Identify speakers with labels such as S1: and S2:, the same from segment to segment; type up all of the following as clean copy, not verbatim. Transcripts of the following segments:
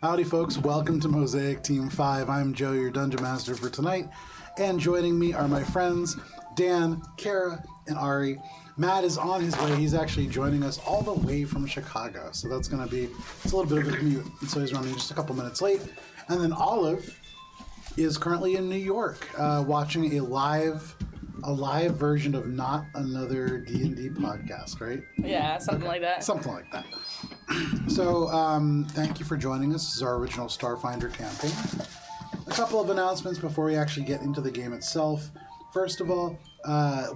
S1: Howdy, folks. Welcome to Mosaic Team 5. I'm Joe, your Dungeon Master for tonight. And joining me are my friends, Dan, Kara, and Ari. Matt is on his way. He's actually joining us all the way from Chicago. So that's going to be, it's a little bit of a commute. And so he's running just a couple minutes late. And then Olive is currently in New York watching a live version of Not Another D&D podcast, right?
S2: Yeah, something like that.
S1: Something like that. So, thank you for joining us. This is our original Starfinder campaign. A couple of announcements before we actually get into the game itself. First of all,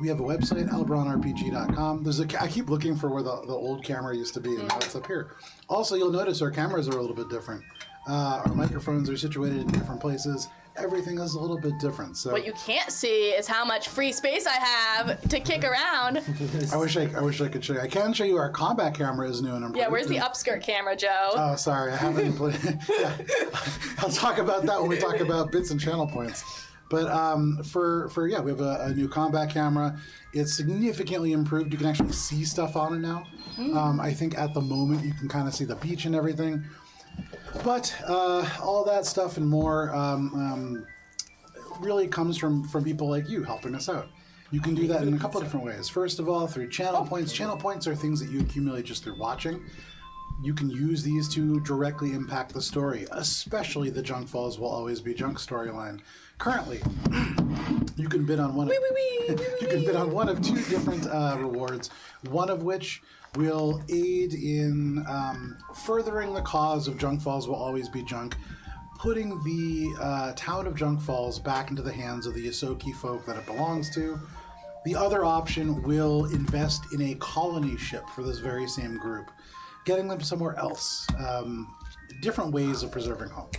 S1: we have a website, elbronrpg.com. I keep looking for where the old camera used to be, and now it's up here. Also, you'll notice our cameras are a little bit different. Our microphones are situated in different places. Everything is a little bit different. So
S2: what you can't see is how much free space I have to kick around.
S1: I wish I could show you. I can show you our combat camera is new and improved.
S2: Yeah, where's the upskirt camera, Joe?
S1: Oh, sorry, I haven't put. Yeah. I'll talk about that when we talk about bits and channel points. But we have a new combat camera. It's significantly improved. You can actually see stuff on it now. I think at the moment you can kind of see the beach and everything. But all that stuff and more really comes from people like you helping us out. You can do that in a couple of different ways. First of all, through channel points. Channel points are things that you accumulate just through watching. You can use these to directly impact the story, especially the Junk Falls Will Always Be Junk storyline. Currently, you can bid on one of two different rewards, one of which will aid in furthering the cause of Junk Falls Will Always Be Junk, putting the town of Junk Falls back into the hands of the Yosoki folk that it belongs to. The other option will invest in a colony ship for this very same group, getting them somewhere else. Different ways of preserving home.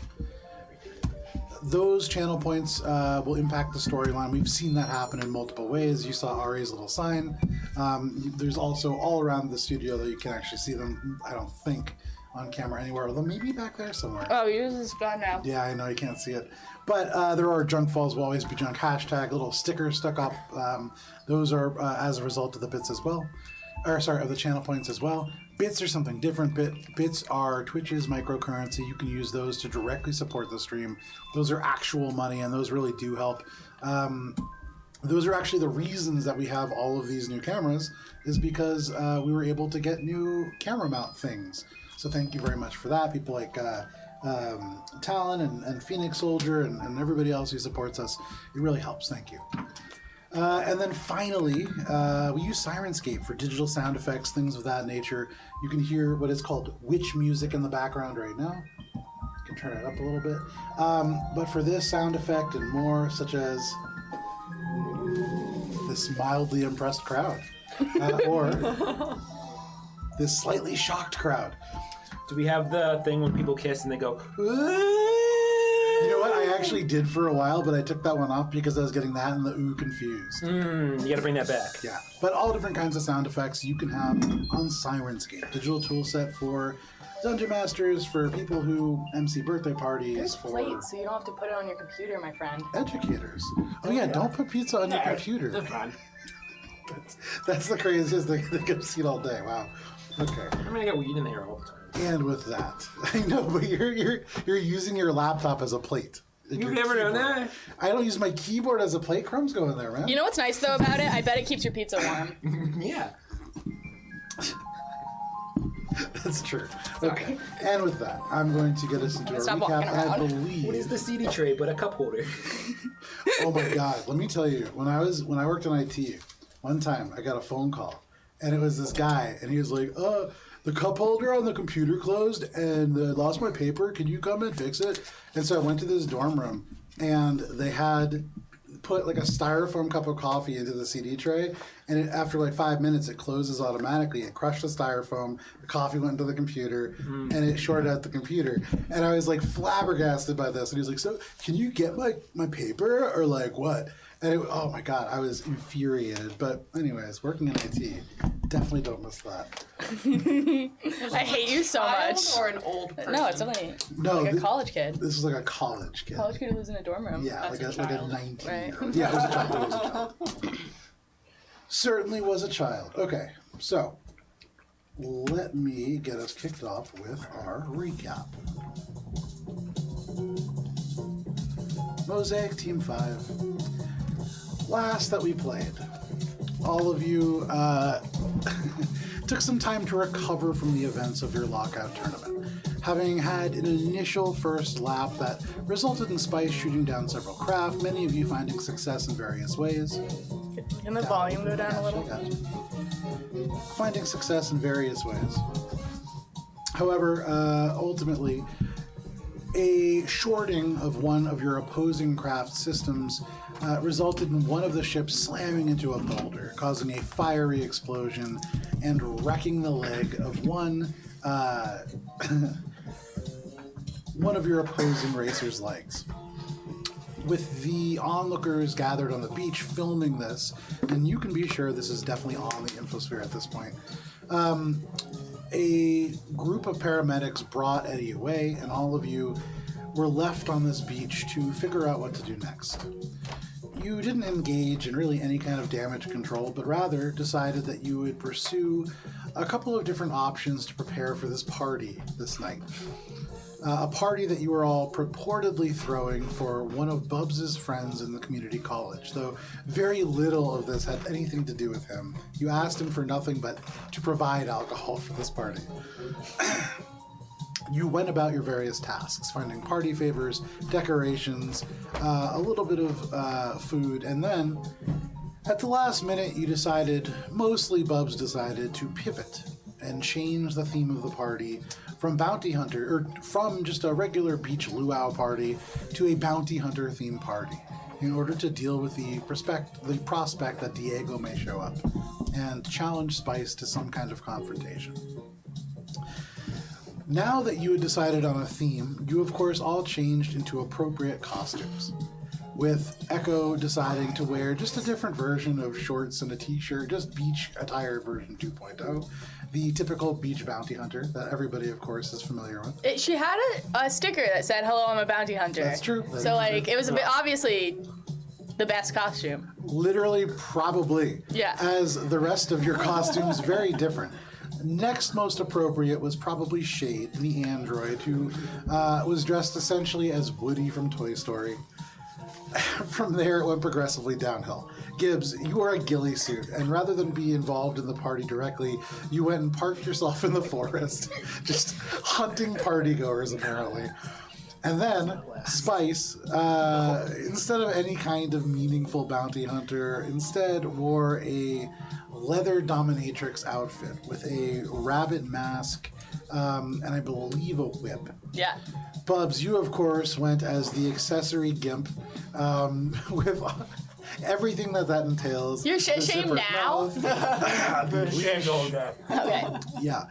S1: Those channel points will impact the storyline. We've seen that happen in multiple ways. You saw Ari's little sign. There's also all around the studio that you can actually see them, I don't think, on camera anywhere, although maybe back there somewhere.
S2: Oh, yours is gone now.
S1: Yeah, I know, you can't see it. But there are Junk Falls Will Always Be Junk hashtag, little stickers stuck up. Those are as a result of the bits as well. Of the channel points as well. Bits are something different. Bits are Twitch's microcurrency. You can use those to directly support the stream. Those are actual money, and those really do help. Those are actually the reasons that we have all of these new cameras, is because we were able to get new camera mount things. So thank you very much for that. People like Talon and Phoenix Soldier and everybody else who supports us. It really helps. Thank you. And then finally, we use Sirenscape for digital sound effects, things of that nature. You can hear what is called witch music in the background right now. I can turn it up a little bit. But for this sound effect and more, such as this mildly impressed crowd, or this slightly shocked crowd.
S3: Do we have the thing when people kiss and they go,
S1: You know what? I actually did for a while, but I took that one off because I was getting that and the ooh confused.
S3: You gotta bring that back.
S1: Yeah. But all different kinds of sound effects you can have on Sirenscape. Digital tool set for Dungeon Masters, for people who MC birthday parties,
S2: There's
S1: for
S2: plates, so you don't have to put it on your computer, my friend.
S1: educators. Oh yeah, don't put pizza on your computer.
S3: That's fine.
S1: That's the craziest thing I've seen all day. Wow. Okay.
S3: I'm gonna get weed in there all the time.
S1: And with that, I know, but you're using your laptop as a plate.
S3: You've never done that?
S1: I don't use my keyboard as a plate. Crumbs go in there, man.
S2: You know what's nice, though, about it? I bet it keeps your pizza warm.
S3: Yeah.
S1: That's true. Okay. And with that, I'm going to get us into a
S2: Stop
S1: recap.
S2: walking
S1: And I
S2: around.
S1: believe.
S3: What is the CD tray but a cup holder?
S1: Oh my God! Let me tell you, when I worked in IT, one time I got a phone call, and it was this guy, and he was like, the cup holder on the computer closed, and I lost my paper. Can you come and fix it? And so I went to this dorm room, and they had put like a styrofoam cup of coffee into the CD tray, and after like 5 minutes, it closes automatically. It crushed the styrofoam, the coffee went into the computer, and it shorted out the computer. And I was like flabbergasted by this. And he was like, so can you get my paper, or like what? And oh my God, I was infuriated. But anyways, working in IT, definitely don't miss that.
S2: I hate you so much.
S4: Or an old person?
S2: No, it's only like a college kid.
S1: This was like a college kid.
S2: College kid who lives in a dorm room.
S1: Yeah, like a 19.
S2: Right.
S1: Yeah, it was a child. It was a child. Certainly was a child. Okay, so let me get us kicked off with our recap. Mosaic Team 5. Last that we played, all of you took some time to recover from the events of your lockout tournament, having had an initial first lap that resulted in Spice shooting down several craft, many of you finding success in various ways.
S2: Can the volume go down a little?
S1: Gotcha. Finding success in various ways. However, ultimately, a shorting of one of your opposing craft systems resulted in one of the ships slamming into a boulder, causing a fiery explosion and wrecking the leg of one of your opposing racer's legs. With the onlookers gathered on the beach filming this, and you can be sure this is definitely on the infosphere at this point, a group of paramedics brought Eddie away, and all of you were left on this beach to figure out what to do next. You didn't engage in really any kind of damage control, but rather decided that you would pursue a couple of different options to prepare for this party this night. A party that you were all purportedly throwing for one of Bubs' friends in the community college, though very little of this had anything to do with him. You asked him for nothing but to provide alcohol for this party. You went about your various tasks, finding party favors, decorations, a little bit of food, and then at the last minute you decided, mostly Bubs decided, to pivot and change the theme of the party from bounty hunter, or from just a regular beach luau party to a bounty hunter themed party, in order to deal with the prospect that Diego may show up and challenge Spice to some kind of confrontation. Now that you had decided on a theme, you of course all changed into appropriate costumes, with Echo deciding to wear just a different version of shorts and a t-shirt, just beach attire version 2.0, the typical beach bounty hunter that everybody of course is familiar with.
S2: She had a sticker that said, "Hello, I'm a bounty hunter."
S1: That's true.
S2: So like, it was a bit obviously the best costume.
S1: Literally, probably.
S2: Yeah.
S1: As the rest of your costumes, very different. Next most appropriate was probably Shade, the android, who was dressed essentially as Woody from Toy Story. From there, it went progressively downhill. Gibbs, you are a ghillie suit, and rather than be involved in the party directly, you went and parked yourself in the forest, just hunting partygoers, apparently. And then, Spice, instead of any kind of meaningful bounty hunter, instead wore a leather dominatrix outfit with a rabbit mask, and I believe a whip.
S2: Yeah.
S1: Bubs, you of course went as the accessory gimp, with everything that entails.
S2: You're
S1: The
S2: shame
S1: zipper
S2: now?
S1: mouth.
S3: We ain't going that.
S2: Okay.
S1: Yeah.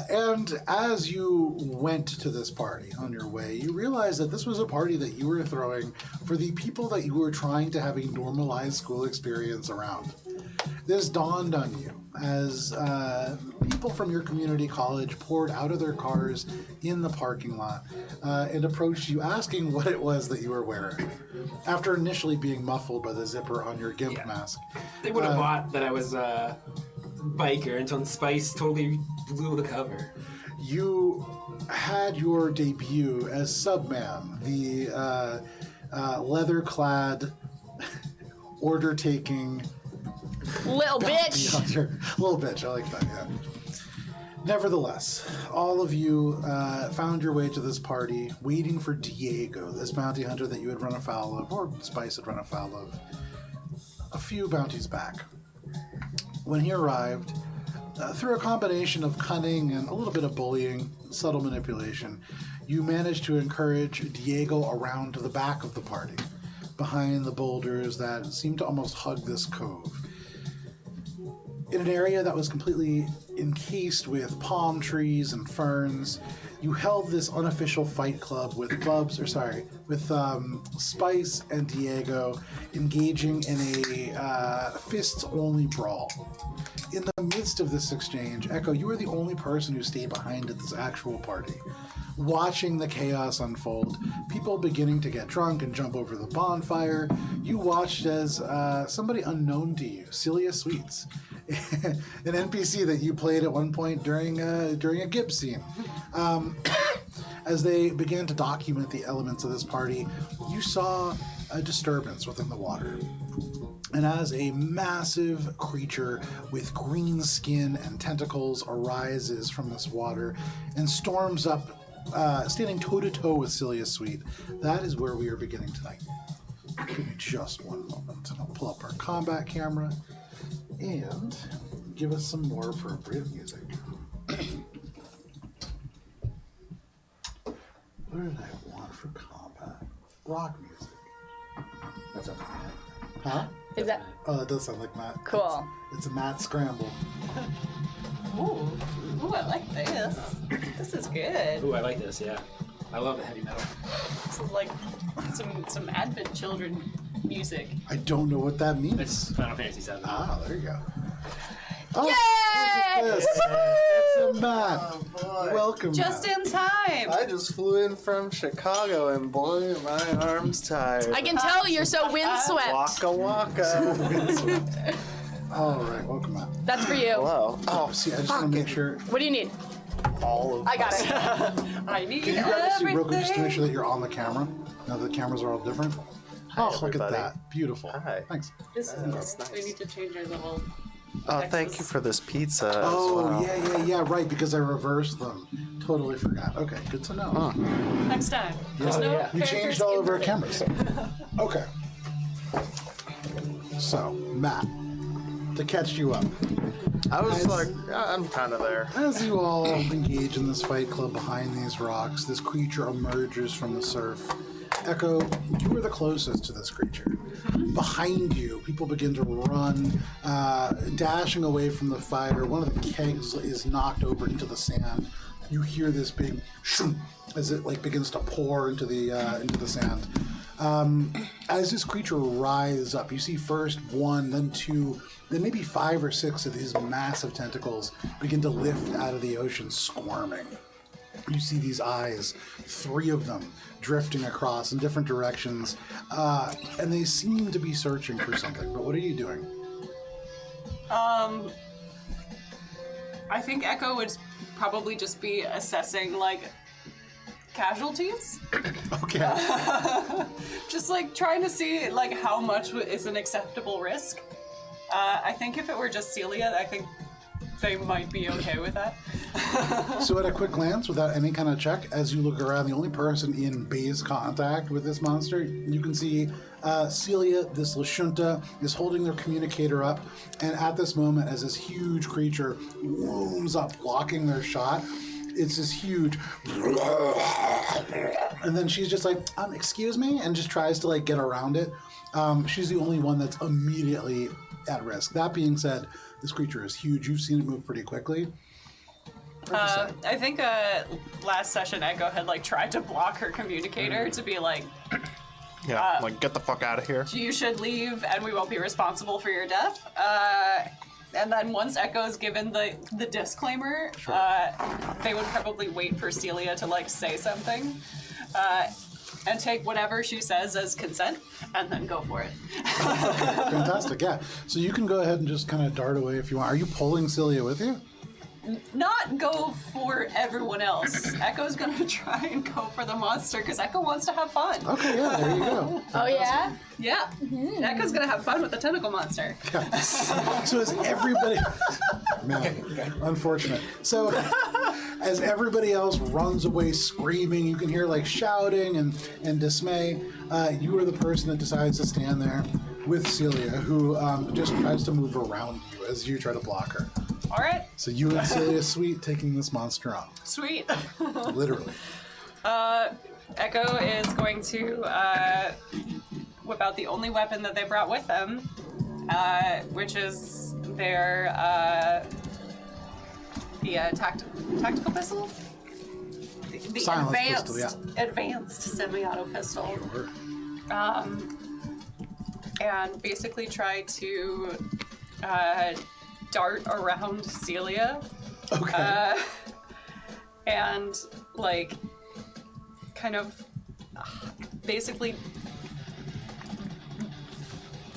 S1: And as you went to this party on your way, you realized that this was a party that you were throwing for the people that you were trying to have a normalized school experience around. This dawned on you as people from your community college poured out of their cars in the parking lot and approached you asking what it was that you were wearing, after initially being muffled by the zipper on your gimp mask.
S3: They would have thought that I was a biker until Spice totally blew the cover.
S1: You had your debut as Subman, the leather-clad, order-taking
S2: Little bitch.
S1: hunter. Little bitch, I like that, yeah. Nevertheless, all of you found your way to this party, waiting for Diego, this bounty hunter that you had run afoul of, or Spice had run afoul of, a few bounties back. When he arrived, through a combination of cunning and a little bit of bullying, subtle manipulation, you managed to encourage Diego around to the back of the party, behind the boulders that seemed to almost hug this cove. In an area that was completely encased with palm trees and ferns, you held this unofficial fight club with Spice and Diego engaging in a fists-only brawl. In the midst of this exchange, Echo, you were the only person who stayed behind at this actual party, watching the chaos unfold, people beginning to get drunk and jump over the bonfire. You watched as somebody unknown to you, Celia Sweets, an NPC that you played at one point during a Gibbs scene, as they began to document the elements of this party, you saw a disturbance within the water. And as a massive creature with green skin and tentacles arises from this water and storms up, standing toe-to-toe with Celia's suite, that is where we are beginning tonight. Give me just one moment, and I'll pull up our combat camera and give us some more appropriate music. What did I want for combat? Rock music.
S4: That sounds
S1: Huh?
S2: Is that
S1: Oh, that does sound like Matt.
S2: cool?
S1: It's a Matt scramble.
S5: Ooh, I like this. This is good.
S3: Ooh, I like this. Yeah, I love the heavy metal.
S5: This is like some Advent children music.
S1: I don't know what that means.
S3: It's Final Fantasy VII.
S1: Ah, there you go. Oh,
S2: Yay!
S1: look at this. It's a Matt.
S4: Oh, boy.
S1: Welcome,
S5: Just
S1: Matt.
S5: in time.
S4: I just flew in from Chicago, and boy, are my arms tired.
S2: I can tell you're so windswept.
S4: Waka waka.
S1: All right, welcome, Matt.
S2: That's for you.
S4: Hello.
S1: Oh, see, I just want to make sure.
S2: What do you need?
S4: All of
S2: I got it.
S5: I need
S1: Can you grab this
S5: everything.
S1: real quick just to make sure that you're on the camera? Now that the cameras are all different. Oh, look at
S4: everybody.
S1: that. Beautiful.
S4: Hi.
S1: Thanks.
S5: This is
S4: That's nice.
S5: We need to change our little.
S4: Oh, thank you for this pizza
S1: Oh,
S4: as well.
S1: yeah, right, because I reversed them. Totally forgot. Okay, good to know.
S5: Next time. There's
S3: Oh,
S5: no
S3: yeah.
S1: You
S5: characters
S1: changed all
S5: in
S1: of our
S5: the-
S1: cameras. Okay. So, Matt, to catch you up,
S4: I was
S1: As-
S4: like, I'm kind of there.
S1: as you all engage in this fight club behind these rocks, this creature emerges from the surf. Echo, you are the closest to this creature. Behind you, people begin to run, dashing away from the fire. One of the kegs is knocked over into the sand. You hear this big shoom as it like begins to pour into the sand. As this creature rises up, you see first one, then two, then maybe 5 or 6 of these massive tentacles begin to lift out of the ocean, squirming. You see these eyes, 3 of them, drifting across in different directions, and they seem to be searching for something. But what are you doing?
S5: I think Echo would probably just be assessing like casualties.
S1: Okay.
S5: Just like trying to see like how much is an acceptable risk. I think if it were just Celia, I think they might be okay with that.
S1: So at a quick glance, without any kind of check, as you look around, the only person in base contact with this monster, you can see Celia, this Lashunta, is holding their communicator up, and at this moment, as this huge creature looms up, blocking their shot, it's this huge, and then she's just like, excuse me, and just tries to like get around it. She's the only one that's immediately at risk. That being said, this creature is huge. You've seen it move pretty quickly.
S5: I think last session Echo had like tried to block her communicator to be like,
S4: Yeah, like get the fuck out of here.
S5: you should leave and we won't be responsible for your death. And then once Echo's given the disclaimer, they would probably wait for Celia to like say something and take whatever she says as consent and then go for it.
S1: Fantastic, yeah. So you can go ahead and just kind of dart away if you want. Are you pulling Celia with you?
S5: Not go for everyone else. Echo's gonna try and go for the monster because Echo wants to have fun.
S1: Okay, yeah, there you go.
S2: Oh yeah.
S5: Yeah, Echo's gonna have fun with the tentacle monster.
S1: So as everybody, man, unfortunate. So as everybody else runs away screaming, you can hear like shouting and dismay. You are the person that decides to stand there with Celia, who just tries to move around you as you try to block her.
S5: All right,
S1: So you and Celia Sweet taking this monster on,
S5: sweet.
S1: literally.
S5: Echo is going to whip out the only weapon that they brought with them, which is their tactical pistol. The
S1: Silenced
S5: advanced,
S1: pistol,
S5: advanced semi-auto pistol.
S1: Sure.
S5: And basically try to dart around Celia.
S1: Okay.
S5: And like kind of basically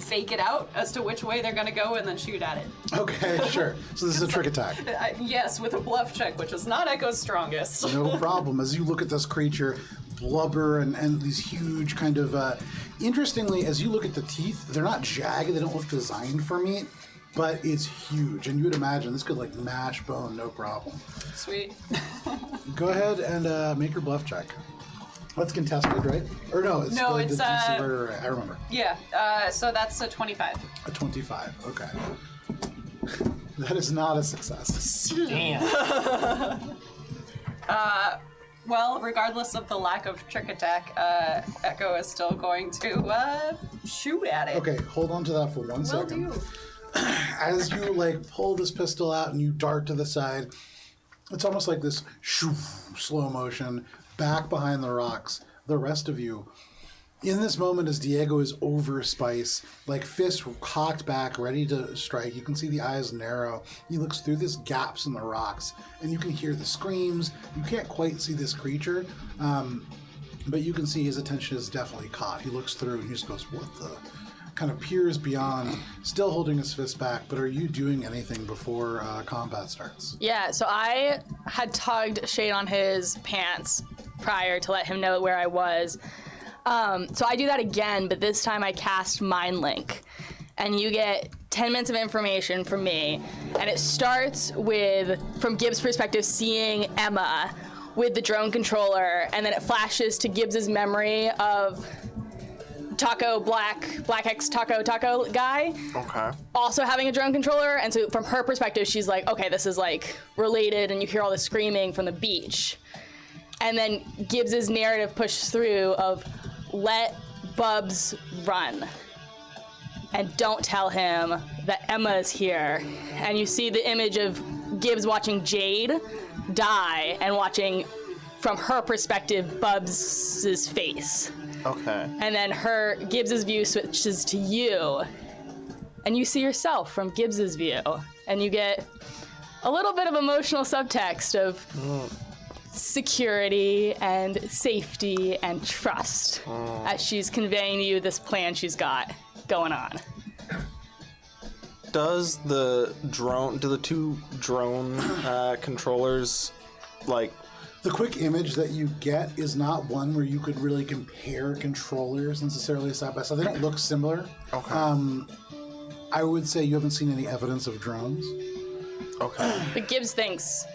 S5: fake it out as to which way they're gonna go and then shoot at it.
S1: Okay, sure. So this is a trick attack.
S5: Yes, with a bluff check, which is not Echo's strongest.
S1: No problem. As you look at this creature, blubber and these huge kind of... interestingly, as you look at the teeth, they're not jagged. They don't look designed for meat, but it's huge. And you would imagine this could, like, mash bone, no problem.
S5: Sweet.
S1: Go ahead and make your bluff check. That's contested, right? Or no, it's
S5: No,
S1: the
S5: it's,
S1: DC, right, I remember.
S5: Yeah, so that's a 25.
S1: A 25, okay. That is not a success.
S3: Damn.
S5: Well, regardless of the lack of trick attack, Echo is still going to shoot at it.
S1: Okay, hold on to that for 1
S5: Will
S1: second.
S5: do.
S1: As you like pull this pistol out and you dart to the side, it's almost like this shoo, slow motion back behind the rocks. The rest of you, in this moment, as Diego is over Spice, like fist cocked back, ready to strike, you can see the eyes narrow. He looks through these gaps in the rocks, and you can hear the screams. You can't quite see this creature, but you can see his attention is definitely caught. He looks through and he just goes, "What the?" Kind of peers beyond, still holding his fist back. But are you doing anything before combat starts?
S2: Yeah, so I had tugged Shade on his pants prior to let him know where I was. So I do that again, but this time I cast Mind Link. And you get 10 minutes of information from me. And it starts with, from Gibbs' perspective, seeing Emma with the drone controller. And then it flashes to Gibbs' memory of Taco Black X Taco guy.
S4: Okay.
S2: Also having a drone controller. And so from her perspective, she's like, okay, this is like related. And you hear all the screaming from the beach. And then Gibbs' narrative pushes through of let Bubs run. And don't tell him that Emma's here. And you see the image of Gibbs watching Jade die and watching, from her perspective, Bubs' face.
S4: Okay.
S2: And then Gibbs' view switches to you. And you see yourself from Gibbs' view. And you get a little bit of emotional subtext of security and safety and trust as she's conveying to you this plan she's got going on.
S4: Do the two drone controllers, like...
S1: The quick image that you get is not one where you could really compare controllers necessarily side by side. They don't look similar.
S4: Okay.
S1: I would say you haven't seen any evidence of drones.
S4: Okay.
S2: But Gibbs thinks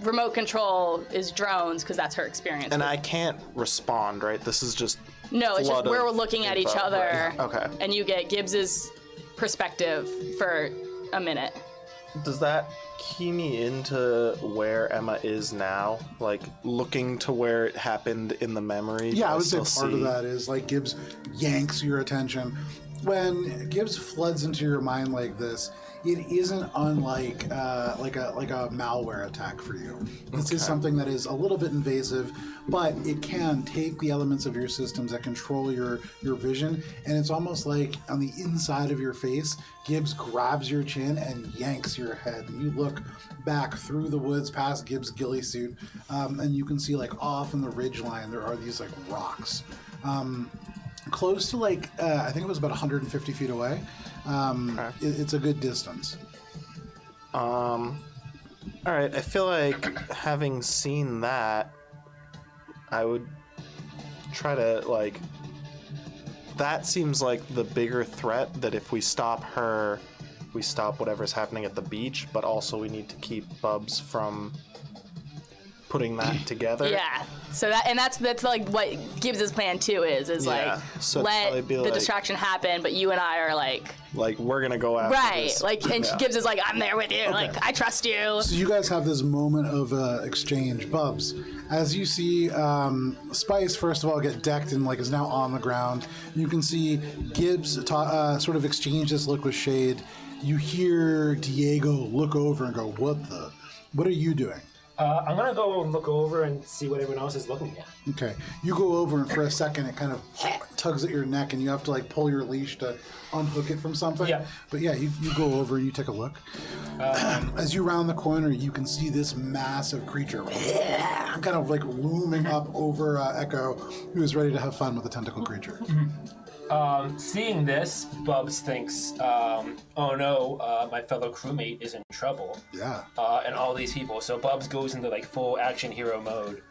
S2: remote control is drones because that's her experience.
S4: And I can't respond, right? This is just...
S2: No, it's just
S4: flood
S2: we're
S4: of
S2: looking at each
S4: info,
S2: other.
S4: right? Okay.
S2: And you get Gibbs's perspective for a minute.
S4: Does that key me into where Emma is now? Like, looking to where it happened in the memory?
S1: Yeah, I would say
S4: still
S1: part of
S4: see-
S1: that is like Gibbs yanks your attention. When Gibbs floods into your mind like this, it isn't unlike like a malware attack for you. This is something that is a little bit invasive, but it can take the elements of your systems that control your vision, and it's almost like on the inside of your face, Gibbs grabs your chin and yanks your head, and you look back through the woods past Gibbs' ghillie suit, and you can see like off in the ridge line there are these like rocks. Close to like, I think it was about 150 feet away. It's a good distance.
S4: All right, I feel like having seen that, I would try to, like... That seems like the bigger threat, that if we stop her, we stop whatever's happening at the beach, but also we need to keep Bubs from putting that together.
S2: Yeah. So that's like what Gibbs' plan too is
S4: Yeah,
S2: like
S4: so it'd
S2: let
S4: probably be
S2: the
S4: like-
S2: distraction happen, but you and I are like
S4: We're gonna go after
S2: right,
S4: this.
S2: like, and
S4: Yeah.
S2: Gibbs is like, I'm there with you, like I trust you.
S1: So you guys have this moment of exchange. Bubs, as you see Spice, first of all, get decked and like is now on the ground. You can see Gibbs sort of exchange this look with Shade. You hear Diego look over and go, what are you doing?
S3: I'm gonna go and look over and see what everyone else is looking at.
S1: Okay. You go over and for a second it kind of tugs at your neck and you have to like pull your leash to unhook it from something.
S3: Yeah.
S1: But yeah, you go over and you take a look. As you round the corner, you can see this massive creature kind of like looming up over Echo, who is ready to have fun with the tentacle creature.
S3: Seeing this, Bubs thinks, oh no, my fellow crewmate is in trouble.
S1: Yeah.
S3: And all these people. So Bubs goes into like full action hero mode.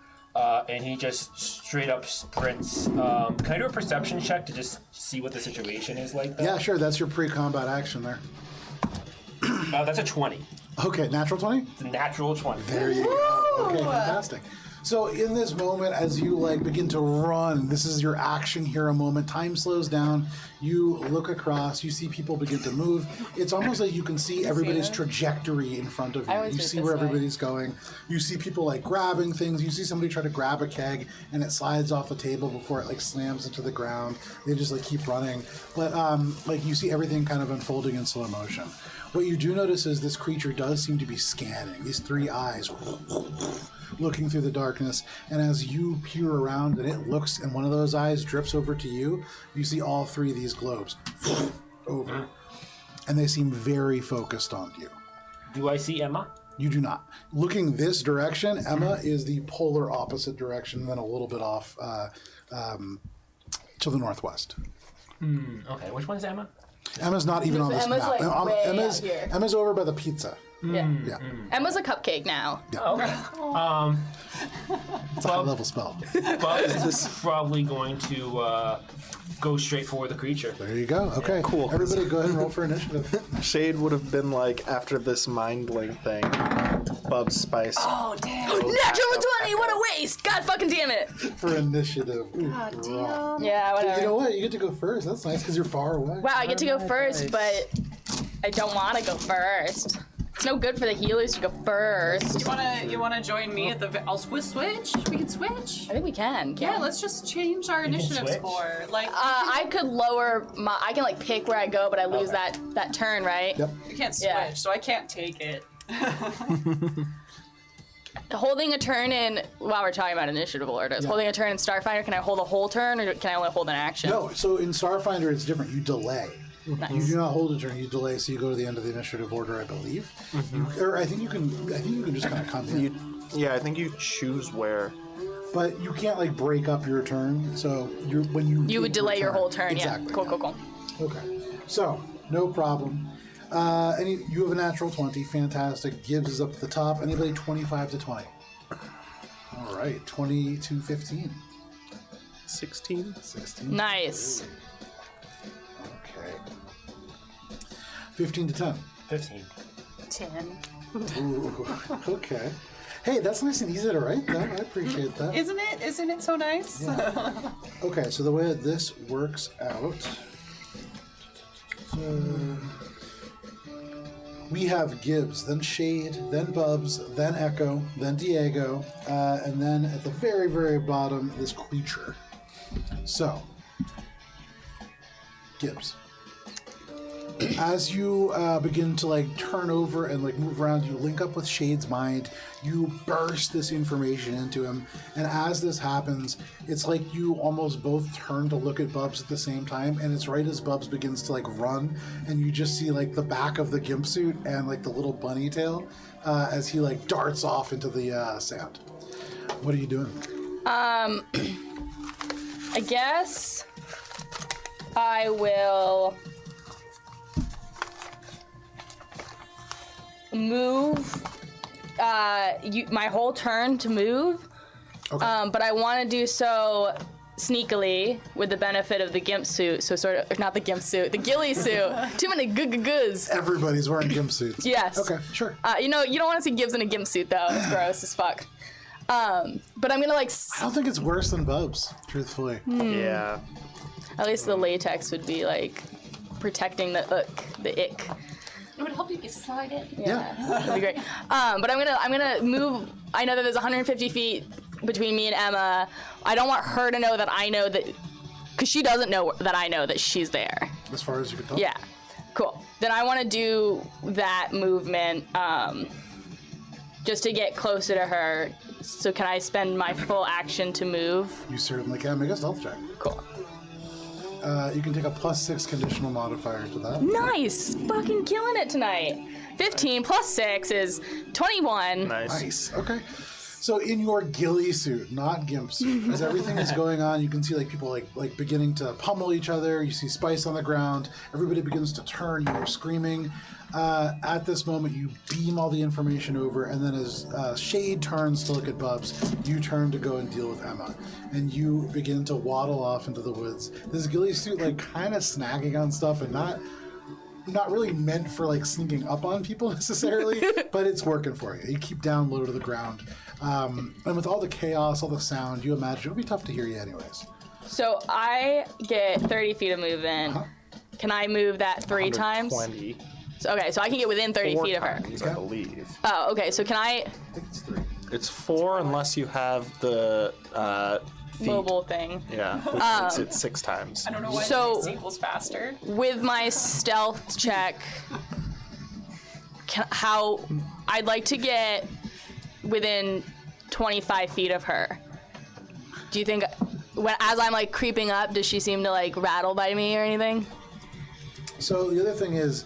S3: And he just straight up sprints. Can I do a perception check to just see what the situation is like?
S1: Yeah, sure. That's your pre-combat action there.
S3: That's a 20.
S1: Okay, natural 20?
S3: It's a natural 20.
S1: There you go. Okay, fantastic. So in this moment, as you like begin to run, this is your action hero moment. Time slows down. You look across. You see people begin to move. It's almost like you can see everybody's trajectory in front of you.
S2: always
S1: You
S2: do it
S1: see
S2: this
S1: where
S2: way.
S1: everybody's going. You see people like grabbing things. You see somebody try to grab a keg and it slides off the table before it like slams into the ground. They just like keep running. But like you see everything kind of unfolding in slow motion. What you do notice is this creature does seem to be scanning. These 3 eyes looking through the darkness, and as you peer around and it looks and one of those eyes drifts over to you, you see all 3 of these globes over, and they seem very focused on you.
S3: Do I see Emma?
S1: You do not. Looking this direction, Emma is the polar opposite direction, then a little bit off to the northwest.
S3: Okay, which one's Emma?
S1: Emma's not even on this
S2: Emma's,
S1: map.
S2: like, way out here.
S1: Emma's over by the pizza.
S2: Yeah.
S1: Yeah,
S2: Emma's a cupcake now.
S3: Oh, okay.
S1: it's a high level spell.
S3: Bubs is probably going to go straight for the creature.
S1: There you go. Okay,
S4: Cool.
S1: Everybody go ahead and roll for initiative.
S4: Shade would have been like, after this mindling thing, Bub's Spice.
S5: Oh, damn.
S2: Natural 20, what a waste! God fucking damn it!
S1: For initiative. Ooh,
S5: God
S1: wow.
S5: damn.
S2: Yeah, whatever.
S1: You know what? You get to go first. That's nice because you're far away.
S2: Wow, I get to go first, but I don't want to go first. It's no good for the healers to go first.
S5: You wanna join me at the? I'll switch. We can switch.
S2: I think we can.
S5: Yeah, let's just change our initiative
S3: switch.
S5: score. Like,
S2: I could lower my. I can like pick where I go, but I lose that turn, right?
S1: Yep.
S5: you can't switch,
S2: Yeah.
S5: so I can't take it.
S2: Holding a turn in while we're talking about initiative orders.
S1: Yeah.
S2: Holding a turn in Starfinder, can I hold a whole turn, or can I only hold an action?
S1: No, so in Starfinder it's different. You delay.
S2: Nice.
S1: You do not hold a turn. You delay, so you go to the end of the initiative order, I believe. Or I think you can. I think you can just kind of come in,
S4: Yeah, I think you choose where.
S1: but you can't like break up your turn. So you're when you
S2: You would
S1: take
S2: delay your whole turn.
S1: Exactly.
S2: Yeah. Cool.
S1: Okay. So no problem. You have a natural 20. Fantastic. Gibbs is up at the top. Anybody 25 to 20? All right. 20 to 15.
S4: 16?
S1: 16.
S2: Nice.
S1: Okay. 15 to 10.
S3: 15.
S5: 10.
S1: Ooh, okay. Hey, that's nice and easy to write that. I appreciate that.
S5: Isn't it? Isn't it so nice?
S1: Okay, so the way that this works out, we have Gibbs, then Shade, then Bubs, then Echo, then Diego, and then at the very, very bottom, this creature. So, Gibbs. As you begin to like turn over and like move around, you link up with Shade's mind. You burst this information into him, and as this happens, it's like you almost both turn to look at Bubs at the same time. And it's right as Bubs begins to like run, and you just see like the back of the gimp suit and like the little bunny tail as he like darts off into the sand. What are you doing?
S2: I guess I will move my whole turn to move.
S1: Okay.
S2: But I want to do so sneakily with the benefit of the gimp suit. So sort of, not the gimp suit, the ghillie suit. Too many goods.
S1: Everybody's wearing gimp suits.
S2: Yes.
S1: Okay, sure.
S2: You know, you don't want to see Gibbs in a gimp suit though. It's gross as fuck. But I'm gonna like.
S1: I don't think it's worse than Bubs, truthfully.
S4: Yeah.
S2: At least the latex would be like protecting the ick.
S5: It would help you get slide in.
S1: Yeah.
S2: That'd be great. But I'm gonna move. I know that there's 150 feet between me and Emma. I don't want her to know that I know that, because she doesn't know that I know that she's there.
S1: As far as you can tell.
S2: Yeah. Cool. Then I want to do that movement just to get closer to her. So can I spend my full action to move?
S1: You certainly can. Make a stealth check.
S2: Cool.
S1: You can take a +6 conditional modifier to that.
S2: Nice. Fucking killing it tonight. 15 plus 6 is 21.
S4: Nice.
S1: Nice. Okay. So in your ghillie suit, not gimp suit, as everything is going on, you can see like people like beginning to pummel each other. You see Spice on the ground. Everybody begins to turn. You are screaming. At this moment, you beam all the information over, and then as Shade turns to look at Bubs, you turn to go and deal with Emma, and you begin to waddle off into the woods. This ghillie suit like kind of snagging on stuff and not really meant for like sneaking up on people necessarily, but it's working for you. You keep down low to the ground. And with all the chaos, all the sound, you imagine it would be tough to hear you anyways.
S2: So I get 30 feet of movement. Can I move that 3 times?
S4: 20.
S2: Okay, so I can get within 30
S4: 4
S2: feet of her.
S4: times, I believe.
S2: Oh, okay. So can I
S1: I think it's 3.
S4: It's 4 unless you have the feet.
S2: mobile thing?
S4: Yeah, which makes it 6 times.
S5: I don't know why
S2: So-
S5: this equals faster.
S2: With my stealth check, how I'd like to get within 25 feet of her. Do you think, as I'm like creeping up, does she seem to like rattle by me or anything?
S1: So the other thing is,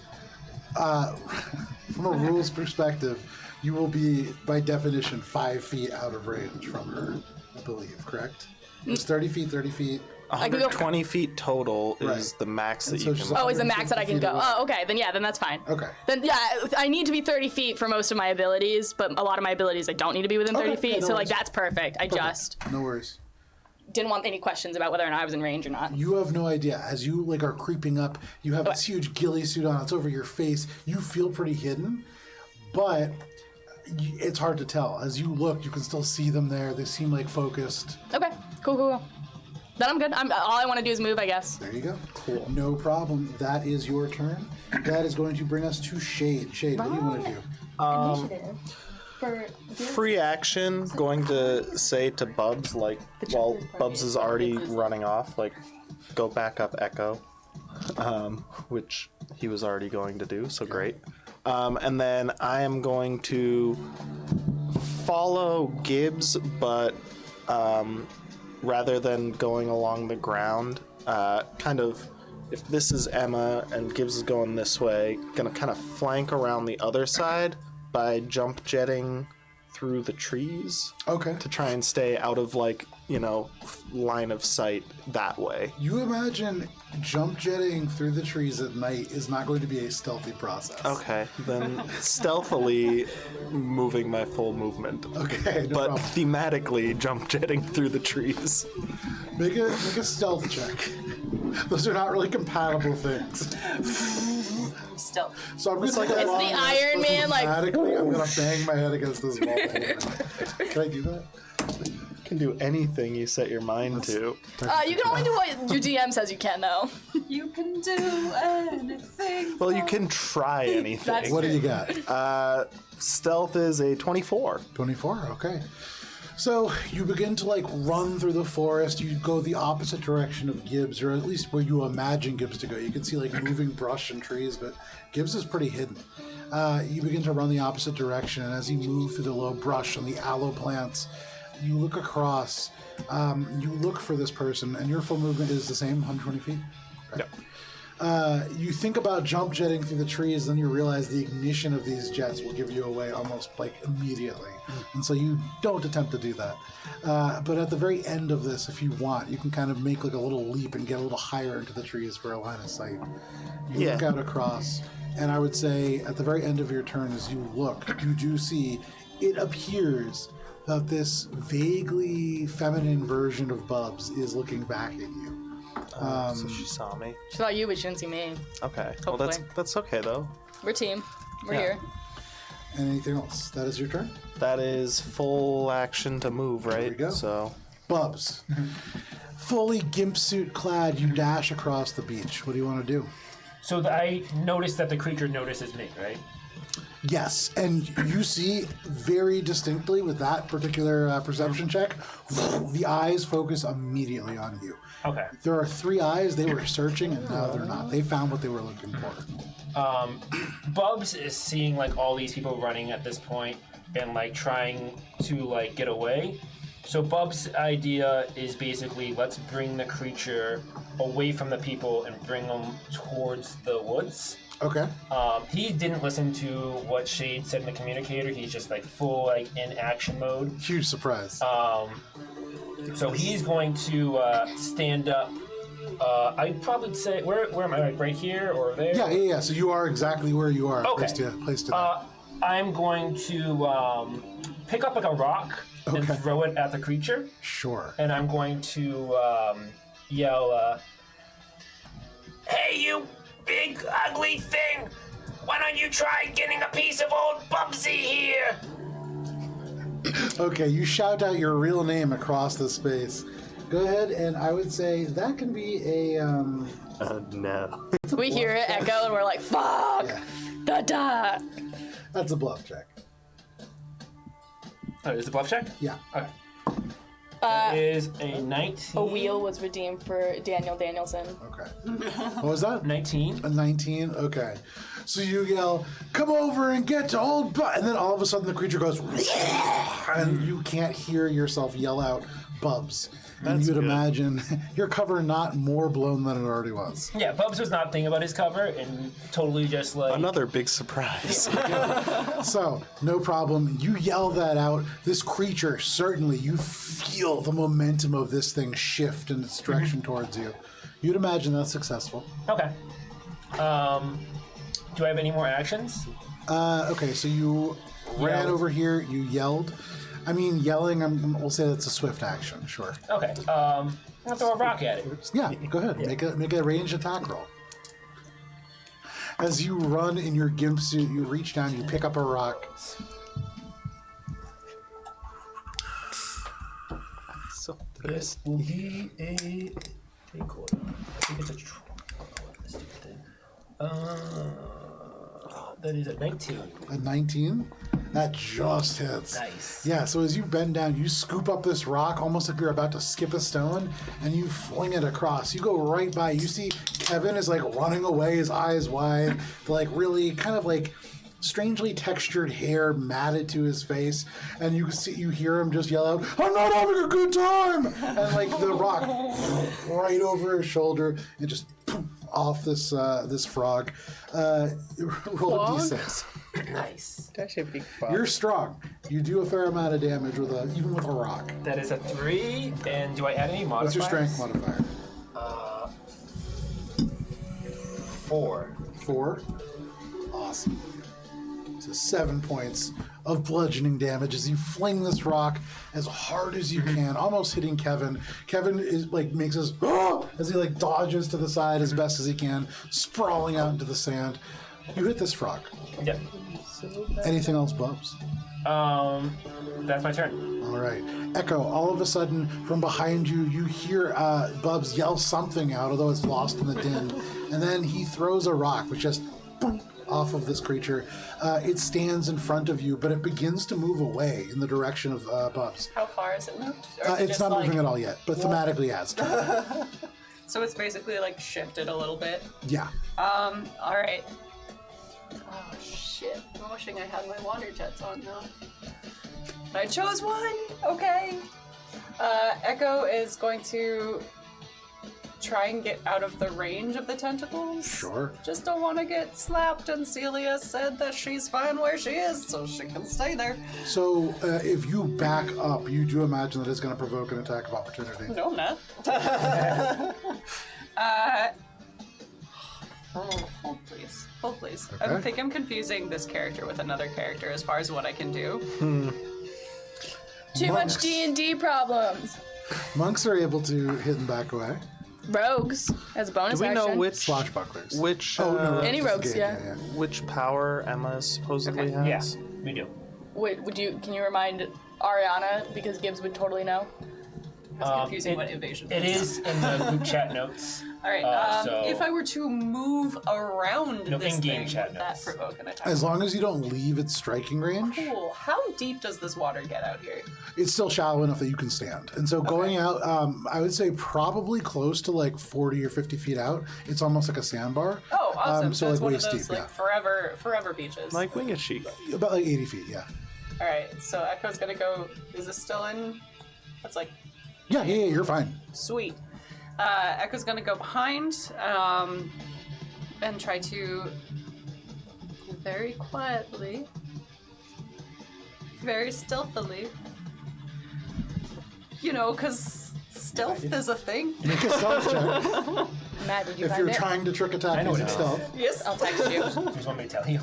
S1: from a rules perspective, you will be, by definition, 5 feet out of range from her, I believe, correct? It's 30 feet, 30 feet.
S2: I can go-
S4: 120 feet total is
S1: Right.
S4: the max that
S1: And
S4: you
S1: so
S4: can.
S1: she's
S2: Oh, is the max that I can
S1: 150
S2: go?
S1: feet away.
S2: Oh, okay. Then that's fine.
S1: Okay.
S2: Then yeah, I need to be 30 feet for most of my abilities, but a lot of my abilities I don't need to be within 30
S1: Okay,
S2: feet.
S1: yeah, no
S2: So like
S1: worries.
S2: that's perfect. I just
S1: No worries.
S2: didn't want any questions about whether or not I was in range or not.
S1: You have no idea. As you like are creeping up, you have this
S2: Okay.
S1: huge ghillie suit on. It's over your face. You feel pretty hidden, but it's hard to tell. As you look, you can still see them there. They seem like focused.
S2: Okay, cool. Then I'm good. All I want to do is move, I guess.
S1: There you go. Cool. No problem. That is your turn. That is going to bring us to Shade. Shade, what do you want to do?
S2: Initiative. For
S4: Free action, going to say to Bubs, like, while Bubs is already running off, like, go back up Echo, which he was already going to do, so great. And then I am going to follow Gibbs, but rather than going along the ground, kind of, if this is Emma and Gibbs is going this way, gonna kind of flank around the other side by jump jetting through the trees
S1: Okay.
S4: to try and stay out of, like, line of sight that way.
S1: You imagine jump jetting through the trees at night is not going to be a stealthy process.
S4: Okay, then stealthily moving my full movement.
S1: Okay, no
S4: But
S1: problem.
S4: thematically jump jetting through the trees.
S1: Make a stealth check. Those are not really compatible things.
S5: Still.
S1: So I'm just like
S2: It's the Iron Man, like,
S1: thematically, I'm gonna bang my head against this wall. Can I do that?
S4: You can do anything you set your mind to.
S2: you can only do what your DM says you can, though.
S5: You can do anything.
S4: Well, you can try anything.
S2: That's-
S1: What do you got?
S4: Stealth is a 24.
S1: 24. Okay. So you begin to like run through the forest. You go the opposite direction of Gibbs, or at least where you imagine Gibbs to go. You can see like moving brush and trees, but Gibbs is pretty hidden. You begin to run the opposite direction, and as you move through the low brush and the aloe plants, you look across. You look for this person, and your full movement is the same, 120 feet.
S4: Yep.
S1: You think about jump jetting through the trees, then you realize the ignition of these jets will give you away almost like immediately. And so you don't attempt to do that. But at the very end of this, if you want, you can kind of make like a little leap and get a little higher into the trees for a line of sight. You
S4: Yeah.
S1: look out across, and I would say at the very end of your turn, as you look, you do see it appears that this vaguely feminine version of Bubs is looking back at you.
S4: So she saw me.
S2: She saw you, but she didn't see me.
S4: Okay. Well, that's okay though.
S2: We're team. We're
S4: Yeah.
S2: here.
S1: And anything else? That is your turn?
S4: That is full action to move, right?
S1: we go.
S4: So
S1: Bubs. Fully gimp suit clad, you dash across the beach. What do you want to do?
S3: So I noticed that the creature notices me, right?
S1: Yes, and you see very distinctly with that particular perception check, the eyes focus immediately on you.
S3: Okay.
S1: There are 3 eyes, they were searching, and now they're not. They found what they were looking for.
S3: Bubs is seeing like all these people running at this point and like trying to like get away. So Bubs' idea is basically let's bring the creature away from the people and bring them towards the woods.
S1: Okay.
S3: He didn't listen to what Shade said in the communicator. He's just like full like in action mode.
S1: Huge surprise.
S3: So he's going to stand up. I'd probably say where am I? Like right here or there?
S1: Yeah. So you are exactly where you are.
S3: Okay.
S1: Placed to that.
S3: I'm going to pick up like a rock and
S1: Okay.
S3: throw it at the creature,
S1: Sure.
S3: and I'm going to yell, "Hey, you big ugly thing! Why don't you try getting a piece of old Bubsy here?"
S1: Okay, you shout out your real name across the space. Go ahead, and I would say that can be a.
S4: No.
S2: We hear it echo and we're like, fuck!
S1: Yeah,
S2: Da da!
S1: that's a bluff check.
S3: Oh, is it bluff check?
S1: Yeah.
S3: Okay. That is a 19.
S2: A wheel was redeemed for Daniel Danielson.
S1: Okay. What was that?
S3: 19.
S1: A 19? Okay. So you yell, "Come over and get to old Bub," and then all of a sudden the creature goes, and you can't hear yourself yell out Bubs. And
S4: That's
S1: you'd
S4: good.
S1: imagine your cover not more blown than it already was.
S3: Yeah, Bubs was not thinking about his cover and totally just like.
S4: Another big surprise.
S1: So, no problem. You yell that out. This creature, certainly, you feel the momentum of this thing shift in its direction towards you. You'd imagine that's successful.
S3: Okay. Do I have any more actions?
S1: Okay, so you ran
S3: Yelled.
S1: over here, you yelled. I mean, yelling, we'll say that's a swift action, sure.
S3: Okay. I'm gonna throw a rock at it.
S1: Yeah, go ahead. Make a ranged attack roll. As you run in your gimp suit, you reach down, you pick up a rock.
S4: So
S3: This will be a quarter. I think it's a that is a 19.
S1: A 19? That just hits.
S3: Nice.
S1: Yeah, so as you bend down, you scoop up this rock almost like you're about to skip a stone, and you fling it across. You go right by. You see Kevin is like running away, his eyes wide, like really kind of like strangely textured hair matted to his face, and you hear him just yell out, "I'm not having a good time!" And like the rock right over his shoulder and just poof, off this this frog. Roll a d6.
S3: Nice.
S4: that should be fun.
S1: You're strong. You do a fair amount of damage even with a rock.
S3: That is a 3. And do I add any
S1: What's
S3: modifiers?
S1: your strength modifier?
S3: 4.
S1: 4. Awesome. So 7 points of bludgeoning damage as you fling this rock as hard as you can, almost hitting Kevin. Kevin is like makes his as he like dodges to the side as best as he can, sprawling out into the sand. You hit this frog.
S3: Yep.
S1: Anything else, Bubs?
S3: That's my turn.
S1: All right. Echo, all of a sudden, from behind you, you hear Bubs yell something out, although it's lost in the din. And then he throws a rock, which just boom, off of this creature. It stands in front of you, but it begins to move away in the direction of Bubs.
S5: How far is it moved? Or is it
S1: It's
S5: just
S1: not
S5: like-
S1: moving at all yet, but thematically has.
S5: So it's basically like shifted a little bit.
S1: Yeah.
S5: All right. Oh shit! I'm wishing I had my water jets on now. I chose one. Okay. Echo is going to try and get out of the range of the tentacles.
S1: Sure.
S5: Just don't want to get slapped. And Celia said that she's fine where she is, so she can stay there.
S1: So if you back up, you do imagine that it's going to provoke an attack of opportunity.
S5: No, I'm not. Hold please. Hold please. I
S1: Okay.
S5: think I'm confusing this character with another character as far as what I can do.
S2: Too
S1: Monks.
S2: much D&D problems.
S1: Monks are able to hit and back away.
S2: Rogues as a bonus
S4: Do we know
S2: action.
S4: which
S1: Swashbucklers.
S4: which
S2: Any rogues,
S1: is a
S2: yeah.
S1: game,
S4: which power Emma supposedly
S5: Okay.
S4: has?
S3: Yeah, we do.
S2: Wait, can you remind Ariana, because Gibbs would totally know?
S5: It's confusing what evasion
S3: It is in the group chat notes.
S5: All right.
S3: so-
S5: If I were to move around
S3: No,
S5: this
S3: in-game
S5: thing,
S3: chat
S5: would that
S3: notes.
S5: provoke an attack?
S1: As long as you don't leave its striking range,
S5: Cool. How deep does this water get out here?
S1: it's still shallow enough that you can stand. And so going out, I would say probably close to like 40 or 50 feet out. It's almost like a sandbar.
S5: Oh, awesome.
S1: So
S5: That's
S1: like
S5: one
S1: waist
S5: of those
S1: deep,
S5: like forever beaches.
S4: Like Wingachi.
S1: yeah. About like 80 feet, yeah.
S5: All right. So Echo's gonna go. Is this still in? That's like
S1: Yeah, you're fine.
S5: sweet. Echo's gonna go behind and try to very quietly, very stealthily. You know, because stealth is a thing.
S1: Make a stealth check.
S2: Matt, did you
S1: If
S2: find
S1: you're
S2: it?
S1: trying to trick attack
S3: I know
S1: using
S3: what it
S1: stealth.
S5: Yes.
S2: I'll text you.
S3: Just want me to tell you.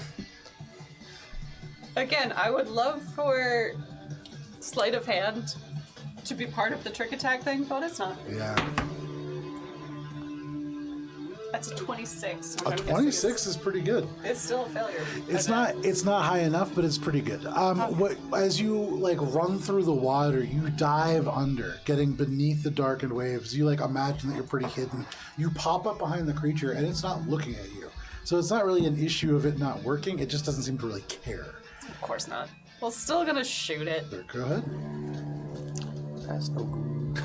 S5: Again, I would love for sleight of hand to be part of the trick attack thing, but it's not.
S1: Yeah.
S5: That's a 26. which
S1: A
S5: I'm guessing
S1: 26 is pretty good.
S5: It's still a failure.
S1: It's
S5: But,
S1: not high enough, but it's pretty good. What as you like run through the water, you dive under, getting beneath the darkened waves. You like imagine that you're pretty hidden. You pop up behind the creature, and it's not looking at you. So it's not really an issue of it not working. It just doesn't seem to really care.
S5: Of course not. Well, still gonna shoot it.
S1: There, go ahead.
S4: That's no good.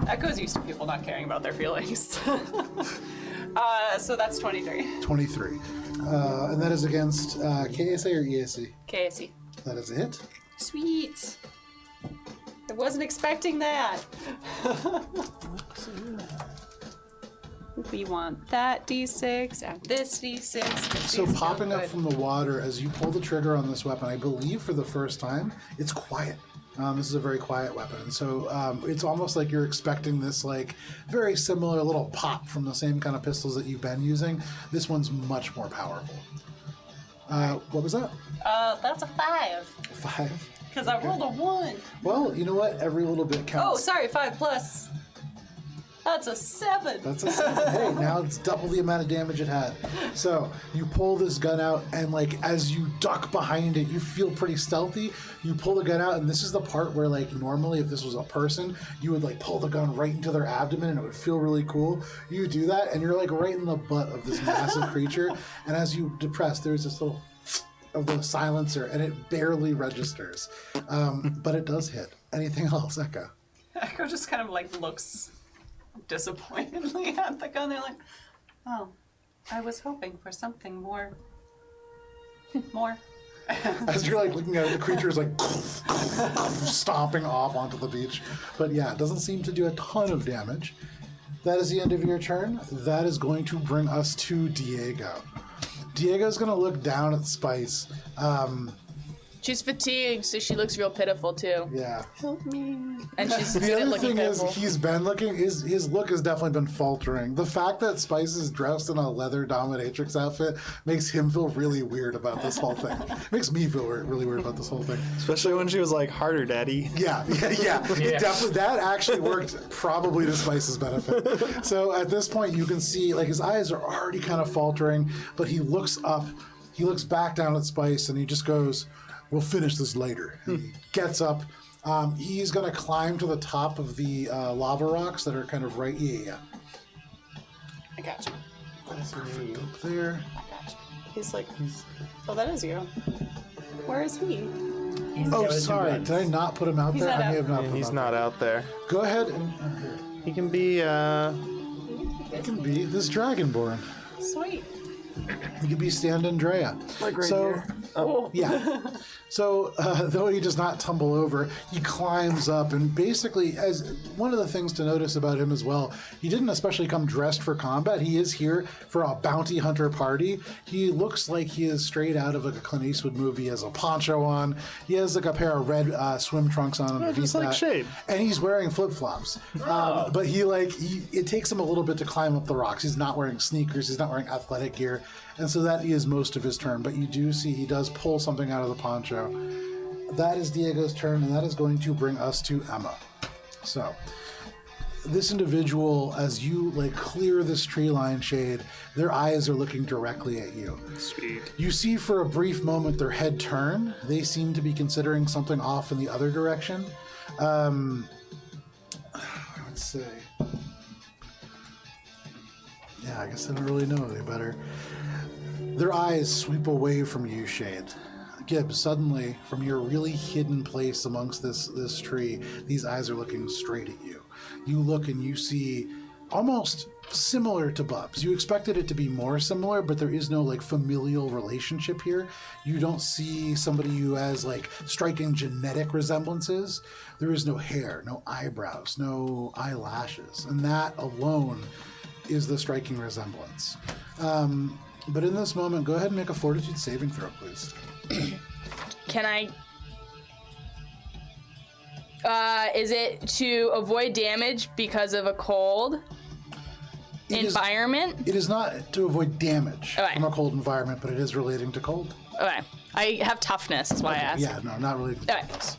S5: Echo's used to people not caring about their feelings. So that's 23.
S1: 23, and that is against KSA or ESC.
S5: KSE.
S1: That is a hit.
S5: Sweet. I wasn't expecting that. We want that d6 and this d6.
S1: So popping up from the water as you pull the trigger on this weapon, I believe for the first time, it's quiet. This is a very quiet weapon, and so it's almost like you're expecting this like very similar little pop from the same kind of pistols that you've been using. This one's much more powerful. What was that?
S5: That's a 5.
S1: 5.
S5: Because I rolled a 1.
S1: Well, you know what? Every little bit
S5: Oh,
S1: counts.
S5: sorry, 5 plus. That's a 7.
S1: That's a 7. Hey, now it's double the amount of damage it had. So you pull this gun out, and like as you duck behind it, you feel pretty stealthy. You pull the gun out, and this is the part where like normally if this was a person, you would like pull the gun right into their abdomen, and it would feel really cool. You do that, and you're like right in the butt of this massive creature. And as you depress, there's this little of the silencer, and it barely registers, but it does hit. Anything else, Echo?
S5: Echo just kind of like looks disappointedly at the gun. They're like, oh, I was hoping for something more. More.
S1: As you're like looking at it, the creature is like stomping off onto the beach. But yeah, it doesn't seem to do a ton of damage. That is the end of your turn. That is going to bring us to Diego. Diego's going to look down at Spice.
S2: She's fatigued, so she looks real pitiful too.
S1: Yeah.
S2: And she's
S1: The
S2: good at
S1: other
S2: looking
S1: thing is,
S2: pitiful.
S1: he's been looking, his look has definitely been faltering. The fact that Spice is dressed in a leather dominatrix outfit makes him feel really weird about this whole thing. Makes me feel really weird about this whole thing.
S4: Especially when she was like, harder, daddy.
S1: Yeah. It definitely, that actually worked probably to Spice's benefit. So at this point, you can see, like, his eyes are already kind of faltering, but he looks up, he looks back down at Spice, and he just goes, "We'll finish this later." And he gets up. He's going to climb to the top of the lava rocks that are kind of right. Yeah.
S5: I got you.
S1: Perfect up there.
S5: He's like, oh, that is you. Where is he?
S1: Oh, sorry. Did I not put him out
S5: He's
S1: there?
S5: not
S1: I may
S5: out.
S1: have not.
S4: Yeah,
S1: Put
S4: he's
S1: him
S4: not out there.
S1: out. Go ahead and
S4: He can be,
S1: it can be this Dragonborn.
S5: Sweet.
S1: He could be Stand Andrea.
S4: Like right
S1: so,
S4: here. Oh.
S1: Yeah. So, though he does not tumble over, he climbs up, and basically, as one of the things to notice about him as well, he didn't especially come dressed for combat. He is here for a bounty hunter party. He looks like he is straight out of like a Clint Eastwood movie. He has a poncho on. He has like a pair of red swim trunks on underneath
S4: just like
S1: that.
S4: Shade.
S1: And he's wearing flip flops. But it takes him a little bit to climb up the rocks. He's not wearing sneakers. He's not wearing athletic gear. And so that is most of his turn. But you do see he does pull something out of the poncho. That is Diego's turn, and that is going to bring us to Emma. So, this individual, as you like clear this tree line shade, their eyes are looking directly at you.
S4: Sweet.
S1: You see for a brief moment their head turn. They seem to be considering something off in the other direction. Let's see. Yeah, I guess I don't really know any better. Their eyes sweep away from you, Shade. Gibbs, suddenly, from your really hidden place amongst this tree, these eyes are looking straight at you. You look and you see almost similar to Bubs. You expected it to be more similar, but there is no like familial relationship here. You don't see somebody who has like striking genetic resemblances. There is no hair, no eyebrows, no eyelashes, and that alone is the striking resemblance. But in this moment, go ahead and make a fortitude saving throw, please.
S2: Can I? Is it to avoid damage because of a cold environment?
S1: It is not to avoid damage
S2: Okay.
S1: from a cold environment, but it is relating to cold.
S2: Okay. I have toughness, that's why I asked.
S1: Yeah, no, not related to
S2: Okay.
S1: toughness.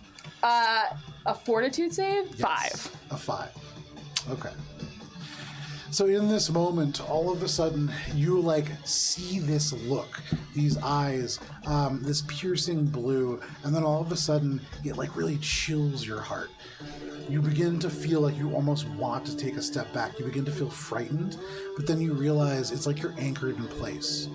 S2: A fortitude save?
S1: Yes,
S2: 5.
S1: A 5. Okay. So in this moment, all of a sudden, you like see this look, these eyes, this piercing blue, and then all of a sudden, it like really chills your heart. You begin to feel like you almost want to take a step back. You begin to feel frightened, but then you realize it's like you're anchored in place.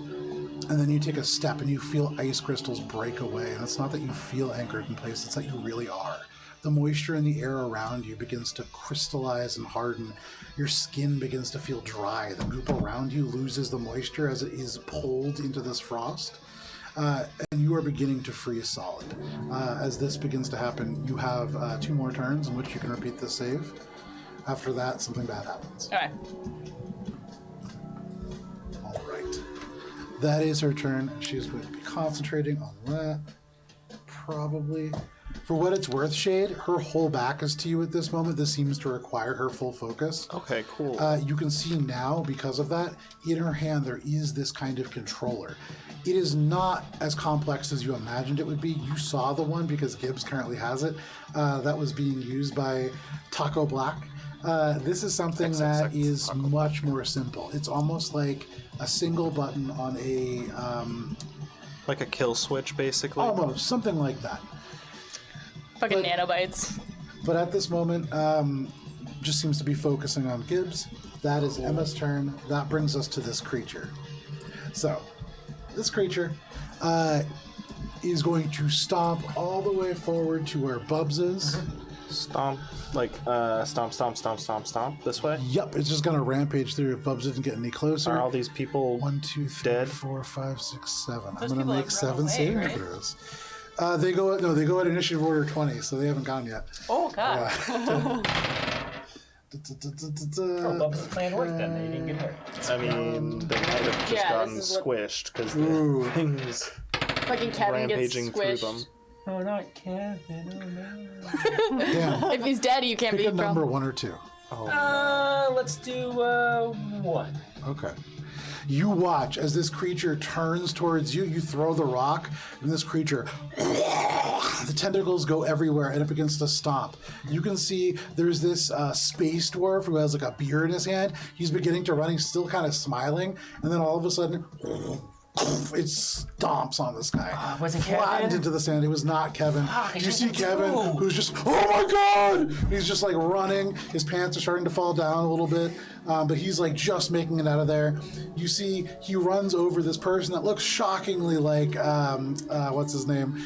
S1: And then you take a step and you feel ice crystals break away. And it's not that you feel anchored in place, it's that you really are. The moisture in the air around you begins to crystallize and harden. Your skin begins to feel dry. The goop around you loses the moisture as it is pulled into this frost. And you are beginning to freeze solid. As this begins to happen, you have 2 more turns in which you can repeat the save. After that, something bad happens.
S2: Okay.
S1: All right. That is her turn. She's going to be concentrating on that. Probably. For what it's worth, Shade, her whole back is to you at this moment. This seems to require her full focus.
S4: Okay, cool.
S1: You can see now, because of that, in her hand there is this kind of controller. It is not as complex as you imagined it would be. You saw the one because Gibbs currently has it. That was being used by Taco Black. This is something that is much more simple. It's almost like a single button on a...
S4: like a kill switch, basically?
S1: almost, something like that.
S2: Fucking
S1: But-
S2: nanobites.
S1: But at this moment, just seems to be focusing on Gibbs. That is Emma's turn. That brings us to this creature. So, this creature is going to stomp all the way forward to where Bubs is.
S4: Stomp, like, stomp, stomp, stomp, stomp, stomp, this way?
S1: Yep, it's just going to rampage through if Bubs didn't get any closer.
S4: Are all these people
S1: 1, 2, 3,
S4: dead?
S1: 4, 5, 6, 7. I'm
S5: Those
S1: going to
S5: people
S1: make
S5: have
S1: 7
S5: run away,
S1: saving
S5: right?
S1: throws. They go at initiative order 20, so they haven't gone yet.
S5: Oh god.
S3: Oh, Bubs' plan worked then. They didn't get hurt.
S4: I mean, they might have just
S2: Yeah,
S4: gotten
S2: this is what-
S4: squished because
S1: Ooh.
S4: the thing's
S2: Fucking Kevin gets
S4: rampaging through
S2: squished.
S4: them.
S3: Oh, not Kevin. Oh, no.
S1: Damn.
S2: If he's dead, you can't
S1: Pick
S2: be
S1: a number 1 or 2.
S3: Let's do 1.
S1: Okay. You watch as this creature turns towards you. You throw the rock, and this creature, the tentacles go everywhere, and it begins to stomp. You can see there's this space dwarf who has like a beer in his hand. He's beginning to run. He's still kind of smiling, and then all of a sudden, it stomps on this guy.
S3: wasn't
S1: Flattened
S3: Kevin?
S1: into the sand. It was not Kevin.
S3: I
S1: You see
S3: should've
S1: Kevin,
S3: known.
S1: who's just, oh my god! He's just like running. His pants are starting to fall down a little bit, but he's like just making it out of there. You see, he runs over this person that looks shockingly like, what's his name?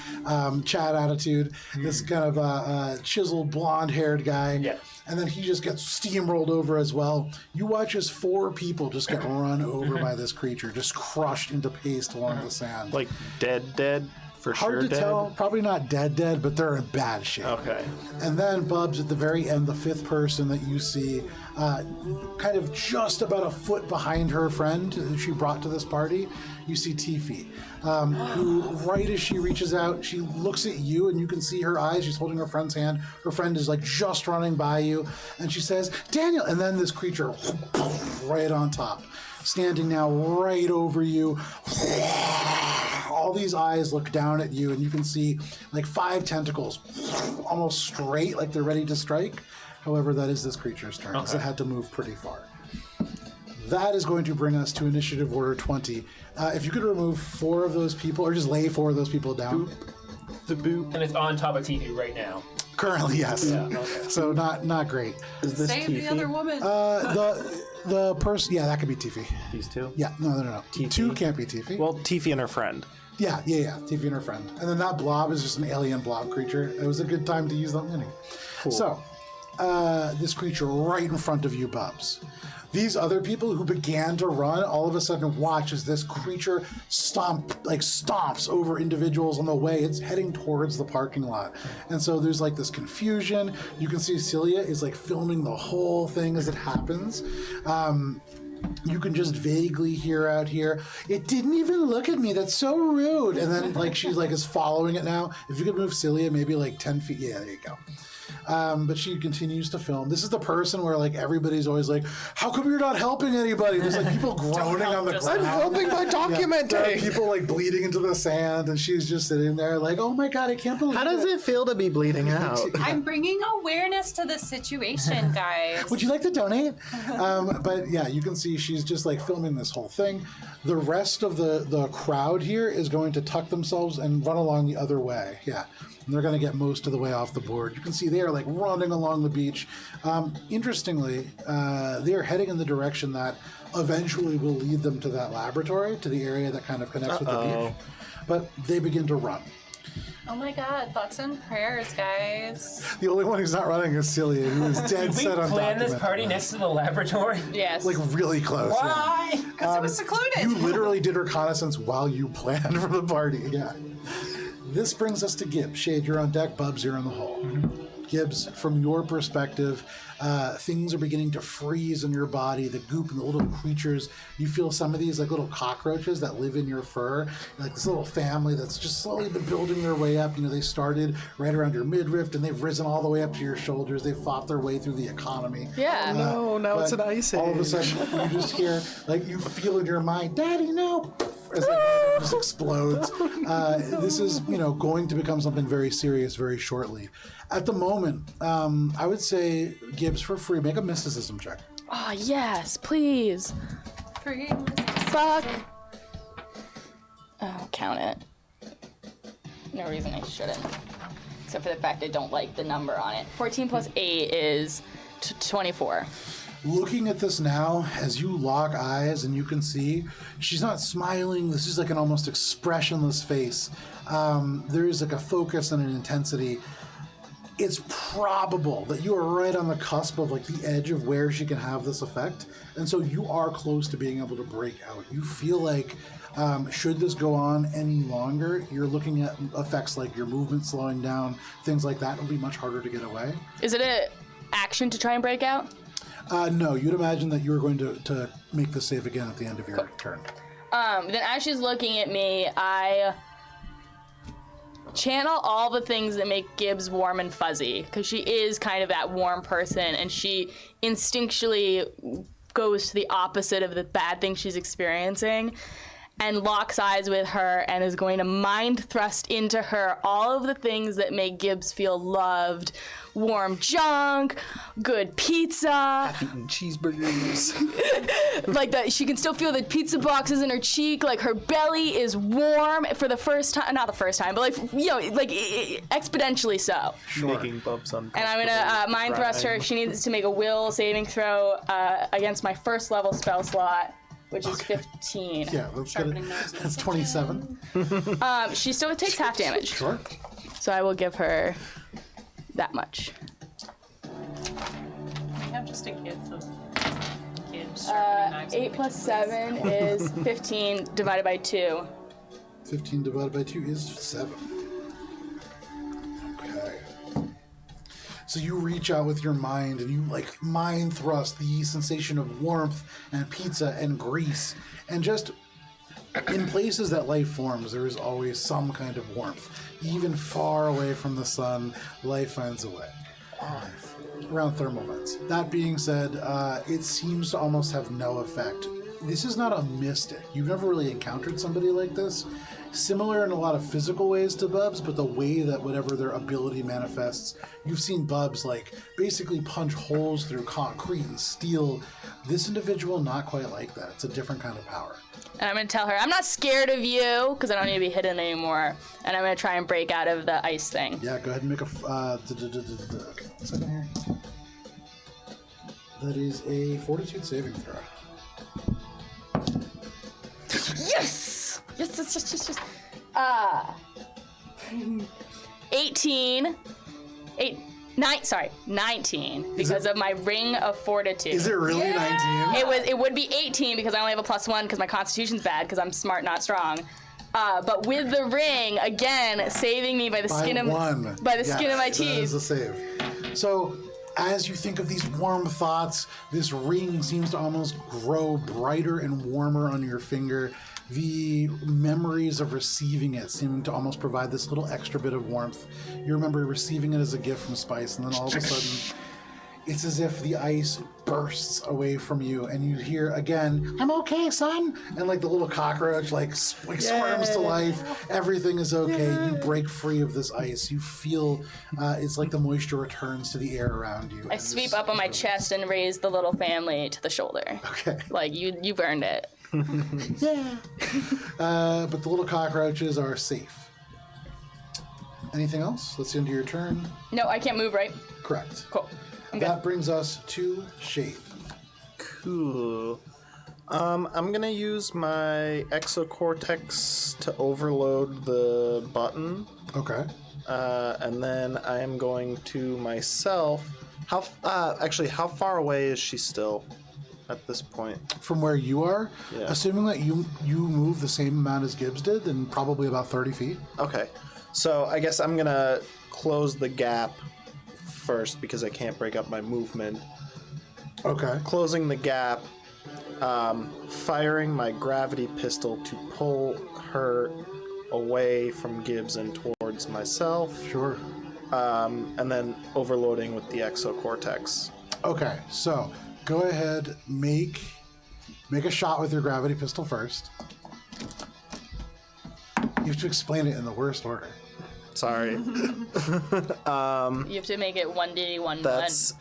S1: Chad Attitude. This kind of chiseled blonde-haired guy.
S3: Yeah.
S1: And then he just gets steamrolled over as well. You watch as 4 people just get run over by this creature, just crushed into paste along the sand.
S4: Like, dead? For
S1: Hard
S4: sure
S1: to
S4: dead?
S1: tell. Probably not dead, but they're in bad shape.
S4: Okay.
S1: And then Bubs, at the very end, the 5th person that you see, kind of just about a foot behind her friend who she brought to this party, you see Tifi, who, right as she reaches out, she looks at you, and you can see her eyes. She's holding her friend's hand. Her friend is like just running by you, and she says, "Daniel!" And then this creature, right on top, standing now right over you. All these eyes look down at you, and you can see like 5 tentacles almost straight, like they're ready to strike. However, that is this creature's turn, because it had to move pretty far. That is going to bring us to initiative order 20. If you could remove 4 of those people, or just lay 4 of those people down.
S4: The boop.
S3: And it's on top of TV right now.
S1: Currently, yes.
S3: Yeah, okay.
S1: So not great.
S4: Is this
S5: Save the
S4: Tifi?
S5: other woman.
S1: The person, yeah, that could be Tifi.
S4: These two?
S1: Yeah, no.
S4: Tifi.
S1: 2 can't be Tifi.
S4: Well, Tifi and her friend.
S1: Yeah, Tifi and her friend. And then that blob is just an alien blob creature. It was a good time to use them anyway.
S4: Cool.
S1: So, this creature right in front of you, Bubs. These other people who began to run all of a sudden watch as this creature stomps over individuals on the way. It's heading towards the parking lot. And so there's like this confusion. You can see Celia is like filming the whole thing as it happens. You can just vaguely hear out here, "It didn't even look at me, that's so rude." And then like she's like is following it now. If you could move Celia maybe like 10 feet, yeah, there you go. But she continues to film. This is the person where like everybody's always like, "How come you're not helping anybody?" There's like people groaning on the ground.
S4: I'm helping by documenting.
S1: There are people like bleeding into the sand, and she's just sitting there like, "Oh my god, I can't believe
S4: How does it feel to be bleeding out?
S5: I'm bringing awareness to the situation, guys.
S1: Would you like to donate?" But yeah, you can see she's just like filming this whole thing. The rest of the crowd here is going to tuck themselves and run along the other way. Yeah. And they're going to get most of the way off the board. You can see they are like running along the beach. Interestingly, they are heading in the direction that eventually will lead them to that laboratory, to the area that kind of connects with the beach. But they begin to run.
S5: Oh my god, thoughts and prayers, guys.
S1: The only one who's not running is Celia, who is dead
S3: Did we
S1: set on
S3: plan this
S1: documenting
S3: party
S1: this.
S3: next to the laboratory?
S2: Yes.
S1: Like really close. Yeah.
S3: Why?
S5: Because it was secluded.
S1: You literally did reconnaissance while you planned for the party. Yeah. This brings us to Gibbs. Shade, you're on deck. Bubs, you're in the hull. Gibbs, from your perspective, things are beginning to freeze in your body. The goop and the little creatures. You feel some of these like little cockroaches that live in your fur. Like this little family that's just slowly been building their way up. You know, they started right around your midriff and they've risen all the way up to your shoulders. They've fought their way through the economy.
S2: Yeah.
S4: No, now it's
S1: But
S4: an ice
S1: all of a
S4: age.
S1: sudden, you just hear, like, you feel in your mind, "Daddy, no!" As like, it just explodes. This is, you know, going to become something very serious very shortly. At the moment, I would say, Gibbs, for free, make a mysticism check.
S2: Oh, yes, please.
S5: Free.
S2: Fuck. Oh, count it. No reason I shouldn't. Except for the fact I don't like the number on it. 14 plus 8 is 24.
S1: Looking at this now, as you lock eyes and you can see, she's not smiling. This is like an almost expressionless face. There is like a focus and an intensity. It's probable that you are right on the cusp of like the edge of where she can have this effect. And so you are close to being able to break out. You feel like should this go on any longer, you're looking at effects like your movement slowing down, things like that. It'll be much harder to get away.
S2: Is it a action to try and break out?
S1: No, you'd imagine that you were going to make the save again at the end of your turn.
S2: Then as she's looking at me, I channel all the things that make Gibbs warm and fuzzy, because she is kind of that warm person, and she instinctually goes to the opposite of the bad thing she's experiencing, and locks eyes with her and is going to mind thrust into her all of the things that make Gibbs feel loved. Warm junk, good pizza,
S4: Eating cheeseburgers.
S2: like that she can still feel the pizza boxes in her cheek, like her belly is warm for the first time, not the first time, but like, you know, like exponentially so.
S4: Making Bubs uncomfortable.
S2: And I'm gonna mind thrust her. She needs to make a will saving throw against my first level spell slot, which is 15.
S1: Yeah, let's get it.
S5: Sharpening noses.
S1: That's 27.
S2: She still takes half damage,
S1: Sure.
S2: so I will give her that much.
S5: I have just a gift of kids sharpening knives.
S2: 8 plus 7 is 15 divided by 2.
S1: 15 divided by 2 is 7. Okay. So you reach out with your mind and you like mind thrust the sensation of warmth and pizza and grease. And just in places that life forms, there is always some kind of warmth. Even far away from the sun, life finds a way. Around thermal vents. That being said, it seems to almost have no effect. This is not a mystic. You've never really encountered somebody like this. Similar in a lot of physical ways to Bubs, but the way that whatever their ability manifests, you've seen Bubs like basically punch holes through concrete and steel. This individual, not quite like that. It's a different kind of power.
S2: And I'm gonna tell her, I'm not scared of you, because I don't need to be hidden anymore. And I'm gonna try and break out of the ice thing.
S1: Yeah, go ahead and make a. Okay, 1 second here. That is a fortitude saving throw.
S2: Yes! Yes. 18. 19. Because of my ring of fortitude.
S1: Is it really 19?
S2: It would be 18 because I only have a +1 because my constitution's bad because I'm smart, not strong. But with the ring, again, saving me by the skin of
S1: one.
S2: by the skin of my
S1: That is
S2: teeth.
S1: a save. So as you think of these warm thoughts, this ring seems to almost grow brighter and warmer on your finger. The memories of receiving it seem to almost provide this little extra bit of warmth. You remember receiving it as a gift from Spice, and then all of a sudden, it's as if the ice bursts away from you, and you hear again, "I'm okay, son," and like the little cockroach squirms to life. Everything is okay. You break free of this ice. You feel it's like the moisture returns to the air around you.
S2: I sweep up on my chest and raise the little family to the shoulder.
S1: Okay.
S2: Like, you've earned it.
S1: Yeah. But the little cockroaches are safe. Anything else? That's the end of your turn.
S2: No, I can't move, right?
S1: Correct.
S2: Cool. I'm good.
S1: That brings us to Shade.
S4: Cool. I'm gonna use my exocortex to overload the button,
S1: Okay.
S4: and then I am going to myself. How far away is she still at this point?
S1: From where you are,
S4: Yeah.
S1: assuming that you move the same amount as Gibbs did, then probably about 30 feet.
S4: Okay, so I guess I'm gonna close the gap first because I can't break up my movement.
S1: Okay.
S4: Closing the gap, firing my gravity pistol to pull her away from Gibbs and towards myself,
S1: Sure.
S4: and then overloading with the exocortex.
S1: Okay, so go ahead, make a shot with your gravity pistol first. You have to explain it in the worst order.
S4: Sorry.
S2: You have to make it 1d1.
S4: That's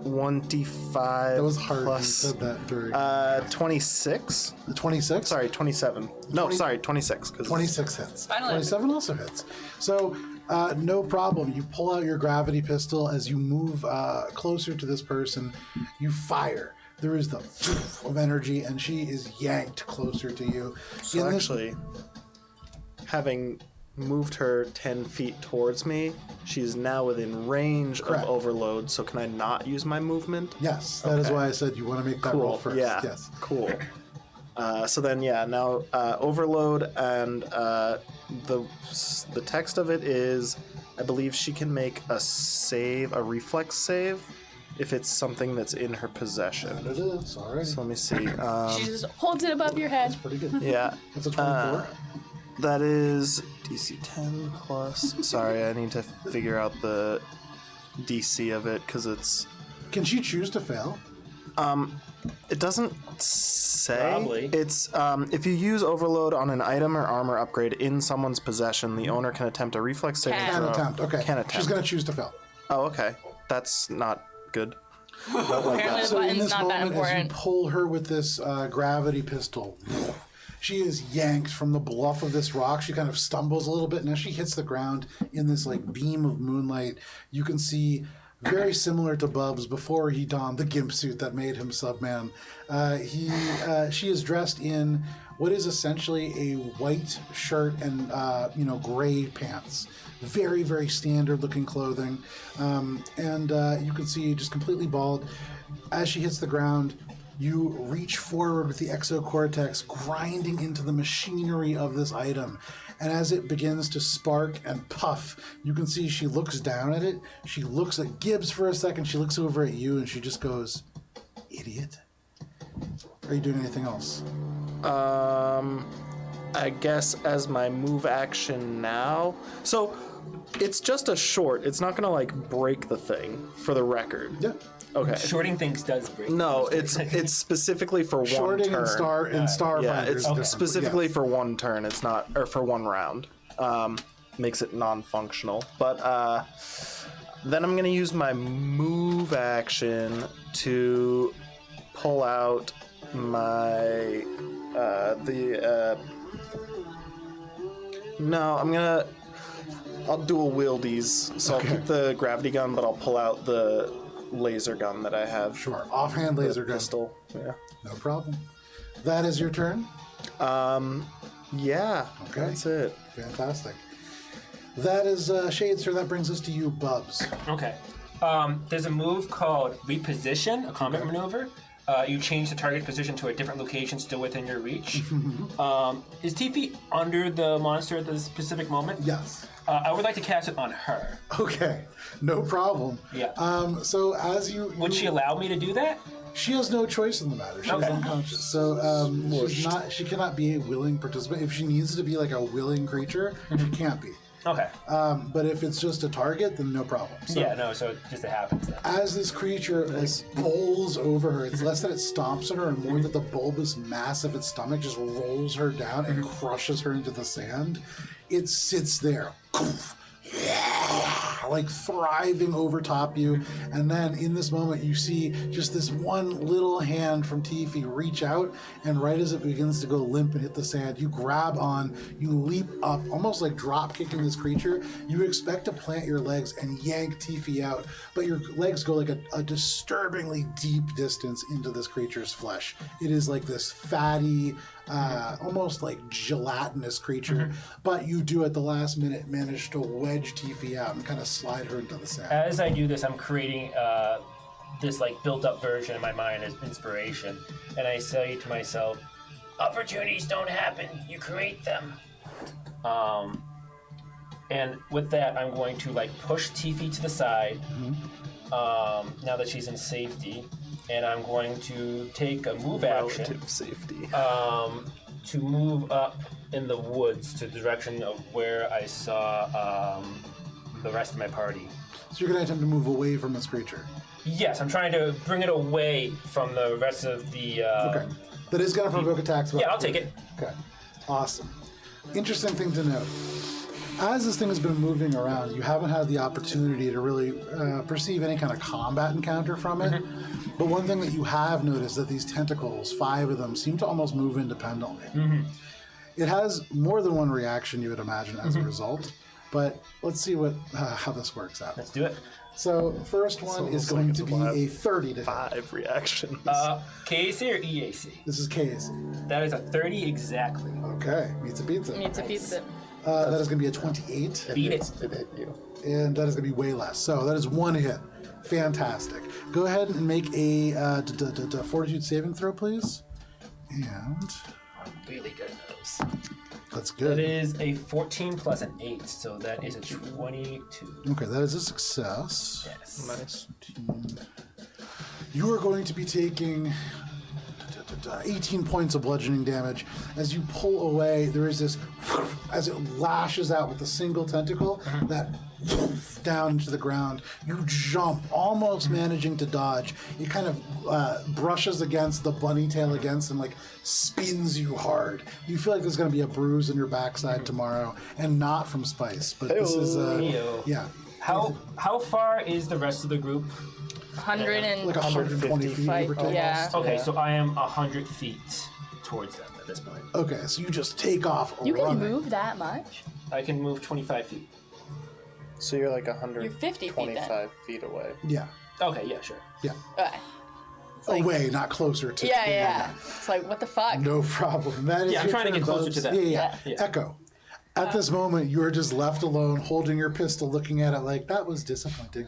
S4: 1d5
S1: That was hard when you
S4: plus
S1: said that during
S4: 26.
S1: 26.
S4: Sorry, 27. No,
S1: 20
S4: sorry, 26. 'Cause
S1: 26 hits.
S5: Finally.
S1: 27 also hits. So, no problem. You pull out your gravity pistol as you move closer to this person. You fire. There is the poof of energy, and she is yanked closer to you.
S4: So actually, having moved her 10 feet towards me, she's now within range
S1: Correct.
S4: of overload, so can I not use my movement?
S1: Yes, that is
S4: Okay.
S1: why I said you want to make that
S4: Cool.
S1: roll first.
S4: Yeah.
S1: Yes.
S4: Cool. So then, yeah, now overload, and the text of it is, I believe she can make a reflex save, if it's something that's in her possession.
S1: It is. All right.
S4: So let me see.
S2: She just holds it above your head.
S1: Pretty good.
S4: Yeah.
S1: That's a 24.
S4: That is DC 10 plus. Sorry, I need to figure out the DC of it because it's.
S1: Can she choose to fail?
S4: It doesn't say.
S3: Probably.
S4: It's if you use overload on an item or armor upgrade in someone's possession, the owner can attempt a reflex saving
S2: Can.
S1: Can
S4: throw.
S1: attempt. Okay.
S4: Can attempt.
S1: She's going to choose to fail.
S4: Oh, okay. That's not good.
S2: Apparently the
S1: So in
S2: button's
S1: this
S2: not that
S1: moment, as you
S2: important.
S1: pull her with this gravity pistol, she is yanked from the bluff of this rock. She kind of stumbles a little bit, and as she hits the ground in this like beam of moonlight, you can see, very similar to Bubs before he donned the gimp suit that made him Subman. She is dressed in what is essentially a white shirt and gray pants. Very, very standard looking clothing. And you can see just completely bald. As she hits the ground, you reach forward with the exocortex, grinding into the machinery of this item. And as it begins to spark and puff, you can see she looks down at it. She looks at Gibbs for a second. She looks over at you, and she just goes, "Idiot." Are you doing anything else?
S4: I guess as my move action now. So it's just a short. It's not gonna like break the thing, for the record.
S1: Yeah.
S4: Okay.
S3: Shorting things does break.
S4: No, it's specifically for one
S1: Shorting
S4: turn.
S1: and Starfinder.
S4: Yeah,
S1: is
S4: it's
S1: different, but
S4: specifically
S1: yes.
S4: for one turn. It's not, or for one round. Makes it non-functional. But then I'm gonna use my move action to pull out my No, I'll dual wield these. So
S1: Okay.
S4: I'll keep the gravity gun, but I'll pull out the laser gun that I have.
S1: Sure. Offhand laser gun.
S4: Pistol. Yeah.
S1: No problem. That is your turn.
S4: Yeah.
S1: Okay.
S4: That's it.
S1: Fantastic. That is Shade, sir. That brings us to you, Bubs.
S3: Okay. There's a move called reposition, a combat maneuver. You change the target position to a different location still within your reach. Is Tiffy under the monster at this specific moment?
S1: Yes.
S3: I would like to cast it on her.
S1: Okay, no problem.
S3: Yeah.
S1: So as you
S3: Would she allow me to do that?
S1: She has no choice in the matter. She's
S3: Okay.
S1: unconscious, so she's not. She cannot be a willing participant. If she needs to be like a willing creature, she can't be.
S3: Okay.
S1: But if it's just a target, then no problem. So
S3: Yeah, no, so just it happens then.
S1: as this creature like bowls over her, it's less that it stomps on her and more that the bulbous mass of its stomach just rolls her down and crushes her into the sand. It sits there, like thriving over top you, and then in this moment you see just this one little hand from Tifi reach out, and right as it begins to go limp and hit the sand, you grab on, you leap up, almost like drop kicking this creature. You expect to plant your legs and yank Tifi out, but your legs go like a disturbingly deep distance into this creature's flesh. It is like this fatty, almost like gelatinous creature, but you do at the last minute manage to wedge Tifi out and kind of slide her into the sand.
S3: As I do this, I'm creating this like built-up version in my mind as inspiration, and I say to myself, "Opportunities don't happen; you create them." And with that, I'm going to like push Tifi to the side. Now that she's in safety, and I'm going to take a move action
S4: Relative safety.
S3: to move up in the woods to the direction of where I saw the rest of my party.
S1: So you're going to attempt to move away from this creature.
S3: Yes, I'm trying to bring it away from the rest of the.
S1: Okay. That is going to provoke attacks.
S3: Yeah, I'll take it.
S1: Okay. Awesome. Interesting thing to note. As this thing has been moving around, you haven't had the opportunity to really perceive any kind of combat encounter from it. But one thing that you have noticed that these tentacles, 5 of them, seem to almost move independently. It has more than one reaction, you would imagine, as a result. But let's see what how this works out.
S3: Let's do it.
S1: So first one is
S4: almost
S1: going
S4: like
S1: to
S4: it's
S1: be
S4: allowed
S1: a 30 to hit.
S4: 5 reactions.
S3: KAC or EAC?
S1: This is KAC.
S3: That is a 30 exactly.
S1: Okay, meets a pizza.
S2: Needs a pizza.
S1: That is going to be a 28.
S3: Beat it.
S4: It hit you.
S1: And that is going to be way less. So that is 1 hit. Fantastic. Go ahead and make a fortitude saving throw, please. And
S3: I'm really good at those.
S1: that's
S3: That
S1: good.
S3: is a 14 plus an 8, so that is a 22.
S1: Okay, that is a success.
S3: Yes.
S4: Nice.
S1: You are going to be taking 18 points of bludgeoning damage. As you pull away, there is this, as it lashes out with a single tentacle, that down into the ground. You jump, almost managing to dodge. It kind of brushes against the bunny tail against and like spins you hard. You feel like there's going to be a bruise in your backside tomorrow, and not from spice, but this is,
S3: Ew.
S1: yeah,
S3: How far is the rest of the group?
S2: 100 and
S1: like 120 feet, give or take.
S2: yeah.
S3: Okay, so I am 100 feet towards them at this point.
S1: Okay, so you just take off
S2: You can
S1: running.
S2: move that much?
S3: I can move 25 feet.
S4: So you're like 125
S2: You're 50 feet then.
S4: feet away.
S1: Yeah,
S3: Okay, yeah, sure.
S1: yeah.
S2: Okay. like-
S1: Away, not closer to.
S2: Yeah. It's like, what the fuck?
S1: No problem. That is
S3: Yeah, I'm
S1: your
S3: trying to
S1: turn,
S3: get closer
S1: Bubs.
S3: to that.
S1: Yeah.
S3: Yeah.
S1: Echo. At this moment, you are just left alone, holding your pistol, looking at it like, that was disappointing.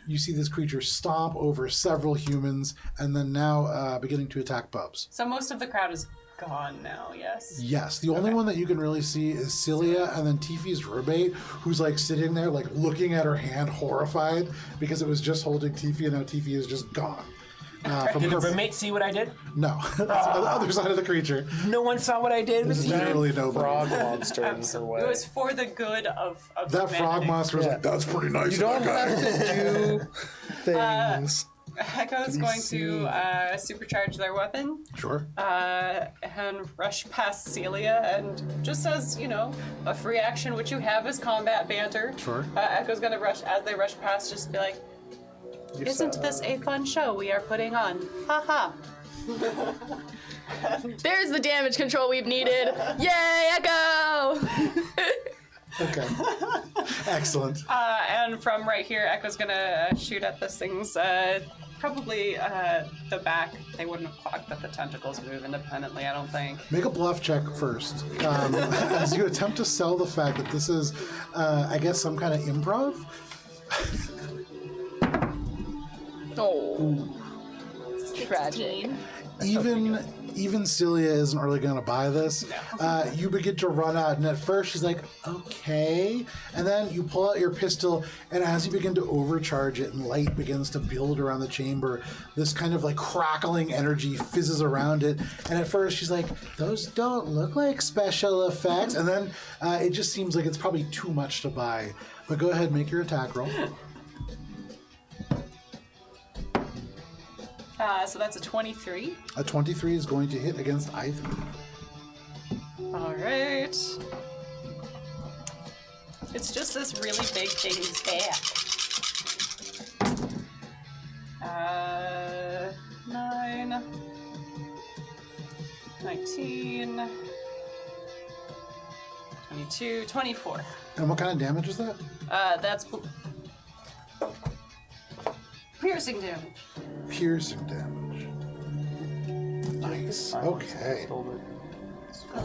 S1: You see this creature stomp over several humans, and then now beginning to attack Bubs.
S5: So most of the crowd is gone now, yes?
S1: Yes, the only one that you can really see is Celia, and then Tifi's roommate, who's like sitting there, like looking at her hand, horrified, because it was just holding Tifi, and now Tifi is just gone. From
S3: Did the
S1: her-
S3: roommate see what I did?
S1: No, that's on the other side of the creature.
S3: No one saw what I did?
S1: There's literally nobody.
S4: Frog monster in her way.
S5: It was for the good of
S1: That frog
S5: humanity.
S1: monster was like, that's pretty nice.
S4: You don't have to do things.
S5: Echo's going to supercharge their weapon
S1: Sure.
S5: and rush past Celia, and just as, you know, a free action which you have is combat banter.
S1: Sure.
S5: Echo's going to rush, as they rush past, just be like, isn't this a fun show we are putting on? Ha ha.
S2: There's the damage control we've needed. Yay, Echo!
S1: Okay. Excellent.
S5: And from right here, Echo's going to shoot at this thing's probably the back. They wouldn't have clocked that the tentacles move independently, I don't think.
S1: Make a bluff check first. As you attempt to sell the fact that this is, I guess, some kind of improv.
S2: Oh. Tragic.
S1: Even Even Celia isn't really going to buy this. You begin to run out, and at first she's like, okay. And then you pull out your pistol, and as you begin to overcharge it and light begins to build around the chamber, this kind of like crackling energy fizzes around it. And at first she's like, those don't look like special effects. And then it just seems like it's probably too much to buy. But go ahead, make your attack roll.
S5: So that's a 23.
S1: A 23 is going to hit against either.
S5: All right. It's just this really big thing's back. 9, 19, 22, 24.
S1: And what kind of damage is that?
S5: That's piercing damage.
S1: Piercing damage. Nice. Okay.
S5: Oh,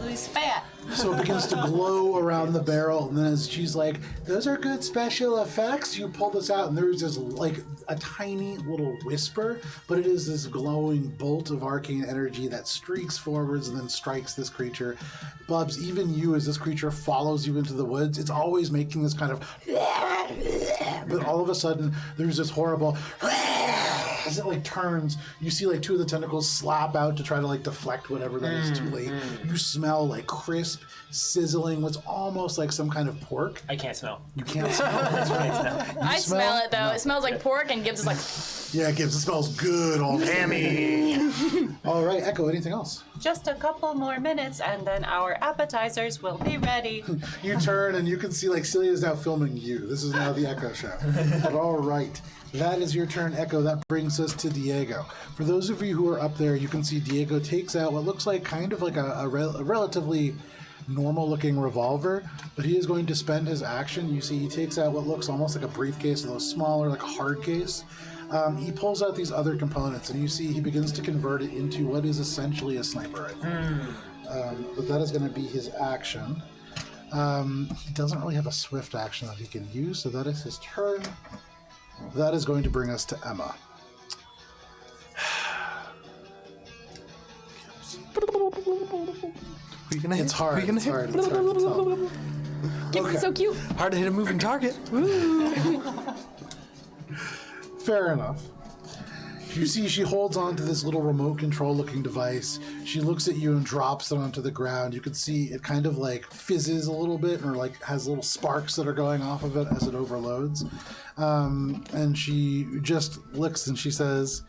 S5: he's fat.
S1: So it begins to glow around the barrel, and then as she's like, those are good special effects, you pull this out, and there's this, like, a tiny little whisper, but it is this glowing bolt of arcane energy that streaks forwards and then strikes this creature. Bubs, even you, as this creature follows you into the woods, it's always making this kind of... But all of a sudden, there's this horrible... As it like turns, you see like two of the tentacles slap out to try to like deflect whatever that is too late. You smell like crisp, sizzling, what's almost like some kind of pork.
S3: I can't smell.
S1: You can't smell it. That's right.
S2: I smell it though.
S1: No.
S2: It smells like pork and gives us like.
S1: Yeah, it smells good. All hammy. All right, Echo. Anything else?
S5: Just a couple more minutes, and then our appetizers will be ready.
S1: You turn and you can see like Celia's now filming you. This is now the Echo show. But all right. That is your turn, Echo. That brings us to Diego. For those of you who are up there, you can see Diego takes out what looks like kind of like a relatively normal-looking revolver, but he is going to spend his action. You see he takes out what looks almost like a briefcase, although smaller, like a hard case. He pulls out these other components, and you see he begins to convert it into what is essentially a sniper rifle. But that is going to be his action. He doesn't really have a swift action that he can use, so that is his turn. That is going to bring us to Emma. It's hard. It's hard. It's hard to tell.
S2: It's so cute.
S4: Hard to hit a moving target.
S1: Fair enough. You see, she holds on to this little remote control looking device. She looks at you and drops it onto the ground. You can see it kind of like fizzes a little bit, or like has little sparks that are going off of it as it overloads. And she just looks and she says,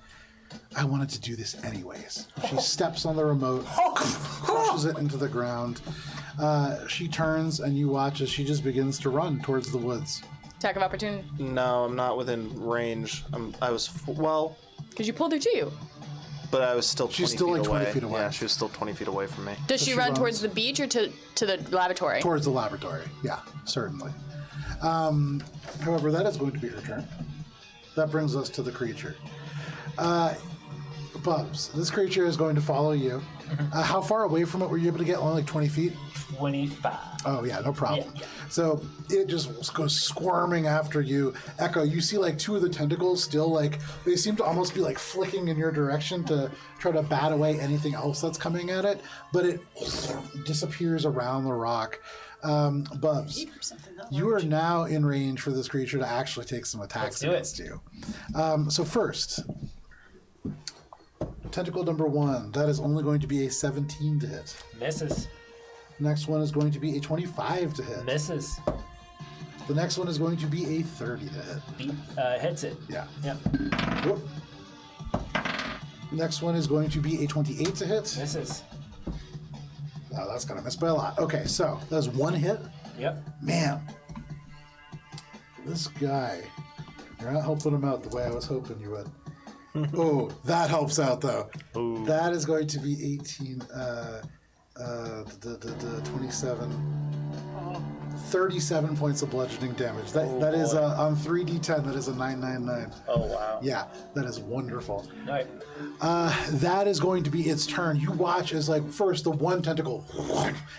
S1: I wanted to do this anyways. She steps on the remote, crushes it into the ground. She turns and you watch as she just begins to run towards the woods.
S2: Attack of opportunity.
S4: No, I'm not within range.
S2: Because you pulled her to you.
S4: But I was still 20
S1: She's still
S4: feet
S1: like 20
S4: away.
S1: feet away.
S4: Yeah, she was still 20 feet away from me.
S2: Does
S1: So
S2: she
S1: she
S2: run
S1: runs-
S2: towards the beach or to the lavatory?
S1: Towards the laboratory. Yeah, certainly. However, that is going to be her turn. That brings us to the creature. Bubs, this creature is going to follow you. How far away from it were you able to get? Only like 20 feet?
S3: 25.
S1: Oh, yeah, no problem.
S3: Yeah.
S1: So it just goes squirming after you. Echo, you see like two of the tentacles still like, they seem to almost be like flicking in your direction to try to bat away anything else that's coming at it, but it disappears around the rock. Bubs, you are now in range for this creature to actually take some attacks against you. So first, tentacle number 1, that is only going to be a 17 to hit.
S3: Misses.
S1: Next one is going to be a 25 to hit.
S3: Misses.
S1: The next one is going to be a 30 to hit.
S3: Hits it.
S1: Yeah.
S3: Yep.
S1: Whoop. Next one is going to be a 28 to hit.
S3: Misses.
S1: Oh, that's going to miss by a lot. Okay, so that's one hit.
S3: Yep.
S1: Man, this guy, you're not helping him out the way I was hoping you would. Oh, that helps out though.
S4: Ooh.
S1: That is going to be 18, 27, 37 points of bludgeoning damage. That is on 3d10. That is a 999.
S4: Oh, wow.
S1: Yeah, that is wonderful.
S3: All right.
S1: That is going to be its turn. You watch as, like, first the one tentacle,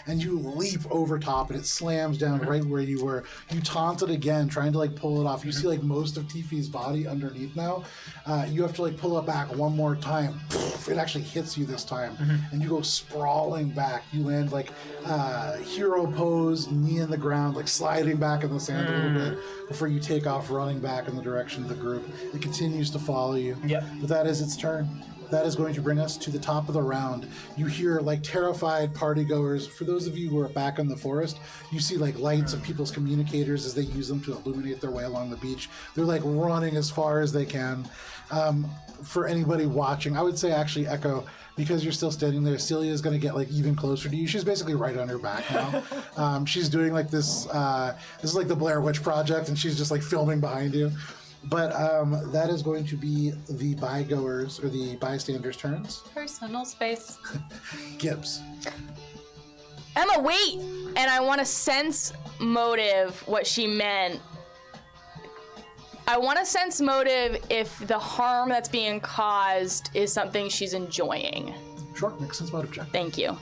S1: and you leap over top, and it slams down right where you were. You taunt it again, trying to, like, pull it off. You see, like, most of Tifi's body underneath now. You have to, like, pull it back one more time. It actually hits you this time, and you go sprawling back. You land, like, hero pose, knee in the ground, like, sliding back in the sand a little bit before you take off running back in the direction of the group. It continues to follow you.
S3: Yep.
S1: But that is its turn. That is going to bring us to the top of the round. You hear, like, terrified partygoers. For those of you who are back in the forest, you see, like, lights of people's communicators as they use them to illuminate their way along the beach. They're, like, running as far as they can. For anybody watching, I would say actually, Echo, because you're still standing there, Celia is going to get, like, even closer to you. She's basically right on your back now. She's doing, like, this is like the Blair Witch Project, and she's just, like, filming behind you. But that is going to be the bygoers or the bystanders' turns.
S5: Personal space.
S1: Gibbs.
S2: Emma, wait! And I want to sense motive what she meant. I want to sense motive if the harm that's being caused is something she's enjoying.
S1: Sure, make sense motive check.
S2: Thank you.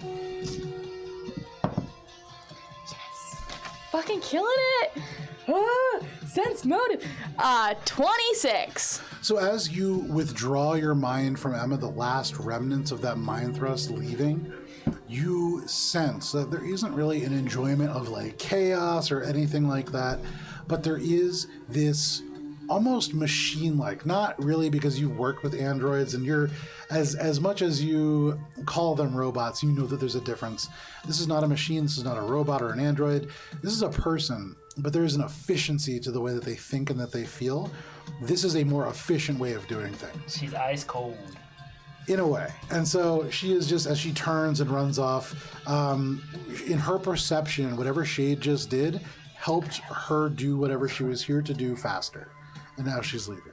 S2: Yes. Fucking killing it! Sense motive. 26.
S1: So as you withdraw your mind from Emma, the last remnants of that mind thrust leaving, you sense that there isn't really an enjoyment of, like, chaos or anything like that, but there is this almost machine-like, not really because you've worked with androids and you're, as much as you call them robots, you know that there's a difference. This is not a machine, this is not a robot or an android, this is a person, but there's an efficiency to the way that they think and that they feel. This is a more efficient way of doing things.
S3: She's ice cold.
S1: In a way. And so she is just, as she turns and runs off, in her perception, whatever Shade just did helped her do whatever she was here to do faster. And now she's leaving.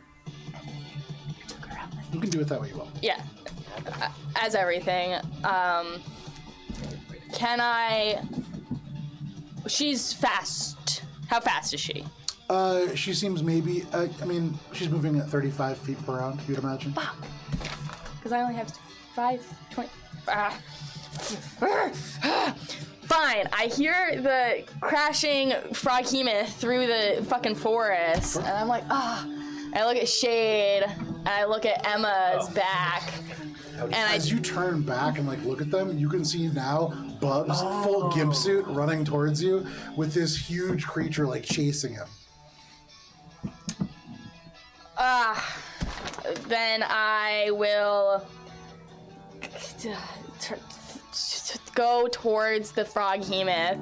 S1: You can do it that way you will.
S2: Yeah. As everything. Can I... She's fast. How fast is she?
S1: She seems maybe, I mean, she's moving at 35 feet per round, you'd imagine.
S2: Fuck. Because I only have 20... Fine, I hear the crashing froghemoth through the fucking forest, and I'm like, I look at Shade, and I look at Emma's back, and
S1: As you turn back and, like, look at them, you can see now Bubs, full gimp suit, running towards you with this huge creature, like, chasing him.
S2: then I will go towards the froghemoth,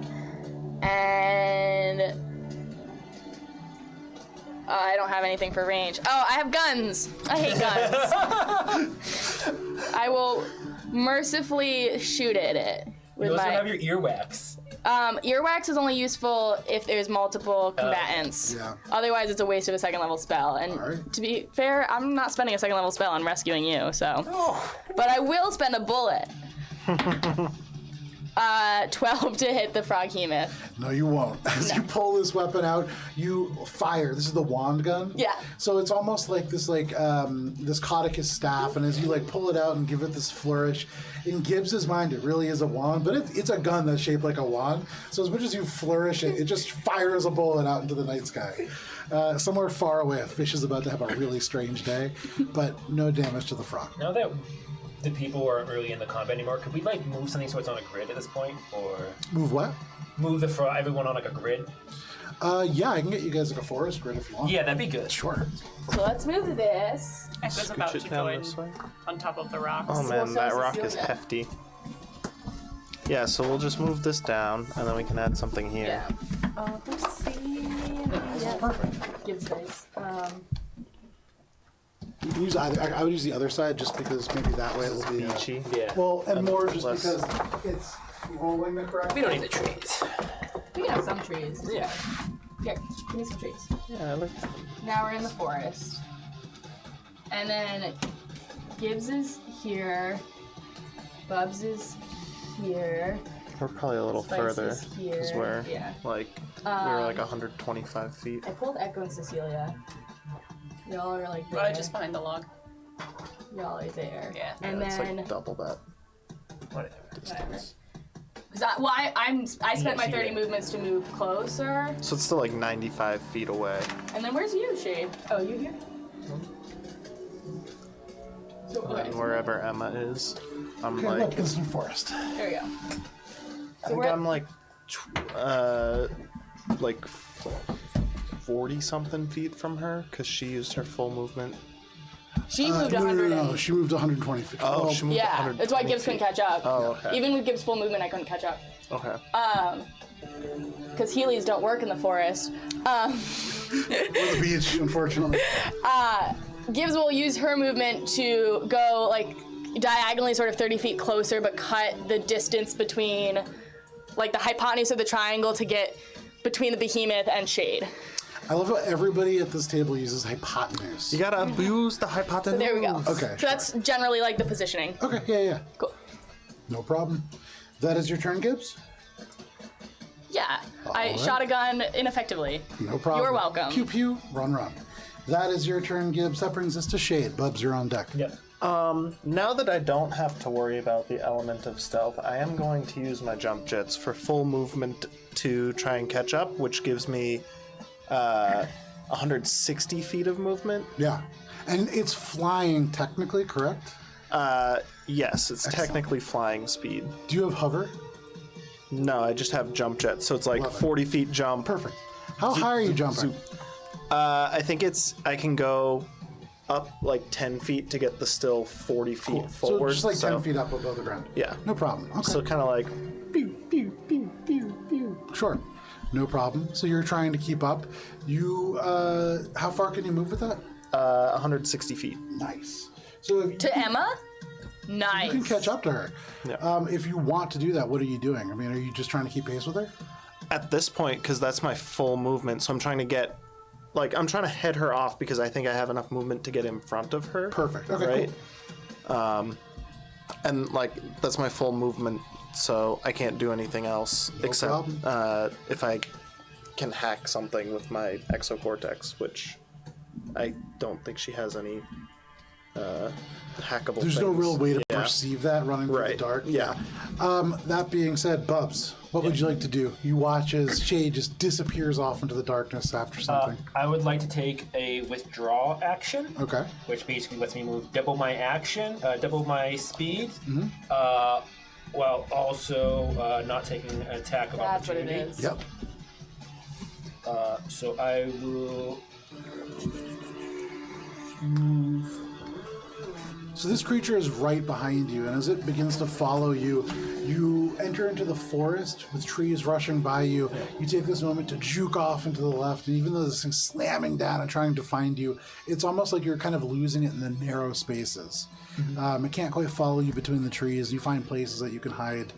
S2: and I don't have anything for range. Oh, I have guns. I hate guns. I will mercifully shoot at it with
S3: You also
S2: my
S3: have your earwax.
S2: earwax is only useful if there's multiple combatants.
S1: Yeah.
S2: Otherwise, it's a waste of a second level spell. And
S1: Alright.
S2: to be fair, I'm not spending a second level spell on rescuing you, so. But I will spend a bullet. 12 to hit the froghemoth.
S1: No, you won't. As you pull this weapon out, you fire. This is the wand gun.
S2: Yeah.
S1: So it's almost like this, this Caudicus staff, and as you, like, pull it out and give it this flourish, in Gibbs's mind, it really is a wand, but it's a gun that's shaped like a wand. So as much as you flourish it, it just fires a bullet out into the night sky. Somewhere far away, a fish is about to have a really strange day, but no damage to the frog.
S3: Now that the people aren't really in the combat anymore, could we, like, move something so it's on a grid at this point, or
S1: Move what?
S3: move everyone on, like, a grid?
S1: Yeah, I can get you guys, like, a forest grid if you want.
S3: Yeah, that'd be good.
S1: Sure.
S2: So let's move this.
S5: Echo's about
S4: it
S5: to
S4: down
S5: join
S4: this way.
S5: on top of the rocks.
S4: Oh man,
S2: so
S4: that
S2: is
S4: rock is
S2: Cecilia.
S4: hefty. Yeah, so we'll just move this down, and then we can add something here.
S2: Yeah. Let's see. Yeah.
S1: Perfect.
S2: Gives dice.
S1: You can use either. I would use the other side just because maybe that way it'll be.
S4: Beachy.
S3: Yeah.
S1: Well, and more just
S4: less-
S1: because it's rolling the correct.
S3: We don't need the trees.
S2: We can have some trees.
S3: Yeah.
S2: Here, give me some trees.
S4: Yeah, I like
S2: Now we're in the forest. And then Gibbs is here. Bubs is here.
S4: We're probably a little
S2: Spice
S4: further
S2: is here.
S4: because we're
S2: Yeah.
S4: like we're like 125 feet.
S2: I pulled Echo and Cecilia. Y'all are like there.
S5: Just behind the log.
S2: Y'all are there.
S5: Yeah.
S2: And
S4: It's
S2: then
S4: like double that
S3: Whatever.
S4: distance.
S2: because I spent my 30 movements to move closer.
S4: So it's still like 95 feet away.
S2: And then where's you, Shade? Oh, you here? So, okay.
S4: And wherever Emma is, I'm
S1: Okay,
S4: like
S1: look, it's in the forest.
S2: There you go.
S4: I think
S2: we're-
S4: I'm like 40 something feet from her because she used her full movement.
S2: She moved
S1: No,
S2: 100.
S1: no, she moved 120 feet.
S4: Oh, she moved
S2: Yeah,
S4: 120
S2: that's why Gibbs couldn't catch up.
S4: Oh, okay.
S2: Even with Gibbs' full movement, I couldn't catch up.
S4: Okay.
S2: Because Heelys don't work in the forest.
S1: Or the beach, unfortunately.
S2: Gibbs will use her movement to go like diagonally sort of 30 feet closer, but cut the distance between like the hypotenuse of the triangle to get between the behemoth and Shade.
S1: I love how everybody at this table uses hypotenuse.
S4: You gotta abuse the hypotenuse.
S2: There we go.
S1: Okay,
S2: So that's generally like the positioning.
S1: Okay, yeah.
S2: Cool.
S1: No problem. That is your turn, Gibbs?
S2: Yeah, I
S1: right.
S2: shot a gun ineffectively.
S1: No problem.
S2: You're welcome.
S1: Pew pew, run. That is your turn, Gibbs. That brings us to Shade. Bubs, you're on deck.
S3: Yep.
S4: Now that I don't have to worry about the element of stealth, I am going to use my jump jets for full movement to try and catch up, which gives me 160 feet of movement.
S1: Yeah. And it's flying technically, correct?
S4: Yes, it's
S1: Excellent.
S4: technically flying speed.
S1: Do you have hover?
S4: No, I just have jump jets, so it's like
S1: Love it.
S4: 40 feet jump.
S1: Perfect. How high are you jumping?
S4: I think I can go up like 10 feet to get the still 40 feet
S1: Cool.
S4: forward.
S1: So just like 10 feet up above the ground.
S4: Yeah.
S1: No problem. Okay.
S4: So kind of like,
S1: Sure. No problem. So you're trying to keep up. You, how far can you move with that?
S4: 160 feet.
S1: Nice. So if
S2: To Emma? Nice.
S1: you can catch up to her.
S4: Yeah.
S1: If you want to do that, what are you doing? I mean, are you just trying to keep pace with her?
S4: At this point, because that's my full movement, so I'm trying to get, like, I'm trying to head her off because I think I have enough movement to get in front of her.
S1: Perfect. Okay,
S4: right?
S1: cool.
S4: And, like, that's my full movement, so I can't do anything else except if I can hack something with my exocortex, which I don't think she has any hackable
S1: There's
S4: things.
S1: no real way to
S4: Yeah.
S1: perceive that running through the
S4: Right.
S1: dark.
S4: Yeah.
S1: That being said, Bubs, what would you like to do? You watch as Shade just disappears off into the darkness after something.
S3: I would like to take a withdraw action.
S1: Okay.
S3: Which basically lets me move double my action, double my speed,
S1: Mm-hmm.
S3: while also not taking an attack of
S2: That's what it
S3: opportunity.
S2: is.
S1: Yep.
S3: So I will.
S1: So this creature is right behind you, and as it begins to follow you, you enter into the forest with trees rushing by you. You take this moment to juke off into the left, and even though this thing's slamming down and trying to find you, it's almost like you're kind of losing it in the narrow spaces. It can't quite follow you between the trees. You find places that you can hide.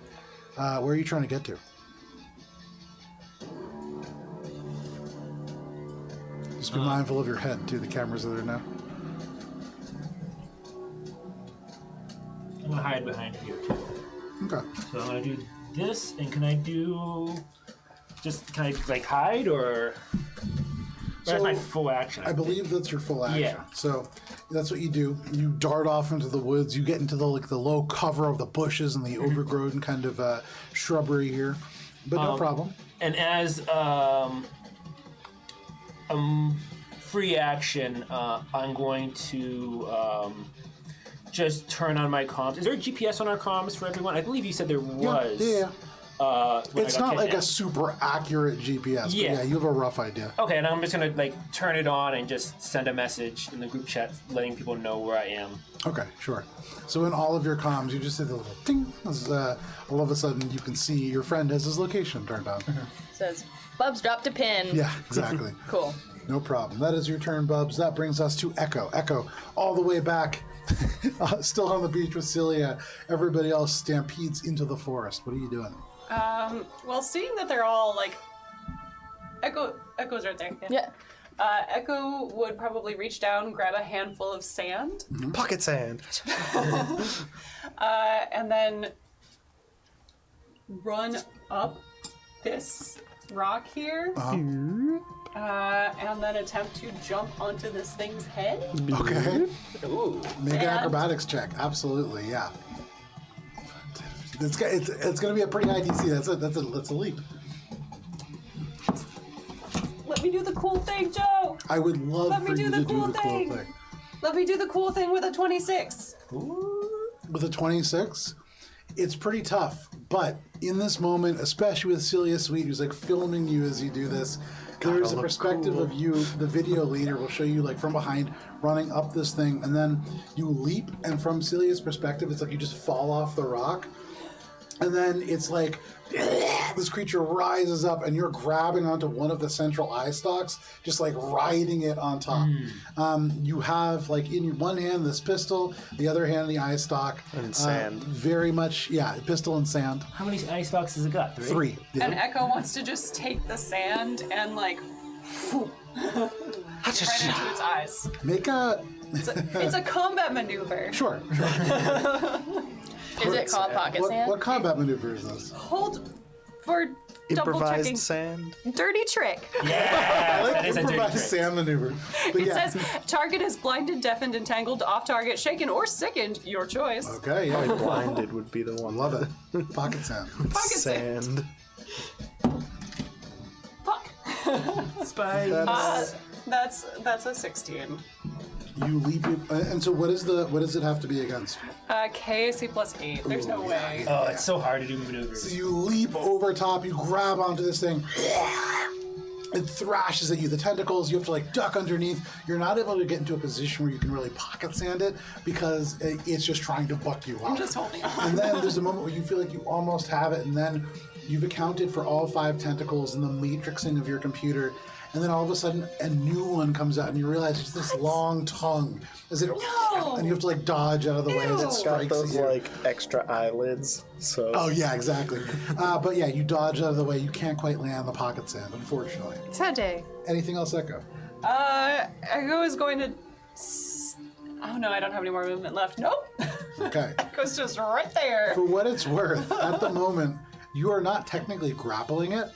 S1: Where are you trying to get to? Just be mindful of your head, too. The cameras are there now.
S3: I'm gonna hide behind here too.
S1: Okay.
S3: So I'm gonna do this, and can I like hide or? That's my full action.
S1: I believe that's your full action.
S3: Yeah.
S1: So that's what you do. You dart off into the woods. You get into the low cover of the bushes and the overgrown kind of shrubbery here, but no problem.
S3: And as free action, I'm going to just turn on my comms. Is there a GPS on our comms for everyone? I believe you said there was.
S1: Yeah.
S3: when
S1: It's
S3: I got
S1: not like a
S3: kidnapped.
S1: super accurate GPS, but
S3: Yeah.
S1: yeah, you have a rough idea.
S3: Okay, and I'm just gonna turn it on and just send a message in the group chat, letting people know where I am.
S1: Okay, sure. So in all of your comms, you just say the little ding. As, all of a sudden, you can see your friend has his location turned on.
S2: Says, Bubs dropped a pin.
S1: Yeah, exactly.
S2: Cool.
S1: No problem. That is your turn, Bubs. That brings us to Echo. Echo, all the way back, still on the beach with Celia. Everybody else stampedes into the forest. What are you doing?
S5: Well, seeing that they're all like, Echo's right there.
S2: Yeah.
S5: Echo would probably reach down, grab a handful of sand,
S4: Pocket sand.
S5: and then run up this rock here, and then attempt to jump onto this thing's head.
S1: Okay.
S3: Ooh.
S1: Make an
S5: And-
S1: acrobatics check. Absolutely, yeah. It's going to be a pretty high DC. That's a leap.
S5: Let me do the cool thing, Joe!
S1: I would love
S5: Let me
S1: for
S5: do
S1: you
S5: the
S1: to do
S5: cool
S1: the cool
S5: thing.
S1: thing.
S5: Let me do the cool thing with a 26.
S1: With a 26, it's pretty tough. But in this moment, especially with Celia Sweet, who's like filming you as you do this, there's a
S4: look
S1: perspective
S4: cool.
S1: of you. The video leader will show you like from behind running up this thing, and then you leap. And from Celia's perspective, it's like you just fall off the rock, and then it's like this creature rises up, and you're grabbing onto one of the central eye stalks, just like riding it on top. You have like in one hand this pistol, the other hand the eye stalk,
S4: And sand.
S1: very much, yeah, pistol and sand.
S3: How many ice stalks has it got? 3?
S1: 3. Yeah.
S5: And Echo wants to just take the sand and like right into its eyes.
S1: Make a
S5: It's a combat maneuver.
S1: sure.
S2: Is it called pocket sand?
S1: What combat maneuver is this?
S5: Hold for double
S4: Improvised
S5: checking.
S4: sand.
S5: Dirty trick.
S3: Yeah,
S1: I like
S3: that is a dirty
S1: improvised
S3: trick.
S1: sand maneuver. But
S5: It
S1: yeah.
S5: says target is blinded, deafened, entangled, off target, shaken, or sickened. Your choice.
S1: Okay, yeah,
S4: Blinded would be the one.
S1: love it. Pocket sand.
S5: Pocket sand.
S4: Sand.
S5: Fuck.
S4: That's,
S5: That's a 16.
S1: You leap it, and so what does it have to be against?
S5: KAC plus 8. There's no way.
S3: Oh, it's so hard to do maneuvers.
S1: So you leap over top, you grab onto this thing, it thrashes at you. The tentacles, you have to like duck underneath. You're not able to get into a position where you can really pocket sand it because it's just trying to buck you
S5: I'm
S1: off.
S5: just holding on.
S1: And then there's a moment where you feel like you almost have it, and then you've accounted for all 5 tentacles in the matrixing of your computer, and then all of a sudden a new one comes out, and you realize it's this long tongue. As it, and you have to like dodge out of the way as it
S5: Ew.
S4: got
S1: strikes
S4: those
S1: at you.
S4: like extra eyelids. So
S1: Oh yeah, exactly. But yeah, you dodge out of the way. You can't quite land the pocket sand, unfortunately.
S5: Today.
S1: Anything else, Echo?
S5: Echo is going to. Oh no, I don't have any more movement left. Nope.
S1: Okay.
S5: Echo's just right there.
S1: For what it's worth, at the moment, you are not technically grappling it.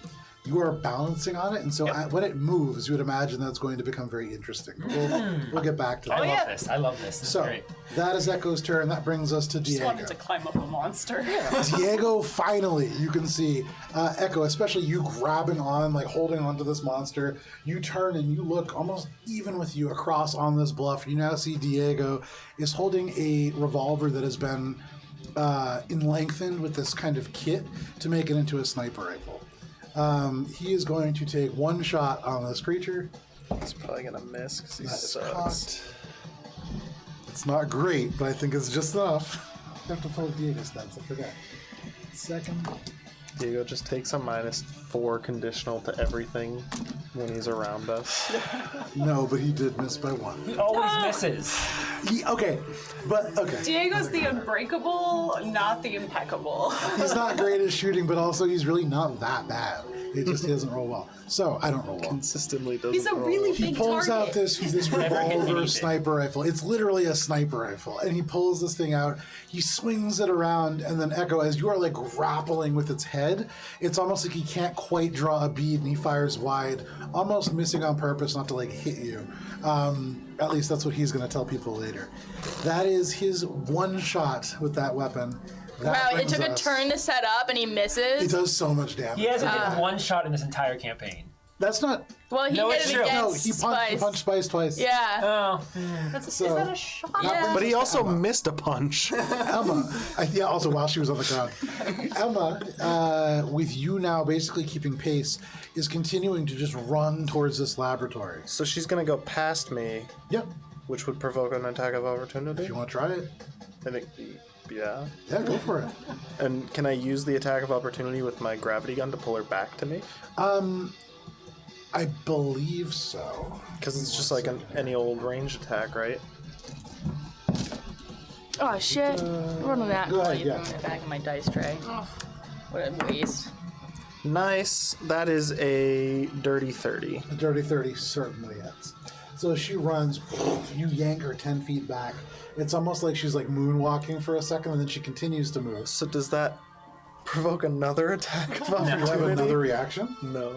S1: You are balancing on it, and so when it moves, you would imagine that's going to become very interesting. But we'll get back to that.
S3: I love this. This is
S1: So
S3: great.
S1: that is Echo's turn. That brings us to
S5: Just
S1: Diego.
S5: wanted to climb up a monster.
S1: Diego, finally, you can see Echo, especially you grabbing on, like holding onto this monster. You turn and you look almost even with you across on this bluff. You now see Diego is holding a revolver that has been lengthened with this kind of kit to make it into a sniper rifle. He is going to take one shot on this creature.
S4: he's probably gonna miss because he
S1: That is
S4: sucks.
S1: cocked. It's not great, but I think it's just enough. I have to pull Diego's stats, I forgot. Second.
S4: Diego just takes a -4 conditional to everything when he's around us.
S1: No, but he did miss by 1.
S3: He always misses.
S1: Okay.
S5: Diego's the unbreakable, not the impeccable.
S1: He's not great at shooting, but also he's really not that bad. It just he doesn't roll well. So I don't roll well.
S4: Consistently doesn't.
S5: He's a
S4: roll.
S5: really
S1: He
S5: big
S1: pulls
S5: target.
S1: out this
S3: Never hit
S1: revolver
S3: anything.
S1: sniper rifle. It's literally a sniper rifle, and he pulls this thing out. He swings it around, and then Echo, as you are like grappling with its head, it's almost like he can't quite draw a bead, and he fires wide, almost missing on purpose not to like hit you. At least that's what he's going to tell people later. That is his one shot with that weapon. That
S2: Wow, it
S1: brings
S2: took a
S1: us-
S2: turn to set up and he
S1: It
S2: misses.
S1: does so much damage.
S3: He hasn't hit one shot in this entire campaign.
S1: That's not.
S2: Well, he
S3: No,
S2: did
S3: it's
S2: it
S3: true.
S2: against
S1: No, he
S2: Spice.
S1: punched Spice twice.
S2: Yeah.
S3: Oh,
S5: Is
S1: So-
S5: that a shot?
S2: Yeah.
S4: But he also missed a punch.
S1: Emma, yeah, also while she was on the ground. Emma, with you now basically keeping pace, is continuing to just run towards this laboratory.
S4: So she's gonna go past me,
S1: Yep.
S4: which would provoke an attack of opportunity.
S1: If you want to try it,
S4: I think, yeah.
S1: yeah, go for it.
S4: And can I use the attack of opportunity with my gravity gun to pull her back to me?
S1: I believe so.
S4: Because it's just like any old range attack, right?
S2: Oh shit. Running that.
S1: Go ahead,
S2: You
S1: yeah.
S2: threw it back in my dice tray. What a waste.
S4: Nice. That is a dirty 30.
S1: A dirty 30 certainly hits. So she runs, you yank her 10 feet back. It's almost like she's like moonwalking for a second, and then she continues to move.
S4: So does that provoke another attack of
S1: Do you have
S4: opportunity?
S1: another reaction?
S4: No.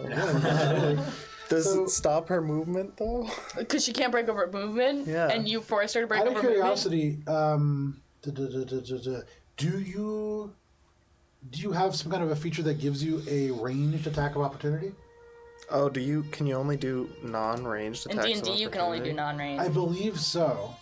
S4: Does it stop her movement though?
S2: Because she can't break over movement,
S4: Yeah.
S2: and you forced her to break
S1: Out
S2: over
S1: of
S2: movement.
S1: curiosity, do you have some kind of a feature that gives you a ranged attack of opportunity?
S4: Oh, can you only do non-ranged
S2: In
S4: attacks?
S2: D&D,
S4: of
S2: you can only do
S4: opportunity?
S2: non-range.
S1: I believe so.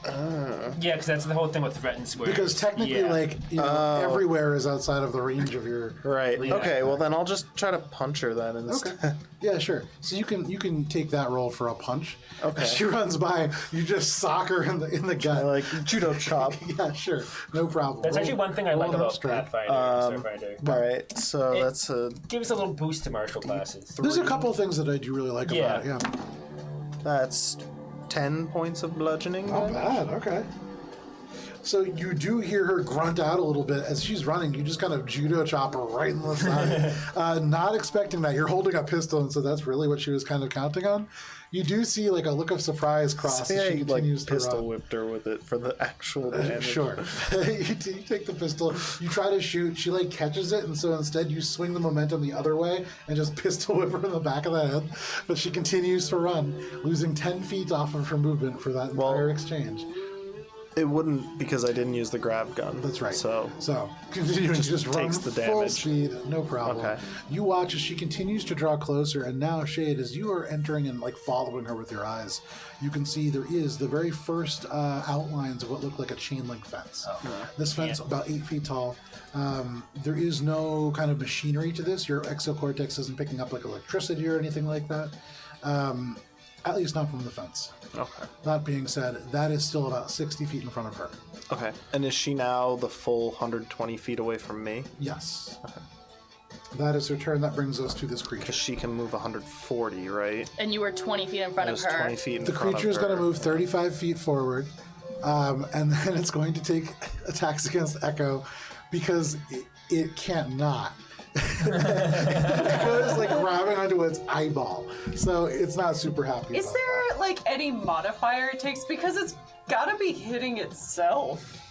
S3: Yeah, because that's the whole thing with threatened squares.
S1: Because technically,
S3: Yeah.
S1: everywhere is outside of the range of your.
S4: Right.
S3: Yeah.
S4: Okay. Well, then I'll just try to punch her then instead.
S1: Okay. Yeah, sure. So you can take that roll for a punch.
S4: Okay.
S1: As she runs by, you just sock her in the gut.
S4: Like judo chop.
S1: Yeah, sure. No problem.
S3: That's actually one thing I like
S1: roll
S3: about
S1: strength.
S3: Pathfinder. Starfinder.
S4: All right. So
S3: It-
S4: that's a
S3: Gives a little boost to martial classes.
S1: There's a couple of things that I do really like about it.
S3: Yeah.
S1: Yeah.
S4: that's 10 points of bludgeoning.
S1: Not
S4: then?
S1: bad. Okay. So you do hear her grunt out a little bit as she's running. You just kind of judo chop her right in the side. Not expecting that. You're holding a pistol, and so that's really what she was kind of counting on. You do see like a look of surprise cross as
S4: Say
S1: she
S4: I
S1: continues to
S4: pistol
S1: run.
S4: whipped her with it for the actual damage.
S1: Sure. You take the pistol. You try to shoot. She like catches it, and so instead you swing the momentum the other way and just pistol whip her in the back of the head. But she continues to run, losing 10 feet off of her movement for that entire exchange.
S4: It wouldn't because I didn't use the grab gun.
S1: That's right.
S4: So
S1: continuing to just run
S4: takes the
S1: full
S4: damage.
S1: speed, no problem.
S4: Okay.
S1: You watch as she continues to draw closer, and now, Shade, as you are entering and like following her with your eyes, you can see there is the very first outlines of what look like a chain link fence. This fence about 8 feet tall. There is no kind of machinery to this. Your exocortex isn't picking up like electricity or anything like that. At least not from the fence.
S4: okay.
S1: That being said, that is still about 60 feet in front of her.
S4: Okay. And is she now the full 120 feet away from me?
S1: Yes. That is her turn. That brings us to this creature.
S4: Because she can move 140, right?
S2: And you were 20 feet in front
S4: I
S2: of
S4: was
S2: her.
S4: 20 feet in
S1: The
S4: front
S1: creature is
S4: of
S1: going to
S4: her.
S1: move 35 feet forward, and then it's going to take attacks against Echo because it can't not. Echo is like grabbing onto its eyeball, so it's not super happy.
S5: Is
S1: about
S5: there like any modifier it takes? Because it's gotta be hitting itself.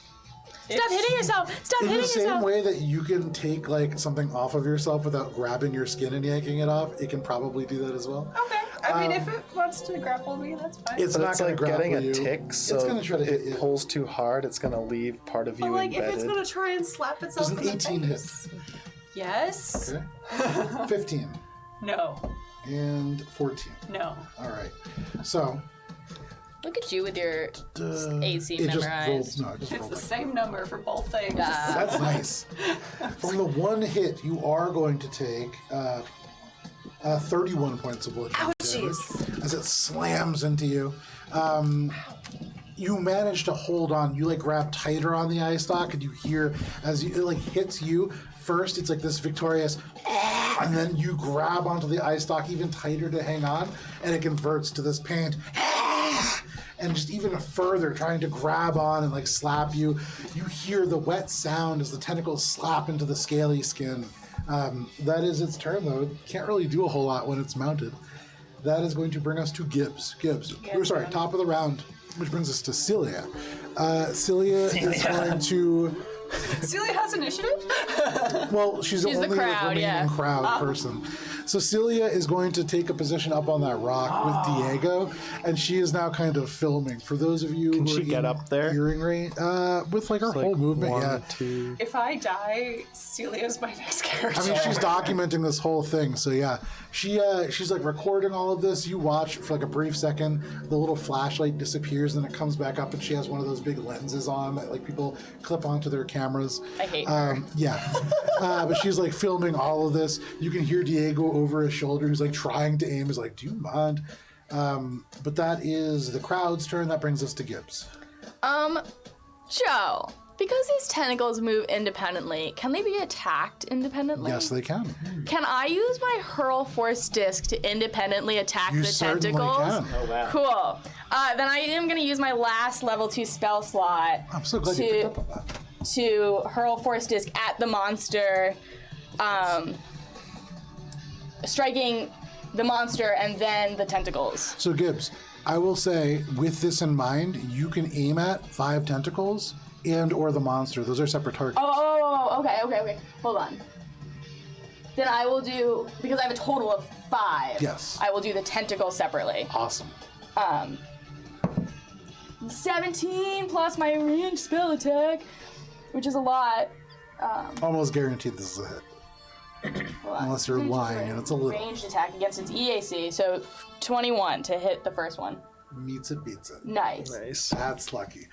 S2: Stop hitting yourself! Stop
S1: that. In
S2: hitting
S1: the same
S2: yourself!
S1: way that you can take like something off of yourself without grabbing your skin and yanking it off, it can probably do that as well.
S5: Okay. I mean, if it wants to grapple me, that's fine.
S1: It's
S4: But
S1: not
S4: it's
S1: going
S4: like
S1: to grapple
S4: getting a
S1: you.
S4: tick, so
S1: it's going to try to hit
S4: it
S1: you.
S4: pulls too hard, it's going to leave part of you
S5: But like, if
S4: embedded.
S5: it's gonna try and slap itself
S1: Does an
S5: in the
S1: 18 hit?
S5: face. Yes.
S1: Okay. 15
S5: No.
S1: and 14.
S5: No.
S1: All right. So
S2: Look at you with your AC
S1: it just
S2: memorized.
S1: rolled. No, it just
S5: It's
S1: rolled.
S5: the same number for both things.
S1: That's nice. From the one hit, you are going to take 31 points of bludgeoning damage
S5: Ouchies.
S1: as it slams into you. You manage to hold on. You like grab tighter on the eye stalk, and you hear as it like hits you. First, it's like this victorious, and then you grab onto the eye stalk even tighter to hang on, and it converts to this pant. And just even further, trying to grab on and like slap you. You hear the wet sound as the tentacles slap into the scaly skin. That is its turn, though. It can't really do a whole lot when it's mounted. That is going to bring us to Gibbs. We're sorry, top of the round, which brings us to Celia. Celia is going to.
S5: Celia has initiative?
S1: Well, she's the
S2: She's the
S1: only
S2: crowd,
S1: remaining
S2: yeah.
S1: crowd person. So Celia is going to take a position up on that rock with Diego, and she is now kind of filming. For those of you who
S4: she
S1: are
S4: get
S1: in
S4: up there?
S1: hearing range, with like her whole movement,
S4: One,
S1: yeah.
S4: two.
S5: If I die, Celia's my next character.
S1: I mean, she's documenting this whole thing, so yeah. She's like recording all of this. You watch for like a brief second. The little flashlight disappears, and it comes back up, and she has one of those big lenses on that like people clip onto their cameras.
S2: I hate her.
S1: Yeah, but she's like filming all of this. You can hear Diego over his shoulder, who's like trying to aim. He's like, "Do you mind?" But that is the crowd's turn. That brings us to Gibbs.
S2: Joe, because these tentacles move independently, can they be attacked independently?
S1: Yes, they can.
S2: Can I use my hurl force disc to independently attack
S1: You
S2: the
S1: certainly
S2: tentacles?
S1: can.
S3: Oh wow.
S2: Cool. Then I am going to use my last level 2 spell slot
S1: I'm so glad you picked up on that.
S2: to hurl force disc at the monster, striking the monster and then the tentacles.
S1: So Gibbs, I will say, with this in mind, you can aim at 5 tentacles and or the monster. Those are separate targets.
S2: Okay. Hold on. Then I will do, because I have a total of 5.
S1: Yes.
S2: I will do the tentacle separately.
S1: Awesome.
S2: 17 plus my ranged spell attack, which is a lot.
S1: Almost guaranteed this is a hit. Unless you're lying, and it's a little.
S2: Ranged attack against its EAC, so 21 to hit the first one.
S1: Meets it, beats it.
S2: Nice.
S4: Nice.
S1: That's lucky.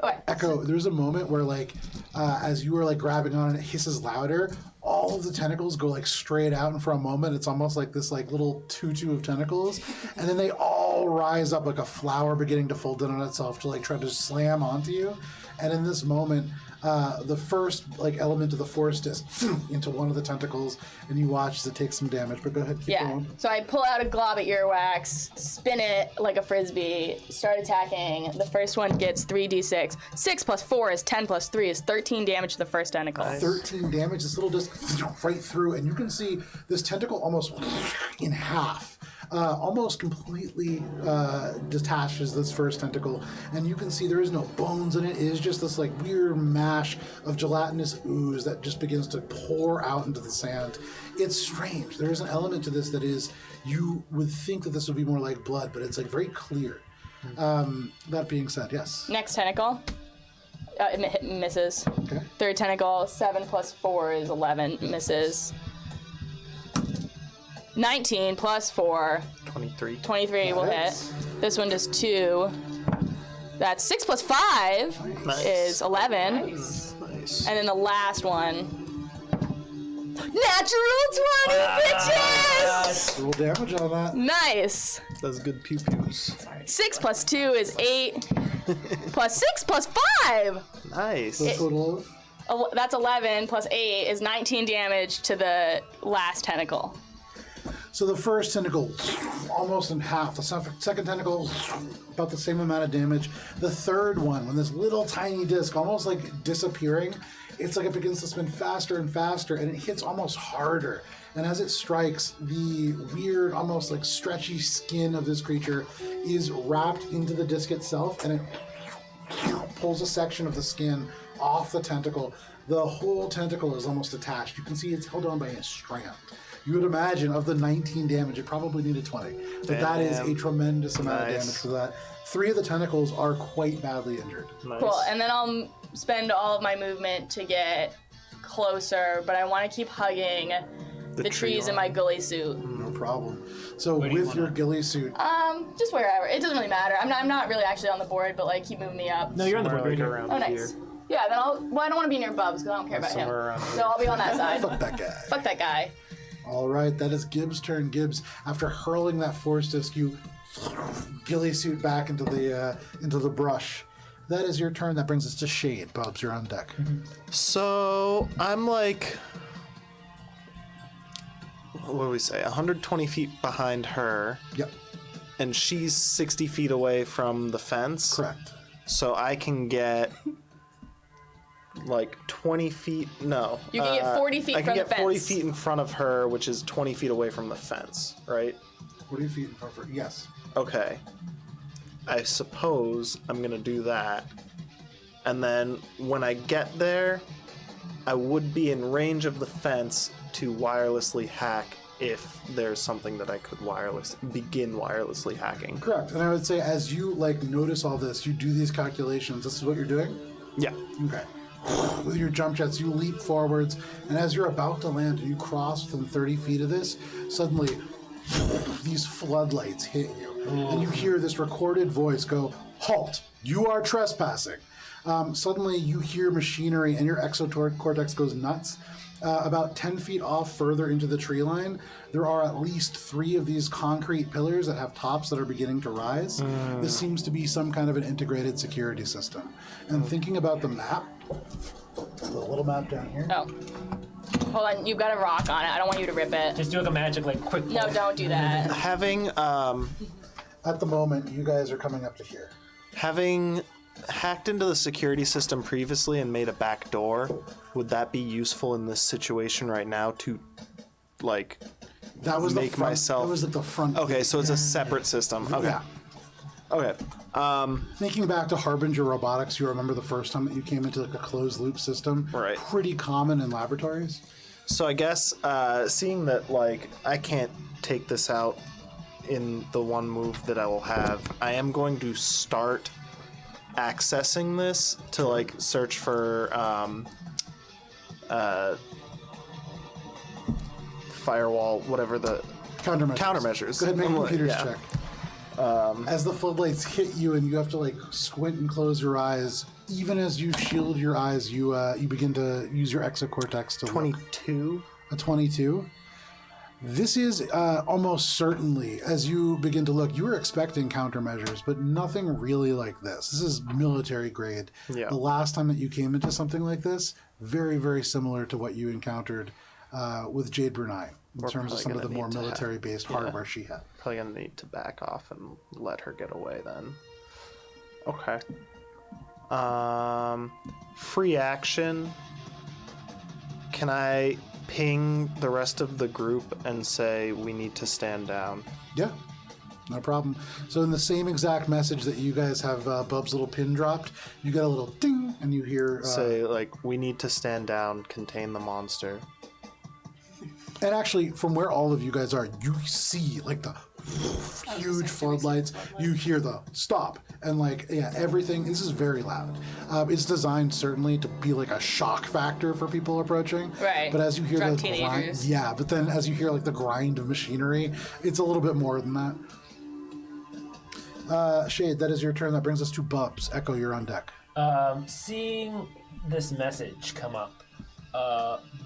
S2: Okay.
S1: Echo, there's a moment where, like, as you were, like, grabbing on it, it hisses louder. All of the tentacles go, like, straight out, and for a moment, it's almost like this, like, little tutu of tentacles. And then they all rise up like a flower beginning to fold in on itself to, like, try to slam onto you. And in this moment, the first, like, element of the force disc into one of the tentacles, and you watch as it takes some damage. But go ahead, keep
S2: Yeah.
S1: going.
S2: So I pull out a glob of earwax, spin it like a frisbee, start attacking. The first one gets 3d6. 6 plus 4 is 10 plus 3 is 13 damage to the first tentacle.
S1: 13 damage, this little disc right through, and you can see this tentacle almost in half. Almost completely detaches this first tentacle, and you can see there is no bones in it. It is just this like weird mash of gelatinous ooze that just begins to pour out into the sand. It's strange. There is an element to this that is, you would think that this would be more like blood, but it's like very clear. That being said, yes.
S2: Next tentacle. It misses.
S1: Okay.
S2: Third tentacle, 7 plus 4 is 11, misses. 19 plus 4,
S4: 23.
S2: 23 will
S1: Nice.
S2: hit. This one does 2. That's 6 plus 5
S4: Nice.
S2: is 11.
S4: Nice.
S2: And then the last one. Natural 20, bitches!
S1: Roll damage on that.
S2: Nice.
S4: That's good pew pews.
S2: 6 plus 2 is 8. Plus 6 plus 5!
S4: Nice.
S1: The total of.
S2: That's 11 plus 8 is 19 damage to the last tentacle.
S1: So the first tentacle, almost in half. The second tentacle, about the same amount of damage. The third one, when this little tiny disc, almost like disappearing, it's like it begins to spin faster and faster, and it hits almost harder. And as it strikes, the weird, almost like stretchy skin of this creature is wrapped into the disc itself, and it pulls a section of the skin off the tentacle. The whole tentacle is almost attached. You can see it's held on by a strand. You would imagine of the 19 damage, it probably needed 20. But that is a tremendous amount of
S4: Nice.
S1: damage for that. 3 of the tentacles are quite badly injured.
S4: Nice.
S2: Cool, and then I'll spend all of my movement to get closer, but I want to keep hugging the
S4: tree
S2: trees in
S4: line.
S2: my ghillie suit.
S1: No problem. So
S3: Where do you
S1: with your
S3: wanna-
S1: ghillie suit,
S2: Just wherever. It doesn't really matter. I'm not really actually on the board, but like keep moving me up.
S3: No, you're on the board
S4: Somewhere,
S3: right
S4: like,
S3: here.
S4: around
S2: Oh, nice.
S4: here.
S2: Yeah, then well, I don't want to be near Bubs because I don't care about him.
S4: Somewhere around
S2: So
S4: here.
S2: I'll be on that side.
S1: fuck that guy.
S2: Fuck that guy.
S1: All right, that is Gibbs' turn. Gibbs, after hurling that force disc, you ghillie suit back into the brush. That is your turn. That brings us to Shade. Bubs, you're on deck.
S4: So I'm like, what do we say? 120 feet behind her,
S1: Yep,
S4: and she's 60 feet away from the fence.
S1: correct.
S4: So I can get like 20 feet. No.
S2: You can get 40 feet
S4: I can
S2: from
S4: get
S2: the
S4: 40
S2: fence.
S4: feet in front of her, which is 20 feet away from the fence, right?
S1: 40 feet in front of her. Yes.
S4: Okay. I suppose I'm gonna do that. And then when I get there, I would be in range of the fence to wirelessly hack if there's something that I could begin wirelessly hacking.
S1: Correct. And I would say as you like notice all this, you do these calculations. This is what you're doing?
S4: Yeah.
S1: Okay. With your jump jets, you leap forwards, and as you're about to land and you cross within 30 feet of this, suddenly these floodlights hit you. And you hear this recorded voice go, "Halt! You are trespassing." Suddenly you hear machinery and your exocortex goes nuts. About 10 feet off further into the tree line, there are at least 3 of these concrete pillars that have tops that are beginning to rise. This seems to be some kind of an integrated security system. And thinking about the map, the little map down here.
S2: Oh. Hold on, you've got a rock on it. I don't want you to rip it.
S3: Just do like a magic, like quick.
S2: No, don't do that.
S4: Having
S1: At the moment, you guys are coming up to here.
S4: having hacked into the security system previously and made a back door, would that be useful in this situation right now to like
S1: That was the
S4: make
S1: front,
S4: myself
S1: That was at the front.
S4: Okay,
S1: gate.
S4: so it's a separate system. Okay.
S1: Yeah.
S4: Okay.
S1: Thinking back to Harbinger Robotics, you remember the first time that you came into like a closed loop system?
S4: Right.
S1: Pretty common in laboratories.
S4: So I guess seeing that like I can't take this out in the one move that I will have, I am going to start accessing this to like search for firewall, whatever the countermeasures.
S1: Go ahead and make a computer's
S4: Yeah.
S1: check. As the floodlights hit you and you have to like squint and close your eyes, even as you shield your eyes, you begin to use your exocortex to look.
S4: 22.
S1: A 22. This is almost certainly, as you begin to look, you were expecting countermeasures, but nothing really like this. This is military grade.
S4: Yeah.
S1: The last time that you came into something like this, very, very similar to what you encountered with Jade Brunei in
S4: We're
S1: terms of
S4: probably
S1: some of the
S4: gonna
S1: more
S4: need to have-
S1: military-based hardware she had.
S4: Probably gonna need to back off and let her get away then. Okay. Free action. Can I ping the rest of the group and say we need to stand down?
S1: Yeah, no problem. So in the same exact message that you guys have Bub's little pin dropped, you get a little ding, and you hear...
S4: Say like we need to stand down, contain the monster.
S1: And actually, from where all of you guys are, you see like the huge floodlights. You hear the stop, and like everything. This is very loud. It's designed certainly to be like a shock factor for people approaching.
S2: Right.
S1: But as you hear
S2: Drunk
S1: the grind,
S2: teenagers.
S1: but then as you hear like the grind of machinery, it's a little bit more than that. Shade, that is your turn. That brings us to Bubs. Echo, you're on deck.
S3: Seeing this message come up,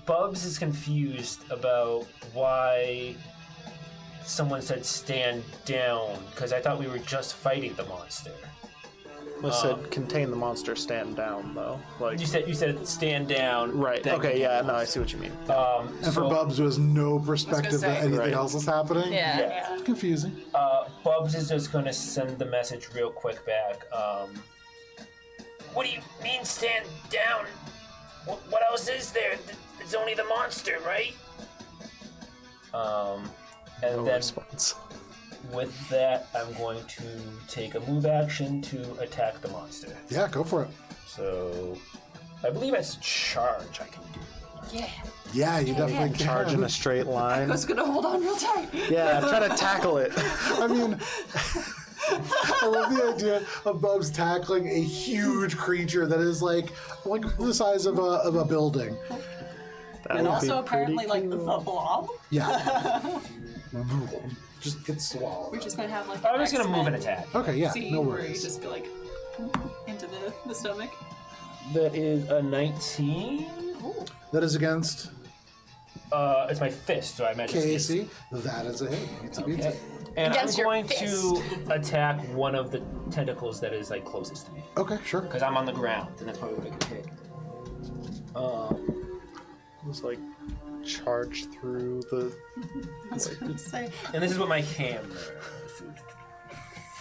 S3: Bubs is confused about why someone said stand down, because I thought we were just fighting the monster.
S4: I said contain the monster, stand down though. Like
S3: You said stand down.
S4: right.
S3: then
S4: Okay. Yeah. No, I see what you mean.
S1: And for Bubs, there was no perspective
S5: say,
S1: that anything
S4: right.
S1: else is happening.
S2: Yeah.
S1: It's confusing.
S3: Bubs is just going to send the message real quick back. What do you mean stand down? What else is there? It's only the monster, right? And
S4: No
S3: then
S4: response.
S3: with that, I'm going to take a move action to attack the monster.
S1: Yeah, go for it.
S3: So, I believe it's charge I can do.
S1: Yeah, you definitely can.
S4: Charge in a straight line.
S5: I was gonna hold on real tight.
S4: Yeah. Try to tackle it.
S1: I mean, I love the idea of Bubs tackling a huge creature that is like the size of a building.
S4: That
S5: And
S4: would
S5: also
S4: be
S5: apparently
S4: pretty
S5: like the
S4: cool.
S5: blob.
S1: Yeah. Just gets swallowed.
S5: We're just gonna have like.
S3: I'm just going to move
S5: X-Men
S3: an attack.
S1: Okay, yeah,
S5: scene
S1: no
S5: where you
S1: worries.
S5: just go like into the stomach.
S3: That is a 19.
S1: That is against
S3: It's my fist, so I imagine it's
S1: KAC. That is a hit. It's a
S3: Okay. And
S2: Against
S3: I'm
S2: your
S3: going to attack one of the tentacles that is like closest to me.
S1: Okay, sure.
S3: Because I'm on the ground, and that's probably what I can take.
S4: Just like charge through the.
S5: I was gonna say.
S3: And this is what my hammer.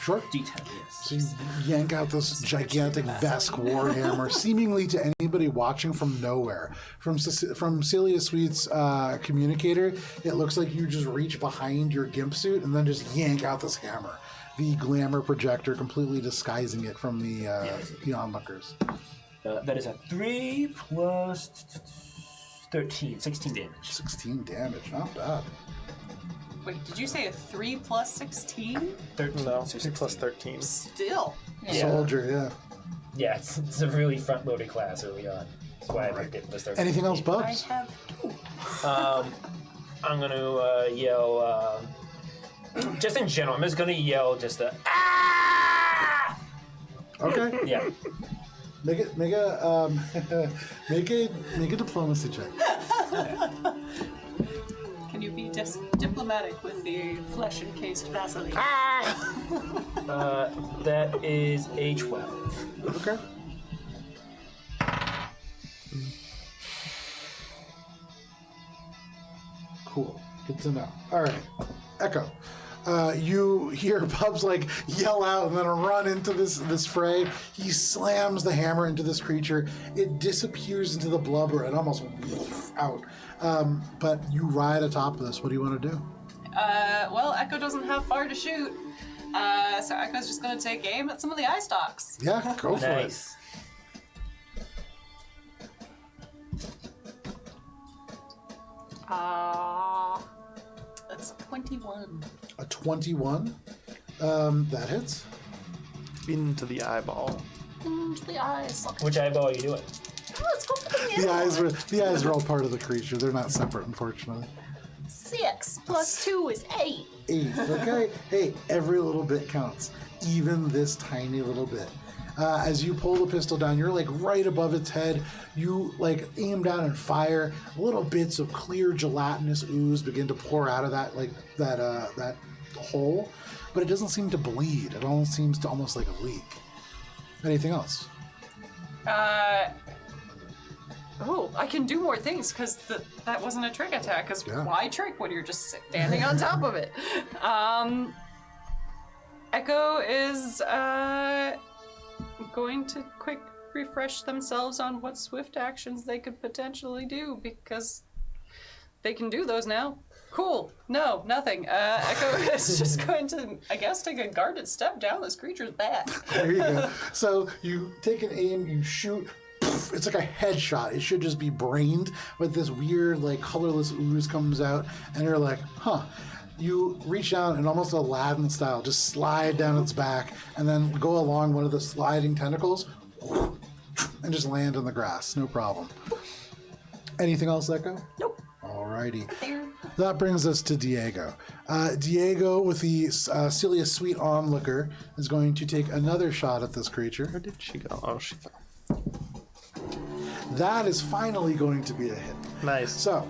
S1: Sure.
S3: D10,
S1: So
S3: yes.
S1: you yank out this gigantic Vesk warhammer, seemingly to anybody watching from nowhere. From Celia Sweet's communicator, it looks like you just reach behind your gimp suit and then just yank out this hammer. The glamour projector completely disguising it from the onlookers.
S3: That is a 3 plus 13, 16 damage.
S1: 16 damage, not bad.
S5: Wait, did you say a 3 plus 16?
S3: 13.
S4: No,
S3: so
S4: 2 plus 13.
S5: Still.
S1: Soldier, yeah.
S3: Yeah, it's a really front-loaded class early on. That's why I picked it for the start.
S1: Anything else,
S5: I
S1: Bubs?
S5: have 2.
S3: I'm gonna yell. Just in general, I'm just gonna yell just a ah!
S1: Okay.
S3: Yeah.
S1: Make a diplomacy check.
S5: Can you be diplomatic with the flesh encased Vaseline?
S3: That is a 12.
S1: Okay. Cool. Good to know. All right. Echo. You hear Bubs like yell out and then run into this fray. He slams the hammer into this creature. It disappears into the blubber and almost out. But you ride atop of this. What do you want to do?
S5: Well, Echo doesn't have far to shoot. So Echo's just gonna take aim at some of the eye stalks.
S1: Yeah, go for it.
S3: Nice.
S5: That's 21.
S1: A 21. That hits.
S4: Into the eyeball.
S2: Into the eyes.
S3: Which eyeball are you doing?
S2: Let's go for the
S1: The
S2: middle.
S1: eyes are all part of the creature. They're not separate, unfortunately.
S2: 6 plus 2 is 8.
S1: 8. Okay. Hey, every little bit counts. Even this tiny little bit. As you pull the pistol down, you're like right above its head. You like aim down and fire. Little bits of clear gelatinous ooze begin to pour out of that that hole, but it doesn't seem to bleed. It almost seems to almost like a leak. Anything else?
S5: Oh, I can do more things because that wasn't a trick attack. Because
S1: Yeah.
S5: why trick when you're just standing on top of it? Echo is going to quick refresh themselves on what swift actions they could potentially do because they can do those now. Cool. No, nothing. Echo is just going to, I guess, take a guarded step down this creature's back.
S1: There you go. So you take an aim, you shoot. Poof, it's like a headshot. It should just be brained, but this weird, like, colorless ooze comes out, and you're like, huh. You reach down and almost Aladdin style, just slide down its back, and then go along one of the sliding tentacles, and just land on the grass. No problem. Anything else, Echo?
S5: Nope.
S1: Alrighty. That brings us to Diego. Diego, with the Celia Sweet Onlooker, is going to take another shot at this creature.
S4: Where did she go? Oh, she fell.
S1: That is finally going to be a hit.
S4: Nice.
S1: So,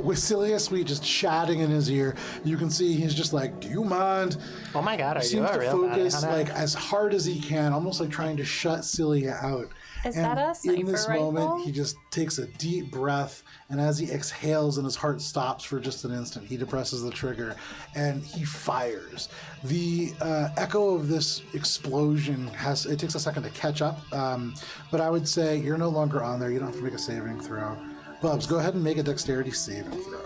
S1: with Celia Sweet just chatting in his ear, you can see he's just like, do you mind?
S4: Oh my god, are you
S1: Seems
S4: a
S1: to
S4: real
S1: focus
S4: bounty hunter?
S1: like as hard as he can, almost like trying to shut Celia out.
S2: Is
S1: And
S2: that a sniper
S1: in this
S2: rifle?
S1: moment, he just takes a deep breath, and as he exhales and his heart stops for just an instant, he depresses the trigger and he fires. The echo of this explosion it takes a second to catch up, but I would say you're no longer on there. You don't have to make a saving throw. Bubs, go ahead and make a dexterity saving throw.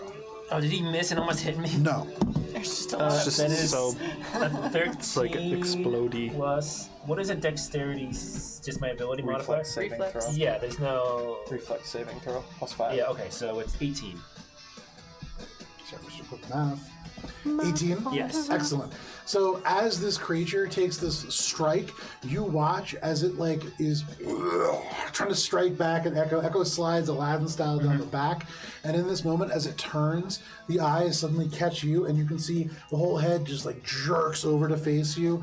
S3: Oh, did he miss and almost hit me?
S1: No.
S5: There's just a lot of
S4: Just
S3: That is
S4: so
S3: a 13
S4: it's like explodey.
S3: plus. What is a dexterity? Just my ability modifier?
S6: Reflex saving
S2: Reflex.
S6: throw.
S3: Yeah, there's no.
S6: Reflex saving throw. Plus 5.
S3: Yeah, okay, so it's 18.
S1: Sorry, Mr. Quick Math. 18?
S3: Yes.
S1: Excellent. So as this creature takes this strike, you watch as it like is trying to strike back at Echo. Echo slides Aladdin style down the back, and in this moment, as it turns, the eyes suddenly catch you, and you can see the whole head just like jerks over to face you,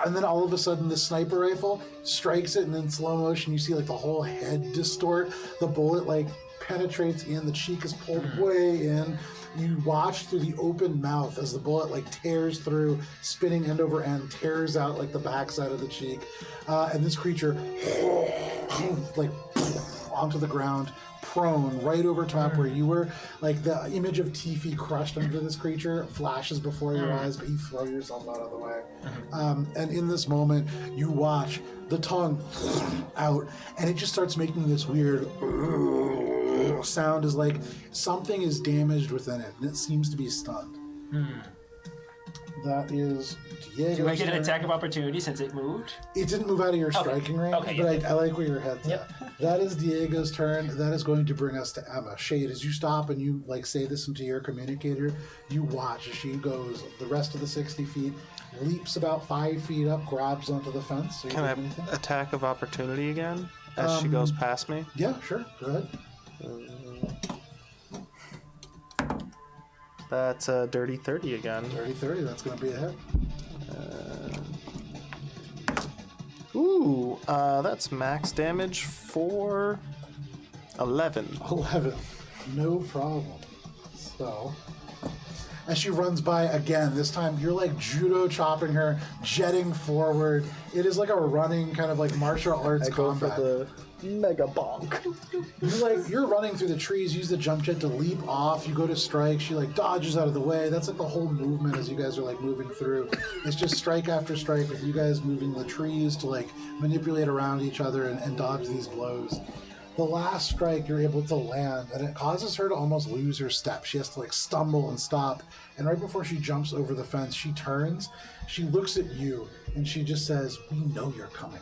S1: and then all of a sudden, the sniper rifle strikes it, and in slow motion, you see like the whole head distort. The bullet like penetrates in, the cheek is pulled way in. You watch through the open mouth as the bullet like tears through, spinning end over end, tears out like the backside of the cheek, and this creature like onto the ground, prone, right over top where you were. Like the image of Tifi crushed under this creature flashes before your eyes, but you throw yourself out of the way. And in this moment, you watch the tongue out, and it just starts making this weird sound, as like something is damaged within it, and it seems to be stunned. That is Diego's
S3: Do I get an
S1: turn.
S3: attack of opportunity since it moved?
S1: It didn't move out of your striking range,
S3: Okay,
S1: but
S3: yeah.
S1: I like where your head's
S3: Yep.
S1: at. That is Diego's turn. That is going to bring us to Emma. Shade, as you stop and you like say this into your communicator, you watch as she goes the rest of the 60 feet, leaps about 5 feet up, grabs onto the fence. So you
S4: Can I
S1: take anything?
S4: attack of opportunity again as she goes past me?
S1: Yeah, sure. Go ahead.
S4: That's a dirty 30 again.
S1: 30, that's going to be a hit.
S4: Ooh, that's max damage for 11.
S1: 11. No problem. So, as she runs by again, this time you're like judo chopping her, jetting forward. It is like a running kind of like martial arts
S6: I go
S1: combat.
S6: for the mega bonk.
S1: You're running through the trees, use the jump jet to leap off, you go to strike, she like dodges out of the way. That's like the whole movement as you guys are like moving through. It's just strike after strike with you guys moving the trees to like manipulate around each other and dodge these blows. The last strike you're able to land, and it causes her to almost lose her step. She has to like stumble and stop. And right before she jumps over the fence, she turns, she looks at you, and she just says, "We know you're coming.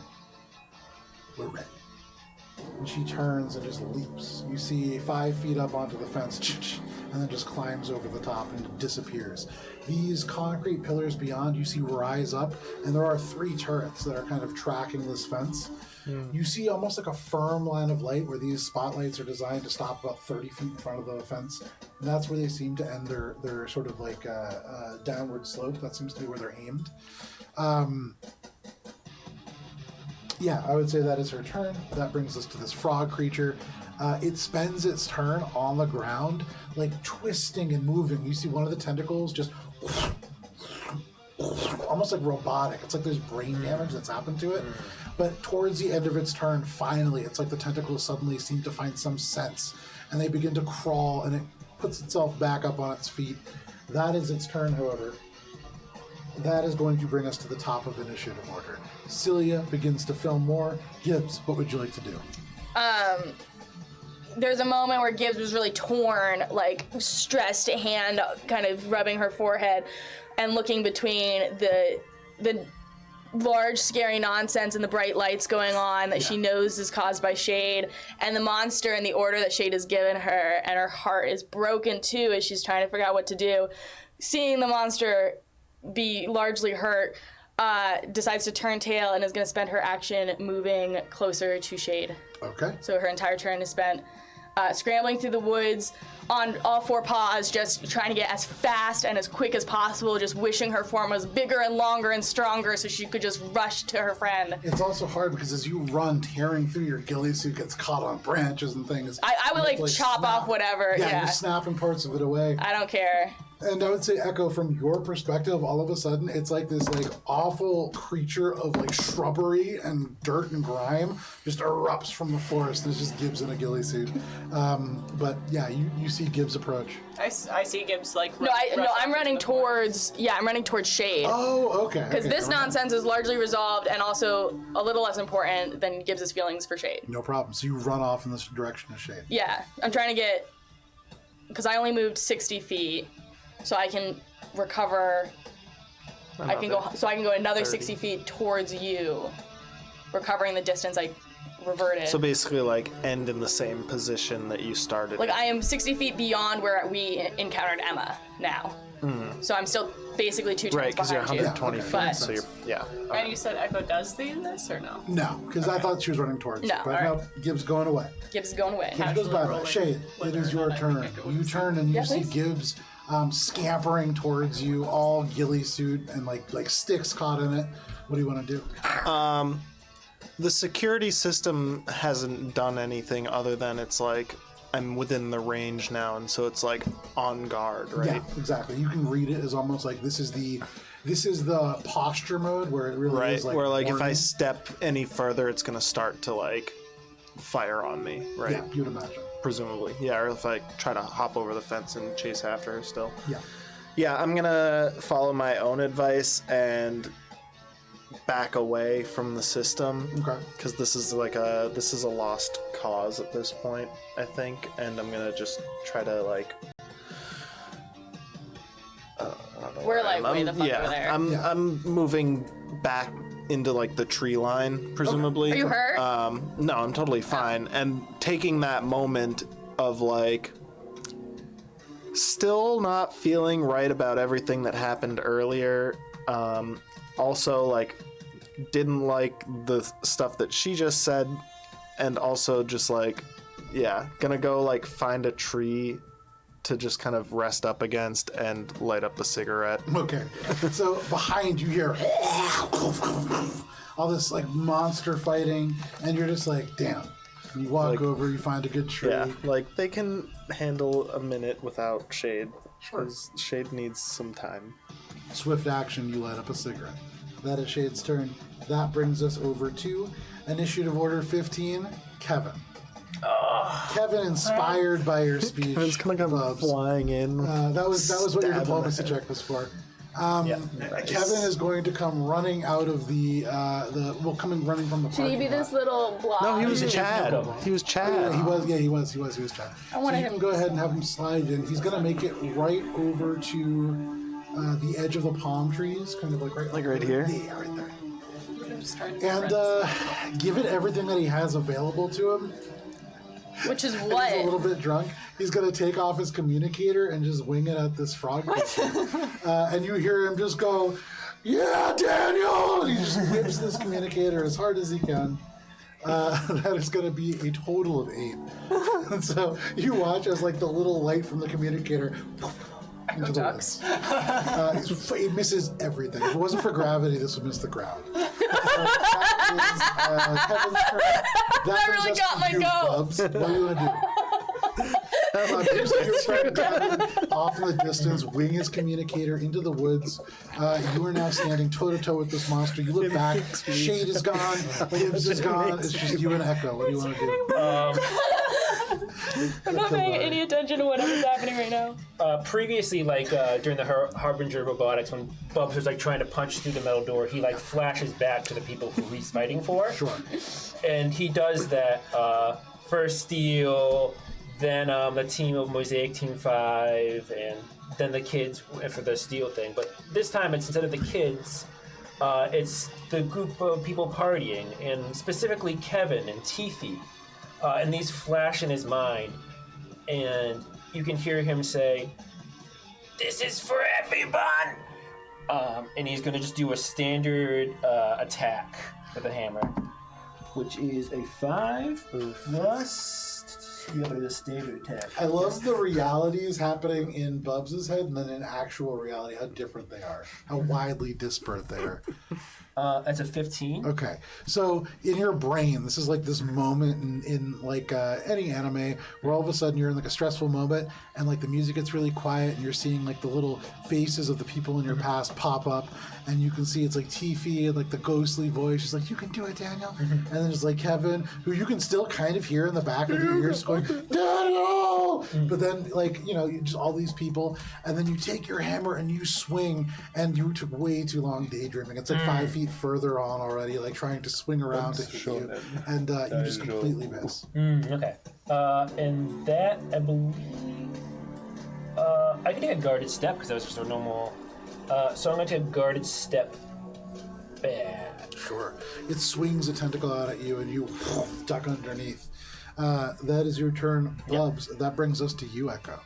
S1: We're ready." And she turns and just leaps. You see 5 feet up onto the fence, and then just climbs over the top and disappears. These concrete pillars beyond you see rise up, and there are 3 turrets that are kind of tracking this fence. You see almost like a firm line of light where these spotlights are designed to stop about 30 feet in front of the fence. And that's where they seem to end their sort of like downward slope. That seems to be where they're aimed. Yeah, I would say that is her turn. That brings us to this frog creature. It spends its turn on the ground, like twisting and moving. You see one of the tentacles just almost like robotic. It's like there's brain damage that's happened to it. But towards the end of its turn, finally, it's like the tentacles suddenly seem to find some sense, and they begin to crawl, and it puts itself back up on its feet. That is its turn, however. That is going to bring us to the top of initiative order. Celia begins to film more. Gibbs, what would you like to do?
S2: There's a moment where Gibbs was really torn, like stressed hand kind of rubbing her forehead and looking between the large scary nonsense and the bright lights going on that she knows is caused by Shade, and the monster and the order that Shade has given her, and her heart is broken too as she's trying to figure out what to do. Seeing the monster be largely hurt, decides to turn tail and is going to spend her action moving closer to Shade.
S1: Okay.
S2: So her entire turn is spent scrambling through the woods on all 4 paws, just trying to get as fast and as quick as possible, just wishing her form was bigger and longer and stronger so she could just rush to her friend.
S1: It's also hard because as you run, tearing through your ghillie suit gets caught on branches and things.
S2: I would
S1: You have to,
S2: chop off whatever.
S1: Yeah,
S2: Yeah.
S1: you're snapping parts of it away.
S2: I don't care.
S1: And I would say, Echo, from your perspective, all of a sudden, it's like this like awful creature of like shrubbery and dirt and grime just erupts from the forest. There's just Gibbs in a ghillie suit. But yeah, you see Gibbs approach.
S5: I see Gibbs like.
S2: I'm running towards. Yeah, I'm running towards Shade.
S1: Oh, okay.
S2: Because
S1: okay,
S2: this
S1: never mind.
S2: nonsense is largely resolved and also a little less important than Gibbs's feelings for Shade.
S1: No problem. So you run off in this direction of Shade.
S2: Yeah, I'm trying to get. Because I only moved 60 feet, so I can recover. I can go another
S4: 30.
S2: 60 feet towards you, recovering the distance I reverted.
S4: So basically, like, end in the same position that you started.
S2: Like, I am 60 feet beyond where we encountered Emma now. So I'm still basically 2 turns
S4: right, because you're
S2: behind you.
S4: 120
S1: okay.
S4: feet,
S2: But-
S4: so you're, yeah.
S5: And you said Echo does this or no?
S1: No, because I thought she was running towards
S2: No,
S1: you. But
S5: alright.
S1: no, Gibbs going away.
S2: Gibbs is going away.
S1: Gibbs goes by
S5: rolling
S1: Shade, it
S5: whether
S1: is
S5: or
S1: your
S5: not I
S1: turn.
S5: think Echo
S1: You
S5: was-
S1: turn and you
S2: Yeah,
S1: see
S2: please.
S1: Gibbs scampering towards you, all ghillie suit and like sticks caught in it. What do you want to do?
S4: The security system hasn't done anything other than it's like, I'm within the range now, and so it's like on guard, right?
S1: Yeah, exactly. You can read it as almost like this is the posture mode where it really
S4: Right,
S1: is like
S4: where like if I
S1: warning.
S4: step any further, it's gonna start to like fire on me, right?
S1: Yeah, you'd imagine.
S4: Presumably, yeah. Or if I try to hop over the fence and chase after her, still.
S1: Yeah.
S4: Yeah, I'm gonna follow my own advice and back away from the system.
S1: Okay.
S4: Because this is a lost cause at this point, I think, and I'm gonna just try to like. I don't know
S2: We're
S4: where I
S2: like
S4: am.
S2: way the fuck over there.
S4: I'm moving back into like the tree line, presumably.
S2: Are you hurt?
S4: No, I'm totally fine. And taking that moment of like still not feeling right about everything that happened earlier. Also like didn't like the stuff that she just said, and also just like, yeah, gonna go like find a tree to just kind of rest up against and light up a cigarette.
S1: Okay. So behind you hear all this like monster fighting, and you're just like, damn. You walk
S4: Like-
S1: over, you find a good tree.
S4: Yeah, like they can handle a minute without Shade.
S1: Sure.
S4: 'Cause Shade needs some time.
S1: Swift action, you light up a cigarette. That is Shade's turn. That brings us over to Initiative Order 15, Kevin. Kevin, inspired by your speech, Bubs,
S4: flying in.
S1: that was what your
S4: Stab him
S1: diplomacy
S4: in the
S1: check was for. Kevin is going to come running out of coming running from the
S2: Should he
S1: parking
S2: be this
S1: lot.
S2: little blob?
S4: No, he was Chad. He was Chad.
S1: He was Chad.
S2: I want
S1: So you
S2: him.
S1: can go ahead and have him slide in. He's going to make it right over to the edge of the palm trees, kind of like
S4: right here?
S1: Yeah, right there.
S5: I'm just trying to be
S1: And
S5: friends.
S1: give it everything that he has available to him.
S2: Which is
S1: He's a little
S2: what?
S1: bit drunk. He's going to take off his communicator and just wing it at this frog. And you hear him just go, "Yeah, Daniel!" And he just whips this communicator as hard as he can. That is going to be a total of 8. And so you watch as like the little light from the communicator into the
S5: ducks.
S1: woods. It misses everything. If it wasn't for gravity, this would miss the ground. Kevin's turn. That
S2: really
S1: brings us
S2: got
S1: to
S2: my
S1: you,
S2: goat.
S1: Bubs. What do you want to do? There's your friend Kevin off in the distance, wing his communicator into the woods. You are now standing toe to toe with this monster. You look back, Shade is gone, Gibbs is gone. It's just you and Echo. What do you want to do?
S2: I'm not paying any attention to whatever's happening right now.
S3: Previously, during the Harbinger robotics, when Bubs was trying to punch through the metal door, he flashes back to the people who he's fighting for.
S1: Sure.
S3: And he does that first Steel, then the team of Mosaic Team 5, and then the kids for the Steel thing. But this time, it's instead of the kids, it's the group of people partying, and specifically Kevin and Tiffy. And these flash in his mind, and you can hear him say, "This is for everyone!" And he's going to just do a standard attack with a hammer, which is a 5 plus the standard attack.
S1: I love the realities happening in Bubs' head and then in actual reality, how different they are, how widely disparate they are.
S3: That's a 15.
S1: Okay, so in your brain, this is like this moment in any anime where all of a sudden you're in like a stressful moment and like the music gets really quiet and you're seeing like the little faces of the people in your past pop up and you can see it's like Tiffy and like the ghostly voice. She's like, "You can do it, Daniel." And then there's like Kevin, who you can still kind of hear in the back of your ears going, "Daniel!" But then just all these people, and then you take your hammer and you swing, and you took way too long daydreaming. It's like 5 feet further on already, like trying to swing around to hit you, and you just completely miss.
S3: Okay. And that, I believe... I can take a guarded step, because that was just a normal... so I'm going to take a guarded step back.
S1: Sure. It swings a tentacle out at you, and you duck underneath. That is your turn, Bubs. That brings us to you, Echo.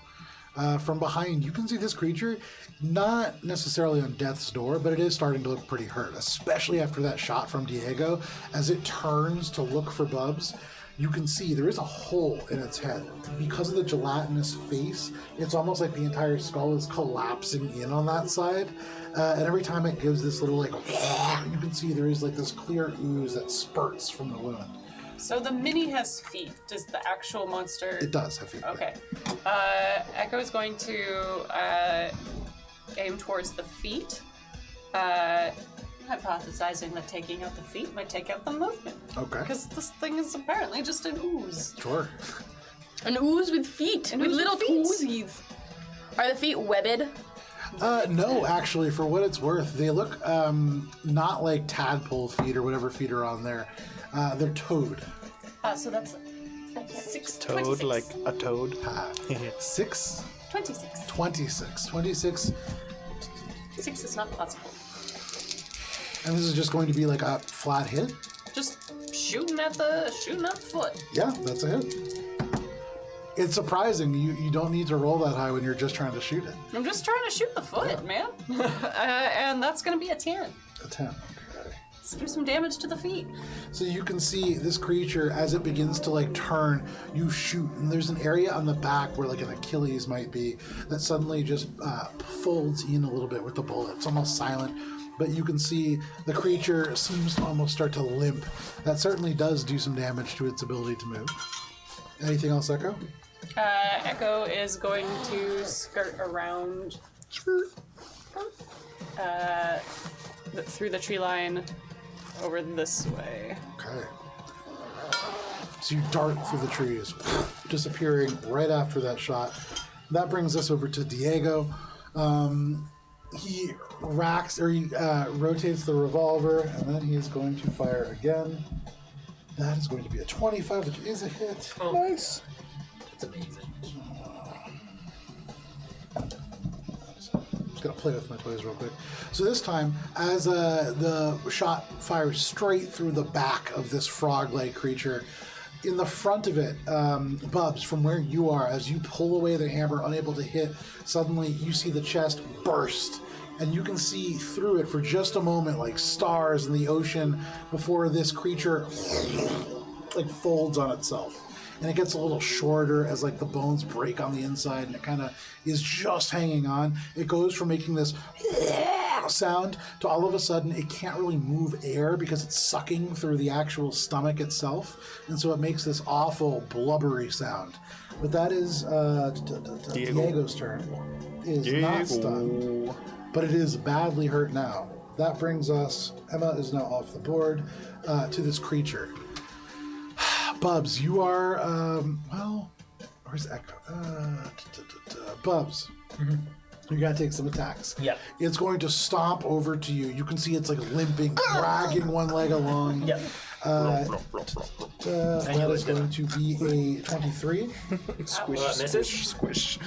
S1: From behind, you can see this creature, not necessarily on death's door, but it is starting to look pretty hurt, especially after that shot from Diego. As it turns to look for Bubs, you can see there is a hole in its head. Because of the gelatinous face, it's almost like the entire skull is collapsing in on that side. And every time it gives this little you can see there is like this clear ooze that spurts from the wound.
S5: So the mini has feet. Does the actual monster?
S1: It does have feet.
S5: Okay. Echo is going to aim towards the feet. Hypothesizing that taking out the feet might take out the movement.
S1: Okay.
S5: Because this thing is apparently just an ooze.
S1: Sure.
S2: An ooze with feet, with
S5: ooze
S2: little
S5: with feet.
S2: oozies. Are the feet webbed?
S1: No, actually, for what it's worth, they look not like tadpole feet or whatever feet are on there. They're toad.
S5: So that's 6.
S4: Toad,
S5: 26.
S4: like a toad.
S1: 6?
S5: 26.
S1: 26. 26.
S5: 6 is not possible.
S1: And this is just going to be like a flat hit?
S5: Just shooting at the foot.
S1: Yeah, that's a hit. It's surprising. You don't need to roll that high when you're just trying to shoot it.
S5: I'm just trying to shoot the foot, man. And that's going to be a 10.
S1: A 10. Okay.
S5: Let's do some damage to the feet.
S1: So you can see this creature, as it begins to turn, you shoot, and there's an area on the back where an Achilles might be that suddenly just folds in a little bit with the bullet. It's almost silent, but you can see the creature seems to almost start to limp. That certainly does do some damage to its ability to move. Anything else, Echo?
S5: Echo is going to skirt around through the tree line over this way.
S1: Okay. So you dart through the trees, disappearing right after that shot. That brings us over to Diego. he rotates the revolver, and then he is going to fire again. That is going to be a 25, which is a hit.
S3: Oh,
S6: Nice.
S3: it's amazing.
S1: I'm just going to play with my toys real quick. So this time, as the shot fires straight through the back of this frog-like creature, in the front of it, Bubs, from where you are, as you pull away the hammer, unable to hit, suddenly you see the chest burst. And you can see through it for just a moment, like stars in the ocean, before this creature like folds on itself. And it gets a little shorter as like the bones break on the inside, and it kind of is just hanging on. It goes from making this sound to all of a sudden it can't really move air because it's sucking through the actual stomach itself, and so it makes this awful blubbery sound. But that is Diego's turn. It is not stunned, but it is badly hurt now. That brings us, Emma is now off the board, to this creature. Bubs, you are, well, where's Echo? Bubs, you gotta take some attacks.
S3: Yep.
S1: It's going to stomp over to you. You can see it's like limping, dragging one leg along.
S3: Yep.
S1: That is going to be a 23.
S6: Squish,
S3: misses?
S6: squish.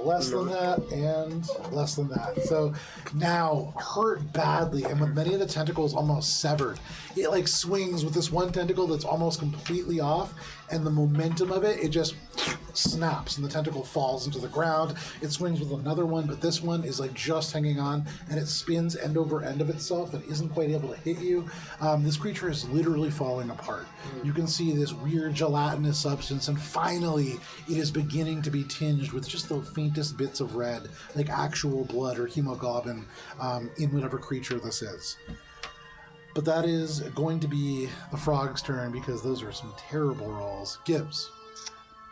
S1: Less than that and less than that. So now hurt badly, and with many of the tentacles almost severed, it like swings with this one tentacle that's almost completely off, and the momentum of it just snaps, and the tentacle falls into the ground. It swings with another one, but this one is like just hanging on, and it spins end over end of itself and isn't quite able to hit you. This creature is literally falling apart. You can see this weird gelatinous substance, and finally it is beginning to be tinged with just the faintest bits of red, like actual blood or hemoglobin in whatever creature this is. But that is going to be the frog's turn, because those are some terrible rolls. Gibbs.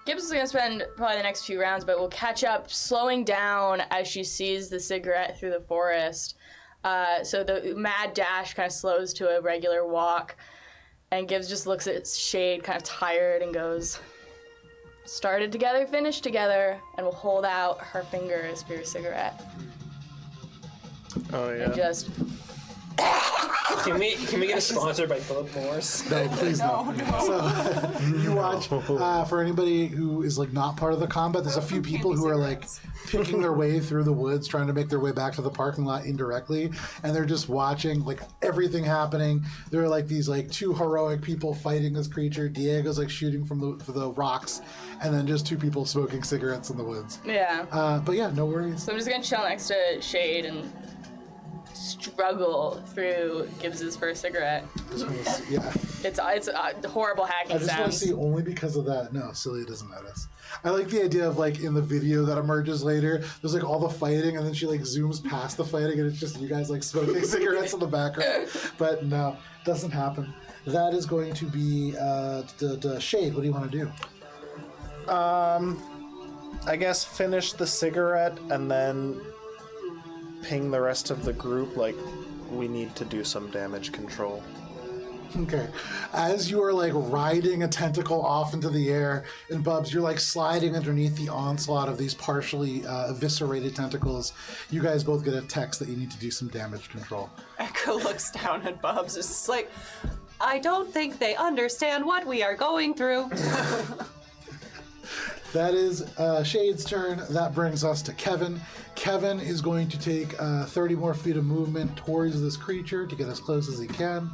S2: Gibbs is going to spend probably the next few rounds, but will catch up, slowing down as she sees the cigarette through the forest. So the mad dash kind of slows to a regular walk, and Gibbs just looks at Shade, kind of tired, and goes, "Started together, finished together," and will hold out her fingers for your cigarette.
S4: Oh yeah.
S2: And just...
S3: Can we get a sponsor by Philip Morris?
S1: No, please no. So you watch, for anybody who is like not part of the combat, there's a few people who are like picking their way through the woods, trying to make their way back to the parking lot indirectly, and they're just watching like everything happening. There are like these like two heroic people fighting this creature. Diego's like shooting from the rocks, and then just two people smoking cigarettes in the woods.
S2: Yeah.
S1: But yeah, no worries.
S2: So I'm just going to chill next to Shade and struggle through Gibbs's first cigarette.
S1: Yeah.
S2: It's horrible hacking
S1: I just want to
S2: sounds.
S1: see only because of that. No, Celia doesn't notice. I like the idea of like in the video that emerges later, there's like all the fighting, and then she like zooms past the fighting, and it's just you guys like smoking cigarettes in the background. But no, doesn't happen. That is going to be the Shade. What do you want to do?
S4: I guess finish the cigarette and then ping the rest of the group, like, we need to do some damage control.
S1: Okay. As you are like riding a tentacle off into the air, and Bubs, you're like sliding underneath the onslaught of these partially eviscerated tentacles, you guys both get a text that you need to do some damage control.
S5: Echo looks down at Bubs. It's just like, I don't think they understand what we are going through.
S1: That is Shade's turn. That brings us to Kevin. Kevin is going to take 30 more feet of movement towards this creature to get as close as he can.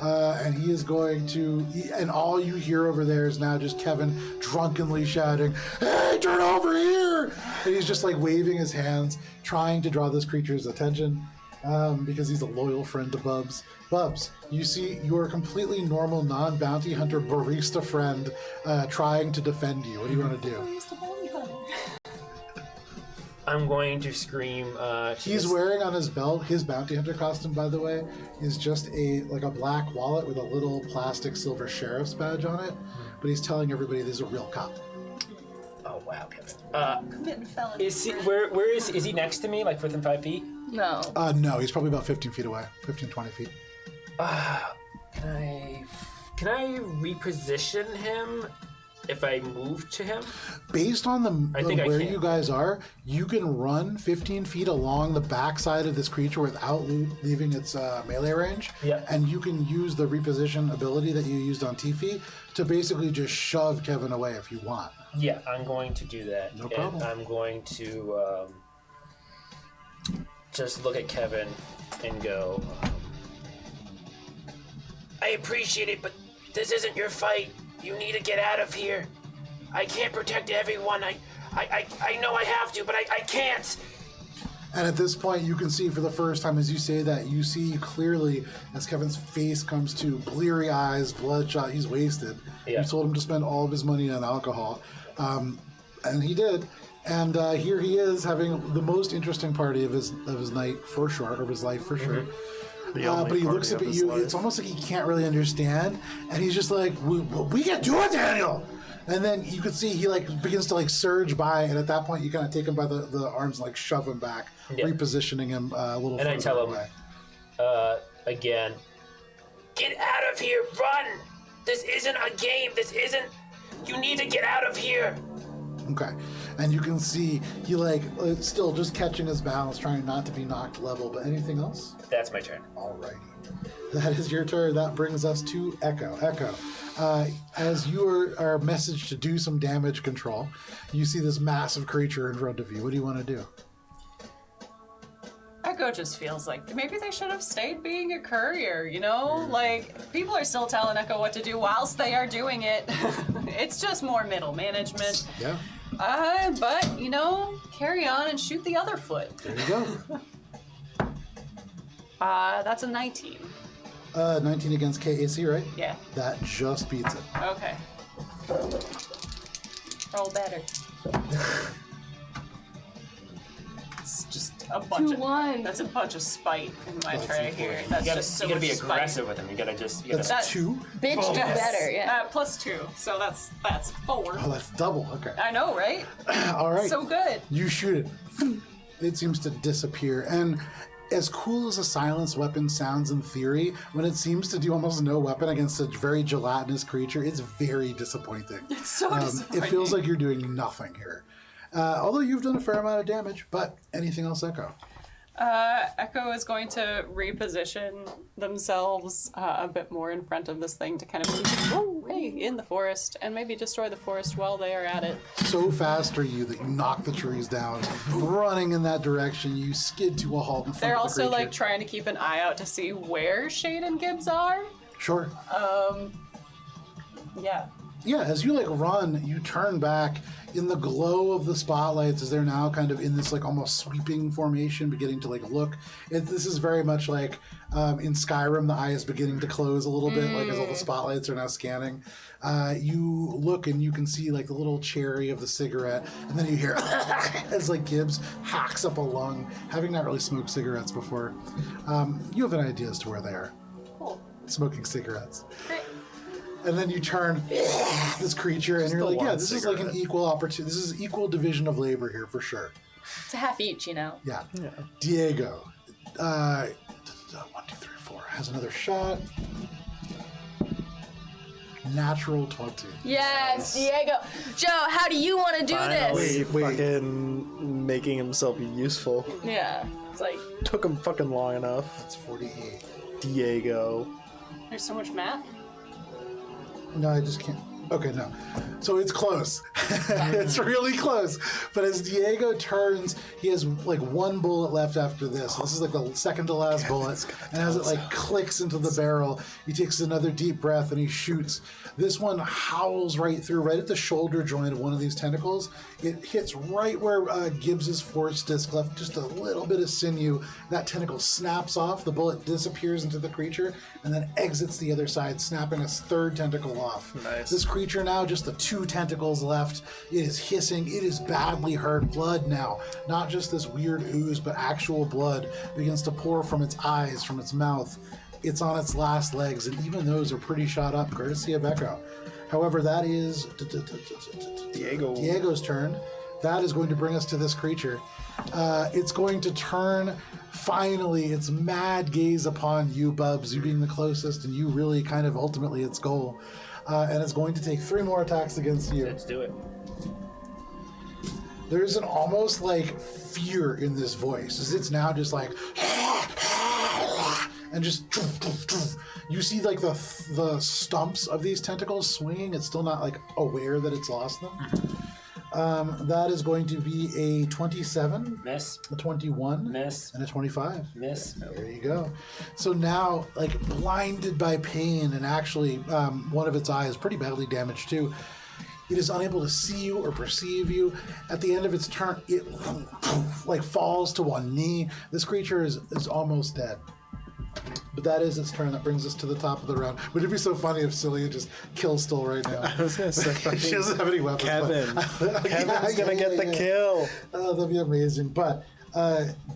S1: And he is going to, and all you hear over there is now just Kevin drunkenly shouting, "Hey, turn over here!" And he's just like waving his hands, trying to draw this creature's attention, because he's a loyal friend to Bubs. Bubs, you see your completely normal non-bounty hunter barista friend trying to defend you. What do you want to do?
S3: I'm going to scream.
S1: He's wearing on his belt, his bounty hunter costume, by the way, is just a black wallet with a little plastic silver sheriff's badge on it. But he's telling everybody there's a real cop.
S3: Oh wow, Kevin.
S5: Committing felony.
S3: Is he where is he next to me? Like within 5 feet?
S2: No.
S1: No, he's probably about 15 feet away, 15, 20 feet.
S3: Can I reposition him if I move to him?
S1: Based on
S3: I think I
S1: where
S3: can.
S1: you guys are, you can run 15 feet along the backside of this creature without leaving its melee range.
S3: Yeah.
S1: And you can use the reposition ability that you used on Tifi to basically just shove Kevin away if you want.
S3: Yeah, I'm going to do that.
S1: No problem.
S3: And I'm going to just look at Kevin and go, I appreciate it, but this isn't your fight. You need to get out of here. I can't protect everyone. I know I have to, but I can't.
S1: And at this point, you can see for the first time as you say that, you see clearly as Kevin's face comes to, bleary eyes, bloodshot, he's wasted.
S3: Yeah.
S1: You told him to spend all of his money on alcohol. And he did. And here he is having the most interesting party of his night for sure, of his life for sure. But he looks up at you. It's almost like he can't really understand, and he's just like, "We can do it, Daniel." And then you could see he like begins to like surge by, and at that point you kind of take him by the arms and like shove him back, repositioning him a little.
S3: And I tell him again, get out of here, run! This isn't a game. This isn't. You need to get out of here.
S1: Okay, and you can see he like still just catching his balance, trying not to be knocked level. But anything else?
S3: That's my turn.
S1: Alrighty. That is your turn. That brings us to Echo. Echo, as you are messaged to do some damage control, you see this massive creature in front of you. What do you want to do?
S5: Echo just feels like maybe they should have stayed being a courier, you know? Like, people are still telling Echo what to do whilst they are doing it. It's just more middle management.
S1: Yeah.
S5: But, you know, carry on and shoot the other foot.
S1: There you go.
S5: That's a 19.
S1: 19 against KAC, right?
S5: Yeah.
S1: That just beats it.
S5: Okay. Roll better. It's just a bunch of
S2: 2-1.
S5: That's a bunch of spite in my
S1: That's
S5: tray here.
S1: important.
S5: That's
S3: You
S5: just so
S3: gotta be
S5: much spite.
S3: aggressive with him. You gotta
S1: That's
S5: That-
S1: 2.
S2: Bitch, do
S5: Yes.
S2: better, yeah.
S5: +2, so that's 4.
S1: Oh, that's double. Okay.
S5: I know, right?
S1: All right.
S5: So good.
S1: You shoot it. It seems to disappear. And as cool as a silenced weapon sounds in theory, when it seems to do almost no weapon against a very gelatinous creature, it's very disappointing.
S5: It's so disappointing.
S1: It feels like you're doing nothing here. Although you've done a fair amount of damage, but anything else, Echo?
S5: Echo is going to reposition themselves a bit more in front of this thing to kind of in the forest and maybe destroy the forest while they are at it.
S1: So fast are you that you knock the trees down, running in that direction. You skid to a halt in front
S5: They're
S1: of the
S5: also
S1: creature.
S5: like trying to keep an eye out to see where Shade and Gibbs are.
S1: Sure.
S5: Yeah.
S1: Yeah, as you like run, you turn back in the glow of the spotlights as they're now kind of in this like almost sweeping formation, beginning to like look. This is very much like in Skyrim, the eye is beginning to close a little bit, like as all the spotlights are now scanning. You look and you can see like the little cherry of the cigarette, and then you hear as like Gibbs hacks up a lung, having not really smoked cigarettes before. You have an idea as to where they are.
S5: Cool.
S1: Smoking cigarettes.
S5: Great.
S1: And then you turn this creature, and you're
S4: the
S1: like, yeah,
S4: one
S1: this is like an
S4: cigarette.
S1: equal opportunity. This is equal division of labor here for sure.
S2: It's a half each, you know.
S1: Yeah. Diego, 1, 2, 3, 4 has another shot. Natural 20.
S2: Yes, Diego. Joe, how do you want to do
S4: Finally,
S2: this?
S1: Wait.
S4: fucking making himself useful.
S2: Yeah. It's like,
S4: Took him fucking long enough.
S1: That's 48.
S4: Diego.
S5: There's so much math.
S1: No, I just can't. Okay, no. So it's close. It's really close. But as Diego turns, he has like one bullet left after this. This is like the second to last bullet. And as it like clicks into the barrel, he takes another deep breath and he shoots. This one howls right through, right at the shoulder joint of one of these tentacles. It hits right where Gibbs's force disc left just a little bit of sinew. That tentacle snaps off. The bullet disappears into the creature and then exits the other side, snapping a third tentacle off.
S4: Nice.
S1: This creature now, just the 2 tentacles left. It is hissing. It is badly hurt. Blood now, not just this weird ooze, but actual blood begins to pour from its eyes, from its mouth. It's on its last legs, and even those are pretty shot up, courtesy of Echo. However, that is Diego's turn. That is going to bring us to this creature. It's going to turn, finally, its mad gaze upon you, Bubs, you being the closest, and you really kind of ultimately its goal. and it's going to take 3 more attacks against you.
S3: Let's do it.
S1: There's an almost like fear in this voice, as it's now just like, and just you see like the stumps of these tentacles swinging. It's still not like aware that it's lost them. That is going to be a 27,
S3: Miss.
S1: a 21,
S3: Miss.
S1: and a 25.
S3: Miss.
S1: There you go. So now, like blinded by pain, and actually one of its eyes pretty badly damaged too, it is unable to see you or perceive you. At the end of its turn, it like falls to one knee. This creature is almost dead. But that is its turn. That brings us to the top of the round. Would it be so funny if Celia just kills still right now?
S4: I was gonna say
S1: She doesn't have any weapons.
S4: Kevin. Kevin's gonna get the kill.
S1: Oh, that'd be amazing. But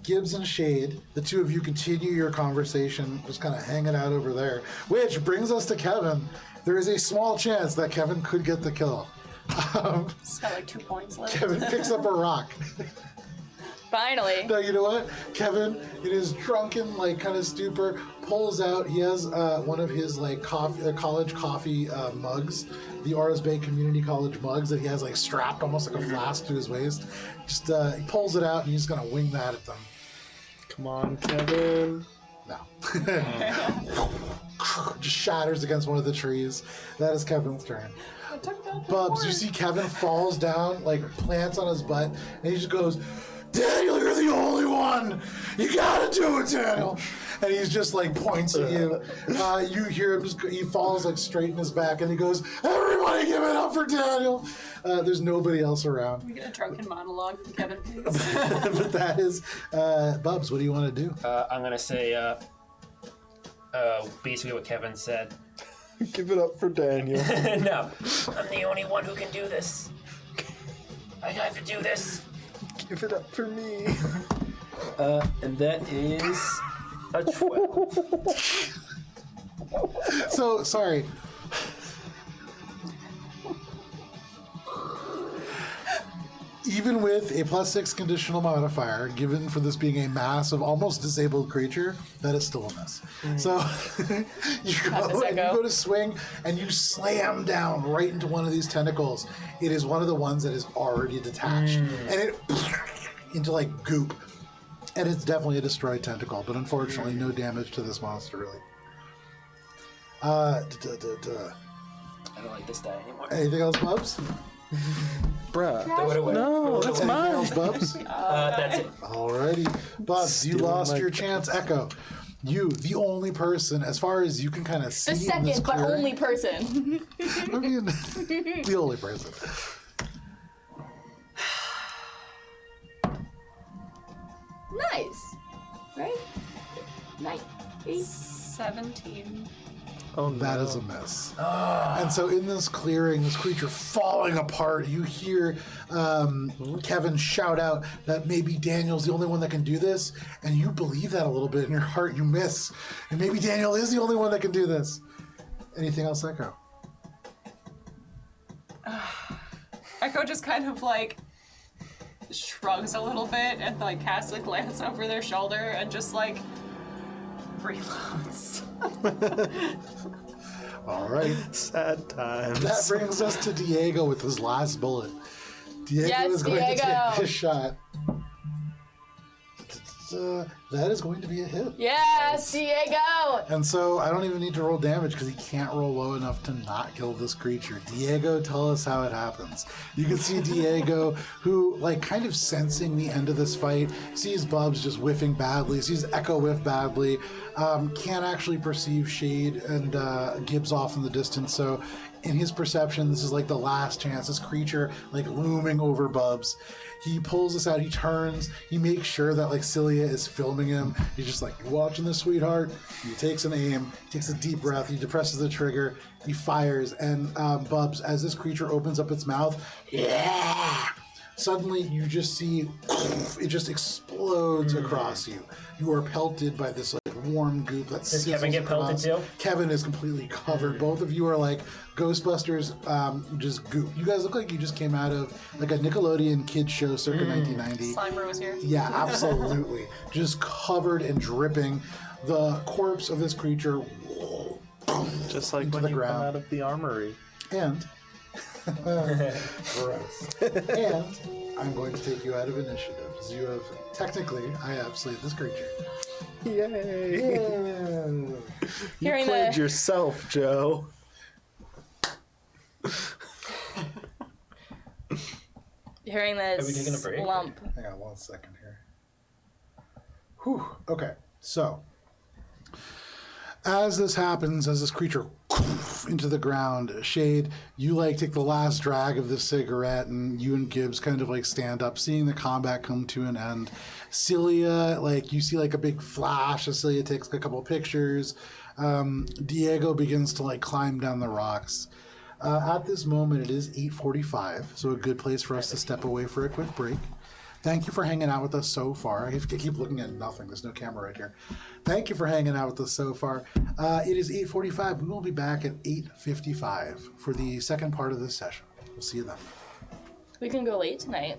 S1: Gibbs and Shade, the two of you continue your conversation, just kind of hanging out over there. Which brings us to Kevin. There is a small chance that Kevin could get the kill.
S5: It's got like 2 points left.
S1: Kevin picks up a rock.
S2: Finally.
S1: No, you know what? Kevin, in his drunken, like, kind of stupor, pulls out, he has one of his, like, college coffee mugs, the Aras Bay Community College mugs that he has, like, strapped almost like a flask to his waist. Just, he pulls it out and he's going to wing that at them.
S4: Come on, Kevin.
S1: No. Just shatters against one of the trees. That is Kevin's turn.
S5: I took that
S1: Bubs, you see Kevin falls down, like, plants on his butt, and he just goes, Daniel, you're the only one! You gotta do it, Daniel! And he's just like points at you. You hear him, he falls like straight in his back, and he goes, everybody give it up for Daniel! There's nobody else around.
S5: We get a drunken monologue from Kevin, please.
S1: But that is, Bubs, what do you want to do?
S3: I'm gonna say basically what Kevin said.
S4: Give it up for Daniel.
S3: No, I'm the only one who can do this. I have to do this.
S4: Give it up for me.
S3: And that is a 12.
S1: So, sorry. Even with a +6 conditional modifier, given for this being a massive, almost disabled creature, that is still a miss. So you go to swing and you slam down right into one of these tentacles. It is one of the ones that is already detached, and it into like goop. And it's definitely a destroyed tentacle, but unfortunately, no damage to this monster really.
S3: I don't like this die anymore.
S1: Anything else, Bubs?
S4: Bruh.
S3: Throw it away.
S4: No, that's
S1: Anything
S4: mine.
S1: else, Bubs?
S3: That's it.
S1: Alrighty. Bubs, you
S4: Stealing
S1: lost
S4: my-
S1: your chance, Echo. You, the only person, as far as you can kind of see
S2: The
S1: in this
S2: second, but
S1: clearing-
S2: only person.
S1: I mean, the only person.
S2: Nice. Right? Nice.
S5: 17.
S4: Oh, no.
S1: That is a miss. And so in this clearing, this creature falling apart, you hear Kevin shout out that maybe Daniel's the only one that can do this, and you believe that a little bit in your heart. You miss. And maybe Daniel is the only one that can do this. Anything else, Echo?
S5: Echo just kind of like shrugs a little bit and like casts a glance over their shoulder and just like reloads.
S1: All right.
S4: Sad times.
S1: That brings us to Diego with his last bullet. Diego
S2: Yes,
S1: is going to
S2: Diego.
S1: take his shot. That is going to be a hit.
S2: Yes, Diego.
S1: And so I don't even need to roll damage because he can't roll low enough to not kill this creature. Diego, tell us how it happens. You can see Diego, who, like, kind of sensing the end of this fight, sees Bubs just whiffing badly, sees Echo whiff badly, can't actually perceive Shade and Gibbs off in the distance. So in his perception, this is like the last chance. This creature, like, looming over Bubs. He pulls this out, he turns, he makes sure that like Celia is filming him. He's just like, you watching this, sweetheart? He takes an aim, takes a deep breath, he depresses the trigger, he fires, and Bubs, as this creature opens up its mouth, suddenly you just see, it just explodes across you. You are pelted by this like warm goop that
S3: Does Kevin
S1: sizzles
S3: get pelted
S1: across.
S3: too?
S1: Kevin is completely covered. Both of you are like Ghostbusters, just goop. You guys look like you just came out of like a Nickelodeon kids show circa 1990.
S5: Slimer was here.
S1: Yeah, absolutely. Just covered and dripping. The corpse of this creature
S4: Just like
S1: into
S4: when
S1: the
S4: you
S1: ground.
S4: come out of the armory.
S1: And gross. And I'm going to take you out of initiative. So you have I have slayed this creature.
S4: Yay!
S1: Yeah.
S4: You
S2: Hearing
S4: played
S2: the-
S4: yourself, Joe.
S2: Hearing this
S3: Are we taking a break?
S2: lump.
S1: Hang on 1 second here. Whew. Okay, so as this happens, as this creature into the ground, Shade, you like take the last drag of this cigarette, and you and Gibbs kind of like stand up, seeing the combat come to an end. Celia, like you see like a big flash as Celia takes a couple pictures. Diego begins to like climb down the rocks. At this moment, it is 8:45, so a good place for us to step away for a quick break. Thank you for hanging out with us so far. I keep looking at nothing. There's no camera right here. Thank you for hanging out with us so far. It is 8:45. We will be back at 8:55 for the second part of this session. We'll see you then.
S2: We can go late tonight.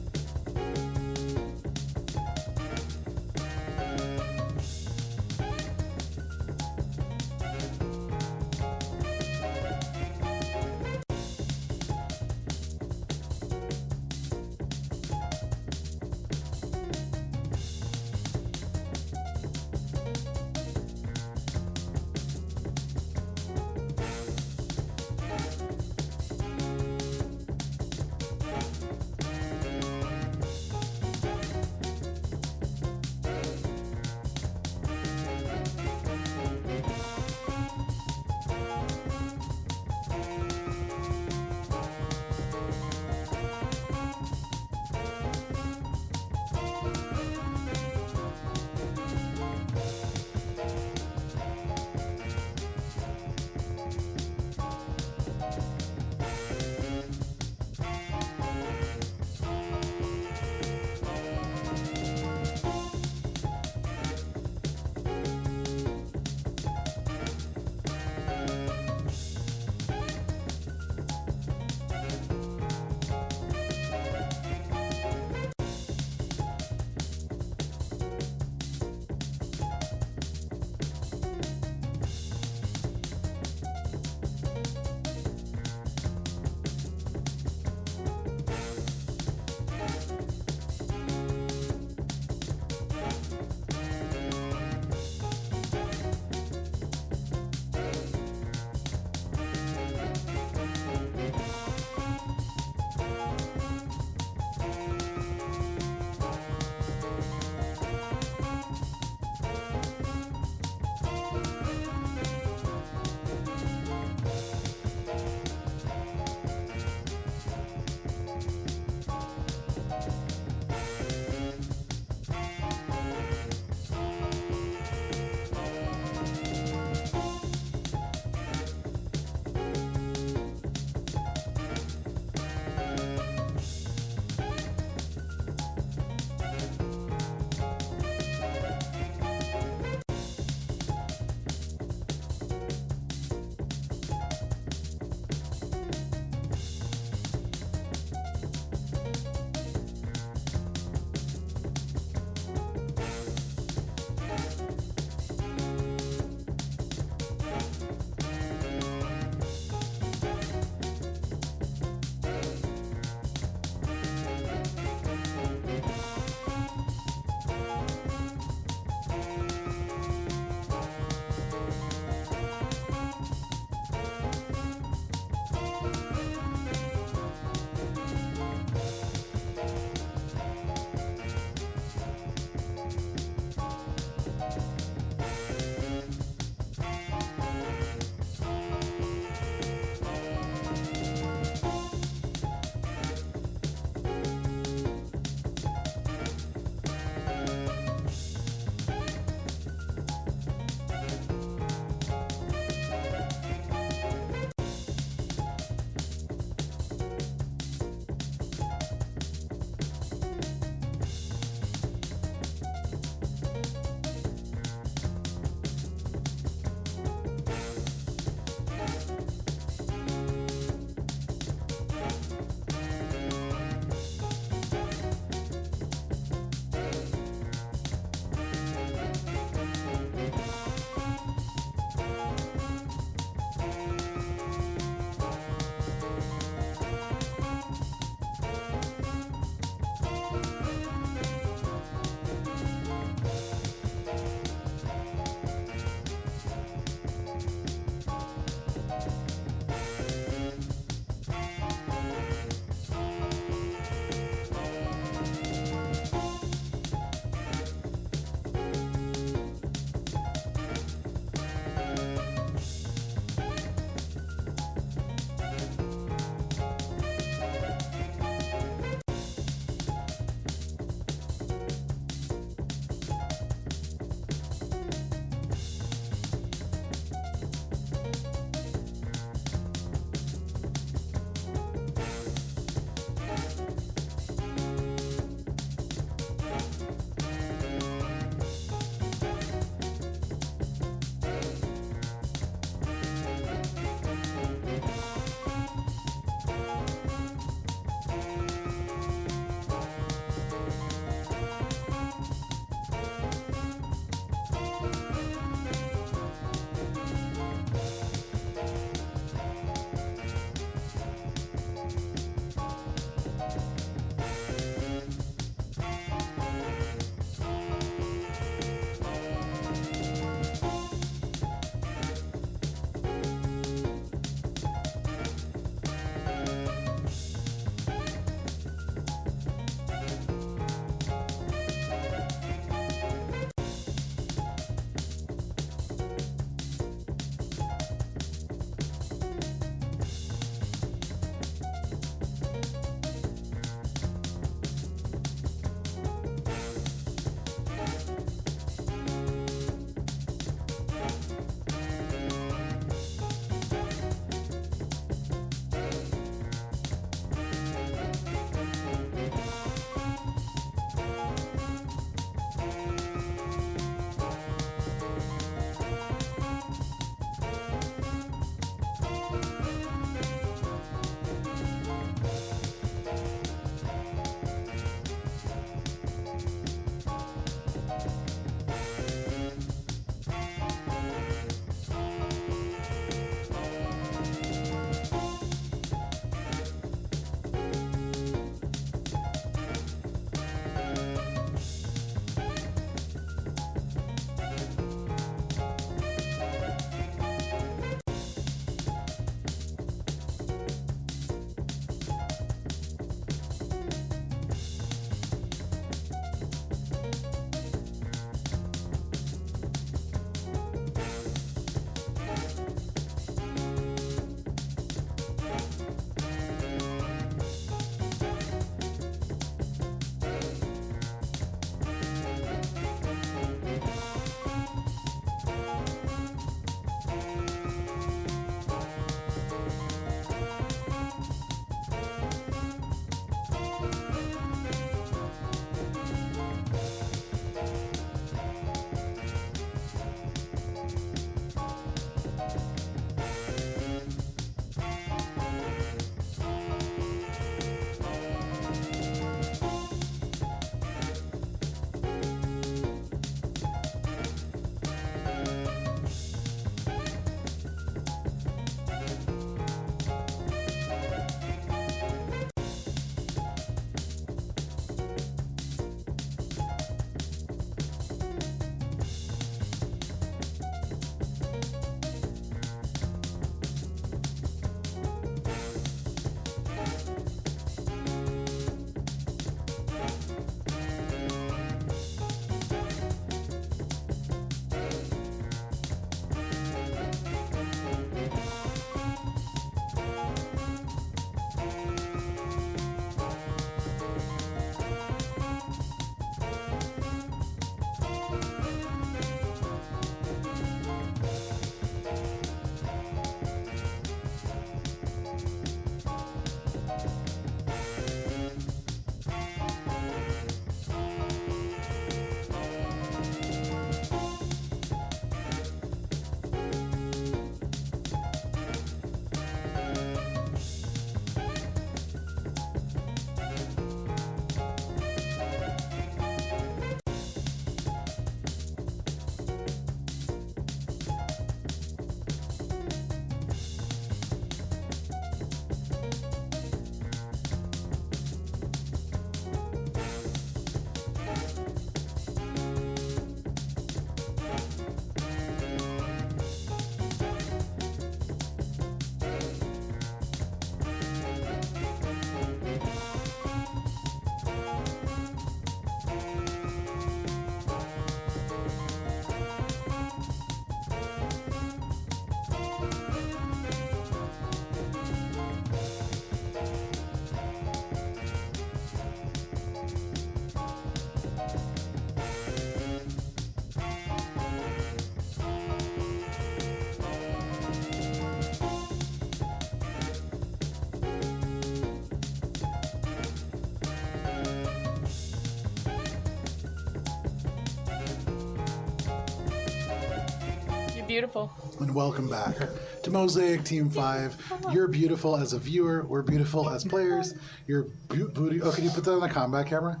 S2: beautiful.
S1: And welcome back to Mosaic Team 5. You're beautiful as a viewer. We're beautiful as players. You're booty. Oh, can you put that on the combat camera?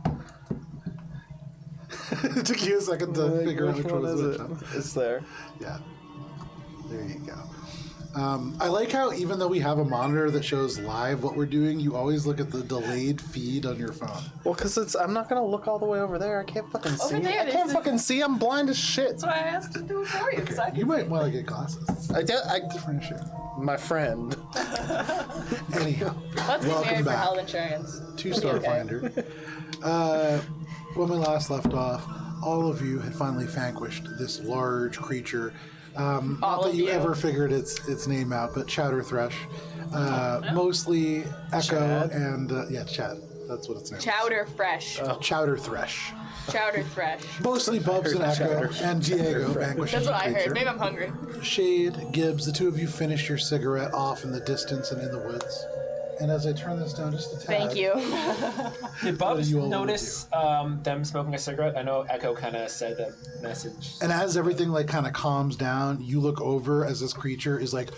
S1: It took you a second to figure out which one was which.
S4: It's there.
S1: Yeah. There you go. I like how even though we have a monitor that shows live what we're doing, you always look at the delayed feed on your phone.
S4: Well, because I'm not going to look all the way over there. I can't fucking see.
S2: there,
S4: I can't
S2: there's
S4: fucking see. I'm blind as shit.
S5: That's why I asked to do it for you. Because I
S1: You might want to get glasses.
S4: I
S1: Different issue.
S4: my friend.
S1: Anyhow,
S2: Let's get
S1: welcome
S2: married for
S1: back
S2: health insurance.
S1: to Starfinder. When we last left off, all of you had finally vanquished this large creature. Not
S2: All
S1: that
S2: of
S1: you
S2: you.
S1: ever figured its name out, but Chowder Thresh. Mostly Echo and Chad. That's what its name is.
S2: Chowder fresh.
S1: Chowder Thresh.
S2: Chowder fresh.
S1: Mostly Bubs and Echo and Diego vanquishing
S2: That's what
S1: the
S2: I
S1: creature.
S2: heard. Maybe I'm hungry.
S1: Shade, Gibbs, the two of you finish your cigarette off in the distance and in the woods. And as I turn this down just a tad,
S2: Thank you.
S3: Did Bubs
S1: you all
S3: notice them smoking a cigarette? I know Echo kind of said that message.
S1: And as everything like kind of calms down, you look over as this creature is like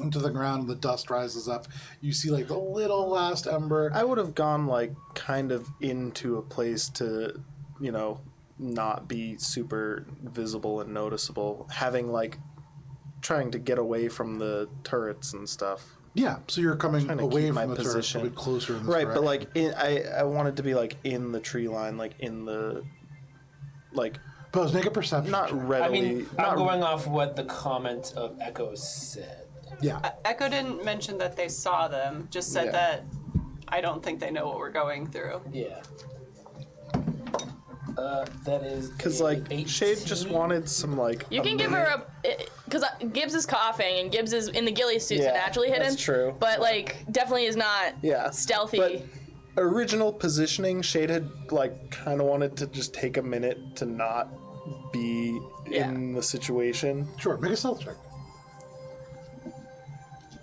S1: into the ground and the dust rises up. You see like the little last ember.
S4: I would have gone like kind of into a place to, not be super visible and noticeable, having like trying to get away from the turrets and stuff.
S1: Yeah, so you're coming
S4: Trying to
S1: away
S4: keep
S1: from
S4: my
S1: the turret, a
S4: position.
S1: bit closer in this
S4: Right, but
S1: direction.
S4: like I wanted to be like in the tree line, like in the like
S1: Buzz, make a perception
S4: not
S1: check.
S4: readily.
S3: I mean,
S4: not,
S3: I'm going off what the comment of Echo said.
S1: Yeah.
S5: Echo didn't mention that they saw them, just said
S4: Yeah.
S5: that I don't think they know what we're going through.
S3: Yeah. That is
S4: because
S3: a
S4: like
S3: 18.
S4: Shade just wanted some like.
S2: You can give her a, because Gibbs is coughing and Gibbs is in the ghillie suit, so
S4: Yeah,
S2: naturally hidden.
S4: that's true.
S2: But like, definitely is not
S4: Yeah,
S2: stealthy.
S4: But original positioning, Shade had like kind of wanted to just take a minute to not be in the situation.
S1: Sure, make a stealth check.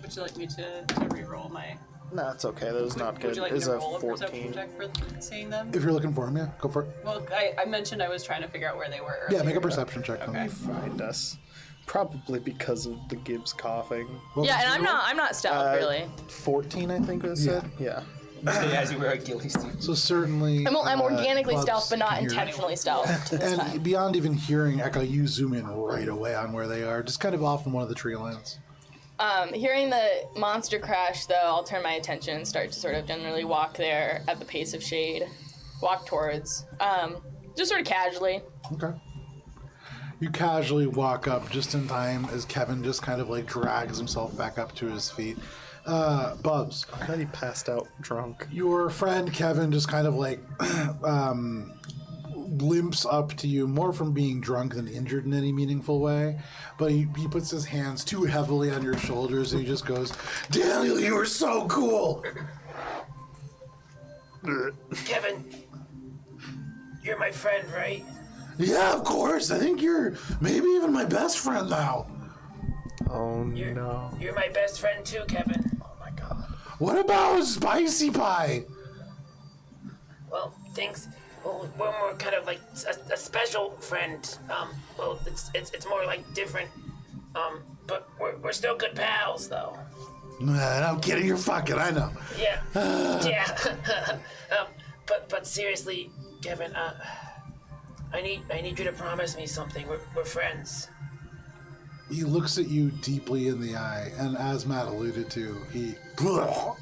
S5: Would you like me to re-roll my...
S4: Nah, it's okay. That was not
S5: Would
S4: good.
S5: you like
S4: It
S5: me
S4: was
S5: to
S4: a
S5: roll a perception
S4: 14.
S5: check for seeing them?
S1: If you're looking for him, yeah, go for it.
S5: Well, I mentioned I was trying to figure out where they were
S1: Yeah,
S5: earlier.
S1: make a perception check.
S5: Okay.
S4: Find us, probably because of the Gibbs coughing.
S1: What
S2: yeah,
S1: was
S2: and
S1: your roll?
S2: I'm not stealth really.
S4: 14, I think it said. Yeah.
S3: As you wear a ghillie suit.
S1: So certainly...
S2: I'm organically
S1: Bubs
S2: stealth, but not
S1: can hear-
S2: intentionally stealth.
S1: And beyond even hearing Echo, you zoom in right away on where they are, just kind of off in one of the tree lines.
S2: Hearing the monster crash, though, I'll turn my attention and start to sort of generally walk there at the pace of Shade. Walk towards. Just sort of casually.
S1: Okay. You casually walk up just in time as Kevin just kind of like drags himself back up to his feet. Bubs,
S4: I thought he passed out drunk.
S1: your friend Kevin just kind of like limps up to you, more from being drunk than injured in any meaningful way. But he puts his hands too heavily on your shoulders and he just goes, Daniel, you were so cool!
S3: Kevin, you're my friend, right?
S1: Yeah, of course. I think you're maybe even my best friend now.
S4: Oh no.
S3: You're my best friend too, Kevin.
S4: Oh my god.
S1: What about Spicy Pie?
S7: Well, things. Well, we're more kind of like a special friend. Well, it's more like different. But we're still good pals, though.
S1: Nah, I'm kidding. You're fucking. I know.
S7: Yeah, yeah. But seriously, Kevin, I need you to promise me something. We're friends.
S1: He looks at you deeply in the eye, and as Matt alluded to, he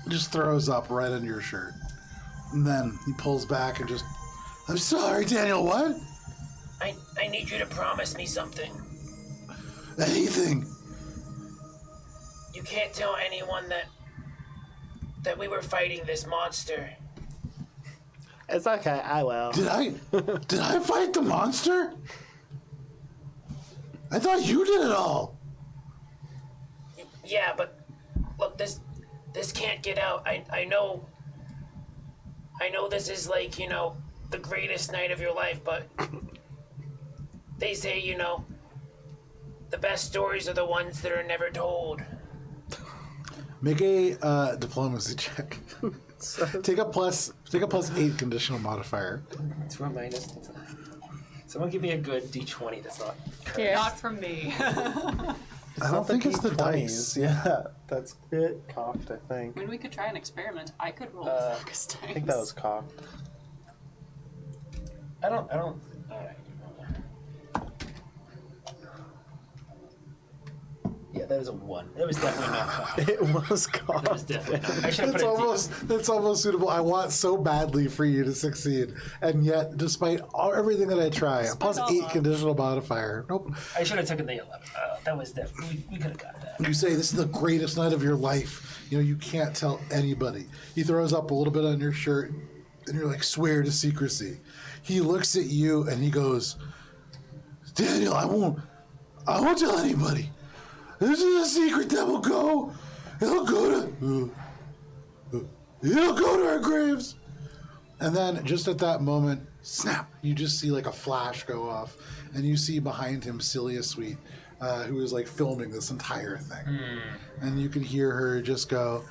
S1: just throws up right under your shirt. And then he pulls back and just, I'm sorry, Daniel, what?
S7: I need you to promise me something.
S1: Anything.
S7: You can't tell anyone that we were fighting this monster.
S4: It's okay. I will.
S1: Did I fight the monster? I thought you did it all.
S7: Yeah, but look, this can't get out. I know this is like, the greatest night of your life, but they say, the best stories are the ones that are never told.
S1: Make a diplomacy check. Take a plus 8 conditional modifier.
S3: It's from minus. So Someone give me a good D20 that's not.
S2: Here.
S5: Not from me.
S1: I don't think it's the dice.
S6: Yeah, that's it. Cocked, I think.
S5: I mean, we could try an experiment. I could roll a focus dice.
S6: I think that was cocked.
S3: I don't. All right. Yeah, that was a 1. That was definitely not cocked.
S6: It was
S3: That
S6: cocked.
S3: was definitely not. I should have put
S1: That's almost suitable. I want so badly for you to succeed, and yet, despite everything that I try, plus
S5: all
S1: 8
S5: odds.
S1: conditional modifier. Nope.
S3: I should have taken the 11. That was definitely. We could have got that.
S1: You say this is the greatest night of your life. You know you can't tell anybody. He throws up a little bit on your shirt, and you're like, swear to secrecy. He looks at you and he goes, Daniel, I won't tell anybody. This is a secret that will go. It'll go to our graves. And then just at that moment, snap, you just see like a flash go off, and you see behind him Celia Sweet, who is like filming this entire thing. And you can hear her just go,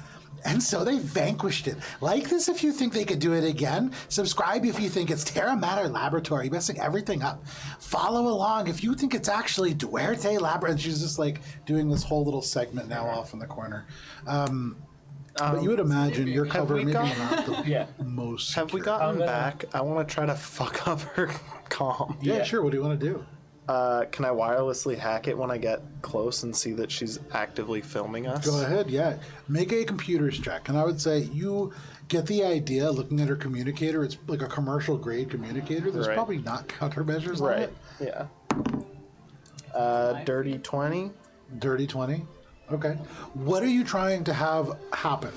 S1: and so they vanquished it. Like this if you think they could do it again. Subscribe if you think it's Terra Matter Laboratory messing everything up. Follow along if you think it's actually Duerte Laboratory. And she's just like doing this whole little segment now off in the corner. But you would imagine your cover
S4: we
S1: maybe
S4: got-
S1: not the
S3: Yeah.
S1: most
S4: Have we
S1: secure.
S4: gotten back? I want to try to fuck up her comm.
S1: Yeah, sure. What do you want to do?
S4: Can I wirelessly hack it when I get close and see that she's actively filming us?
S1: Go ahead, yeah. Make a computer's check. And I would say you get the idea looking at her communicator. It's like a commercial grade communicator. There's
S4: Right.
S1: probably not countermeasures on
S4: Right.
S1: it.
S4: Yeah. Dirty 20.
S1: Dirty 20. Okay. What are you trying to have happen?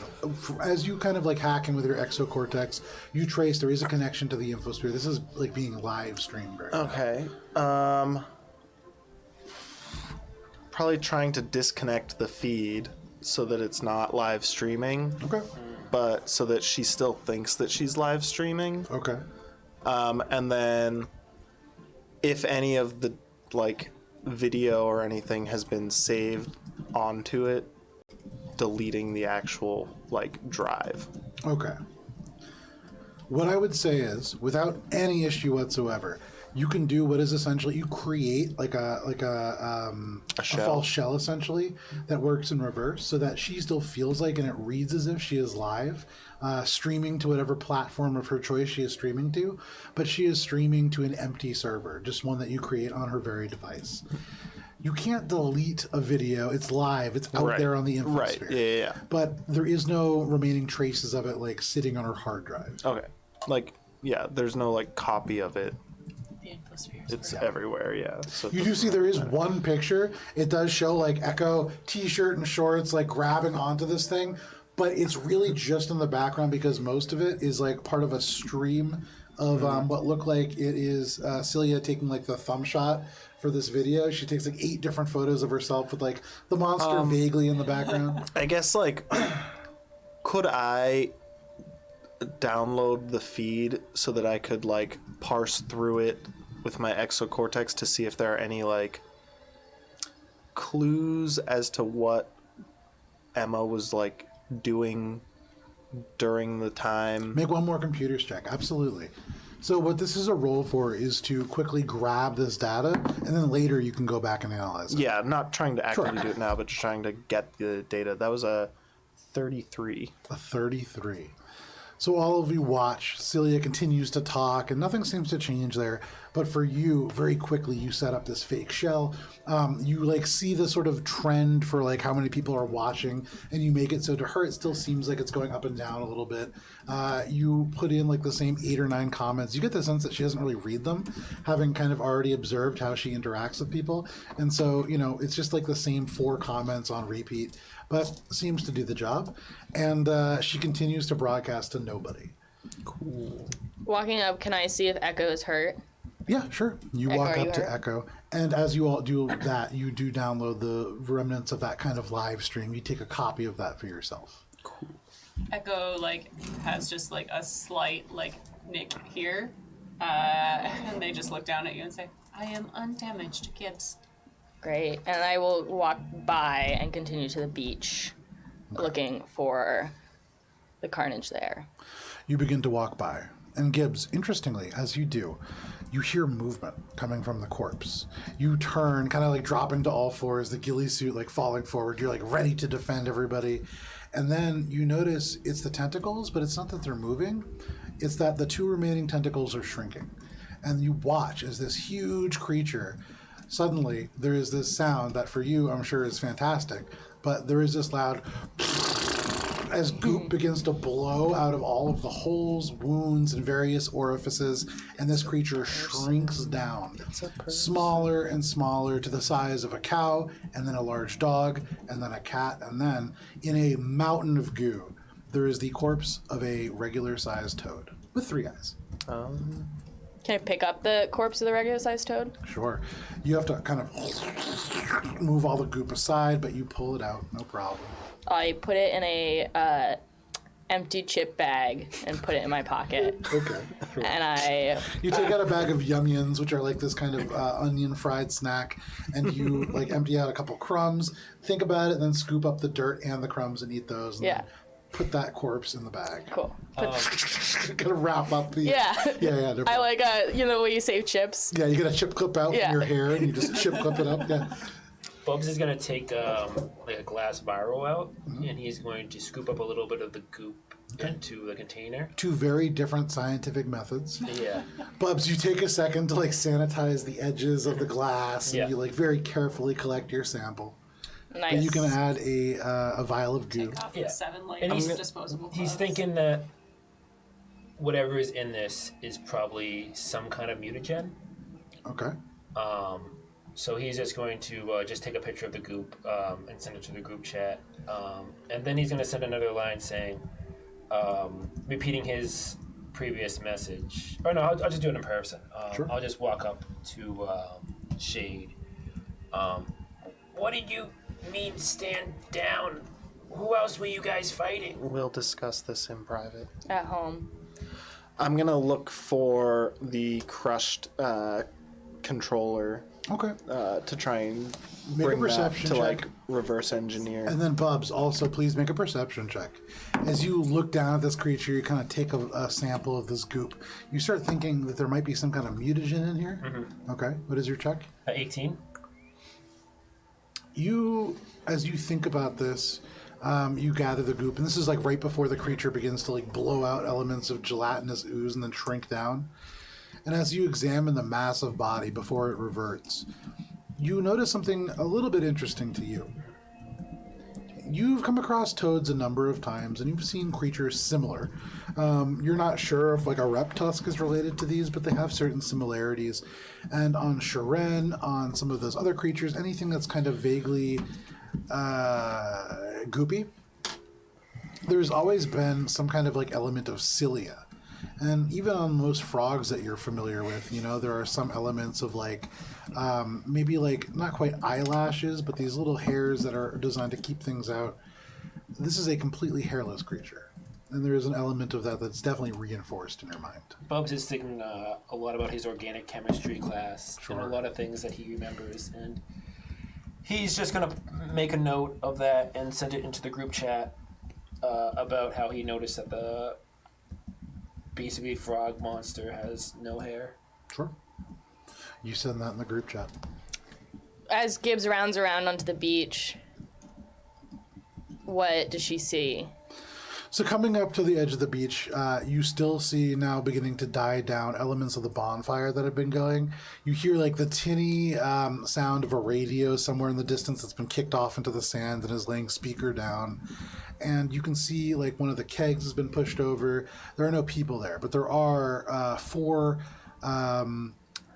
S1: As you kind of like hacking with your exocortex, you trace there is a connection to the infosphere. This is like being live streamed right now.
S4: Okay. Probably trying to disconnect the feed so that it's not live streaming,
S1: Okay.
S4: but so that she still thinks that she's live streaming.
S1: Okay.
S4: And then if any of the like video or anything has been saved onto it, deleting the actual like drive.
S1: Okay. What I would say is, without any issue whatsoever, you can do what is essentially you create like a
S4: shell.
S1: false shell essentially that works in reverse, so that she still feels like and it reads as if she is live, streaming to whatever platform of her choice she is streaming to, but she is streaming to an empty server, just one that you create on her very device. You can't delete a video; it's live, it's out
S4: Right.
S1: there on the infosphere.
S4: Right. Yeah.
S1: But there is no remaining traces of it, like sitting on her hard drive.
S4: Okay. Like, yeah, there's no like copy of it.
S5: The infosphere.
S4: It's everywhere, yeah. So
S1: You do see there is one picture. It does show like Echo t-shirt and shorts like grabbing onto this thing, but it's really just in the background because most of it is like part of a stream of what looked like it is Celia taking like the thumb shot for this video. She takes like 8 different photos of herself with like the monster vaguely in the background.
S4: I guess like could I download the feed so that I could like parse through it with my exocortex to see if there are any like clues as to what Emma was like doing during the time.
S1: Make one more computer's check. Absolutely. So what this is a roll for is to quickly grab this data, and then later you can go back and analyze it.
S4: Yeah, I'm not trying to actively
S1: Sure.
S4: do it now, but just trying to get the data. That was a 33.
S1: A 33. So all of you watch. Celia continues to talk, and nothing seems to change there. But for you, very quickly, you set up this fake shell. You like see the sort of trend for like how many people are watching, and you make it so to her it still seems like it's going up and down a little bit. You put in like the same 8 or 9 comments. You get the sense that she doesn't really read them, having kind of already observed how she interacts with people. And so, you know, it's just like the same 4 comments on repeat, but seems to do the job. And she continues to broadcast to nobody.
S2: Walking up, can I see if Echo is hurt?
S1: Yeah, sure. You
S2: Echo,
S1: walk
S2: are
S1: up
S2: you
S1: to
S2: hurt?
S1: Echo, and as you all do that, you do download the remnants of that kind of live stream. You take a copy of that for yourself.
S5: Echo like has just like a slight like nick here, and they just look down at you and say, "I am undamaged, Gibbs."
S2: Great. And I will walk by and continue to the beach, looking for the carnage there.
S1: You begin to walk by, and Gibbs, interestingly, as you do, you hear movement coming from the corpse. You turn, kind of like dropping to all fours, the ghillie suit like falling forward. You're like ready to defend everybody. And then you notice it's the tentacles, but it's not that they're moving. It's that the 2 remaining tentacles are shrinking. And you watch as this huge creature, suddenly there is this sound that for you I'm sure is fantastic, but there is this loud as goop begins to blow out of all of the holes, wounds, and various orifices, and this creature shrinks down, smaller and smaller to the size of a cow, and then a large dog, and then a cat, and then in a mountain of goo, there is the corpse of a regular-sized toad with 3 eyes.
S2: Can I pick up the corpse of the regular-sized toad?
S1: Sure. You have to kind of move all the goop aside, but you pull it out, no problem.
S2: I put it in a empty chip bag and put it in my pocket.
S1: Okay. Sure.
S2: And
S1: You take out a bag of Yumians, which are like this kind of onion fried snack, and you like empty out a couple crumbs. Think about it, then scoop up the dirt and the crumbs and eat those. And then put that corpse in the bag.
S2: Cool.
S1: Gonna wrap up the.
S2: Yeah.
S1: Yeah. No
S2: I
S1: problem.
S2: like you know when you save chips.
S1: Yeah, you get a chip clip out
S2: Yeah.
S1: from your hair, and you just chip clip it up. Yeah.
S3: Bubs is gonna take like a glass vial out, and he's going to scoop up a little bit of the goop into the container.
S1: 2 very different scientific methods.
S3: Yeah.
S1: Bubs, you take a second to like sanitize the edges of the glass,
S3: Yeah.
S1: and you like very carefully collect your sample.
S2: Nice.
S1: And you can add a vial of goo.
S5: Take off
S3: Yeah.
S5: the 7 like
S3: And he's-
S5: disposable
S3: He's
S5: gloves.
S3: thinking that whatever is in this is probably some kind of mutagen.
S1: Okay.
S3: So he's just going to just take a picture of the goop and send it to the group chat. And then he's going to send another line saying, repeating his previous message. Oh, no, I'll just do it in person.
S1: Sure.
S3: I'll just walk up to Shade. What did you mean stand down? Who else were you guys fighting?
S4: We'll discuss this in private.
S2: At home.
S4: I'm gonna look for the crushed controller
S1: Okay.
S4: to try and
S1: Make a
S4: bring that
S1: perception
S4: to
S1: check.
S4: like reverse engineer.
S1: And then Bubs, also please make a perception check. As you look down at this creature, you kind of take a sample of this goop. You start thinking that there might be some kind of mutagen in here. Mm-hmm. Okay. What is your check?
S3: 18.
S1: As you think about this, you gather the goop, and this is like right before the creature begins to like blow out elements of gelatinous ooze and then shrink down. And as you examine the massive body before it reverts, you notice something a little bit interesting to you. You've come across toads a number of times, and you've seen creatures similar. You're not sure if like a reptusk is related to these, but they have certain similarities. And on Sharen, on some of those other creatures, anything that's kind of vaguely goopy, there's always been some kind of like element of cilia. And even on most frogs that you're familiar with, you know, there are some elements of like, maybe like not quite eyelashes, but these little hairs that are designed to keep things out. This is a completely hairless creature. And there is an element of that that's definitely reinforced in your mind.
S3: Bubs is thinking a lot about his organic chemistry class and a lot of things that he remembers. And he's just going to make a note of that and send it into the group chat about how he noticed that the basically frog monster has no hair.
S1: Sure. You send that in the group chat.
S2: As Gibbs rounds around onto the beach, what does she see?
S1: So coming up to the edge of the beach, you still see now beginning to die down elements of the bonfire that have been going. You hear like the tinny sound of a radio somewhere in the distance that's been kicked off into the sand and is laying speaker down. And you can see like one of the kegs has been pushed over. There are no people there, but there are 4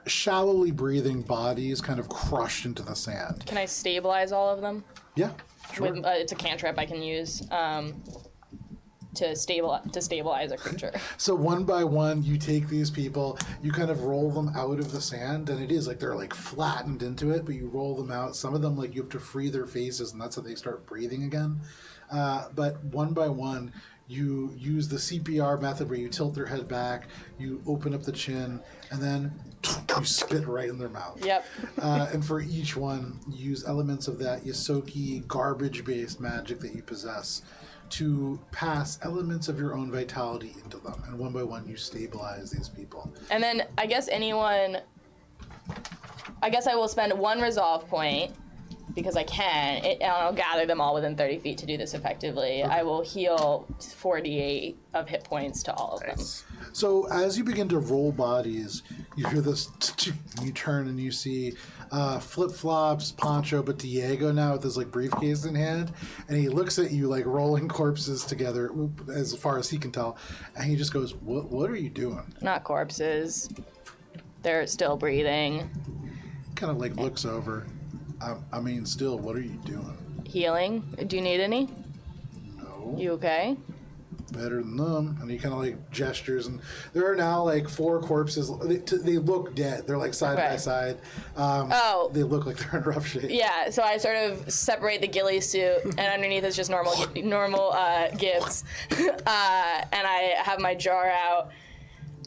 S1: shallowly breathing bodies kind of crushed into the sand.
S2: Can I stabilize all of them?
S1: Yeah, sure.
S2: With, it's a cantrip I can use to stabilize a creature.
S1: So one by one, you take these people, you kind of roll them out of the sand, and it is like they're like flattened into it, but you roll them out. Some of them, like you have to free their faces, and that's how they start breathing again. But one by one, you use the CPR method where you tilt their head back, you open up the chin, and then you spit right in their mouth.
S2: Yep.
S1: And for each one, you use elements of that Yosoki garbage-based magic that you possess to pass elements of your own vitality into them, and one by one you stabilize these people.
S2: And then I guess I will spend 1 resolve point because I can, and I'll gather them all within 30 feet to do this effectively. I will heal 48 of hit points to all of them.
S1: So as you begin to roll bodies, you hear this, you turn and you see Flip-Flops, Poncho, but Diego now with his like briefcase in hand, and he looks at you like rolling corpses together as far as he can tell, and he just goes, what are you doing?
S2: Not corpses. They're still breathing.
S1: Kind of like looks over. I mean, still, what are you doing?
S2: Healing. Do you need any?
S1: No.
S2: You okay?
S1: Better than them. And he kind of like gestures, and there are now like 4 corpses. They look dead. They're like side by
S2: Okay.
S1: side. They look like they're in rough shape.
S2: Yeah, so I sort of separate the ghillie suit, and underneath is just normal Gibbs. And I have my jar out,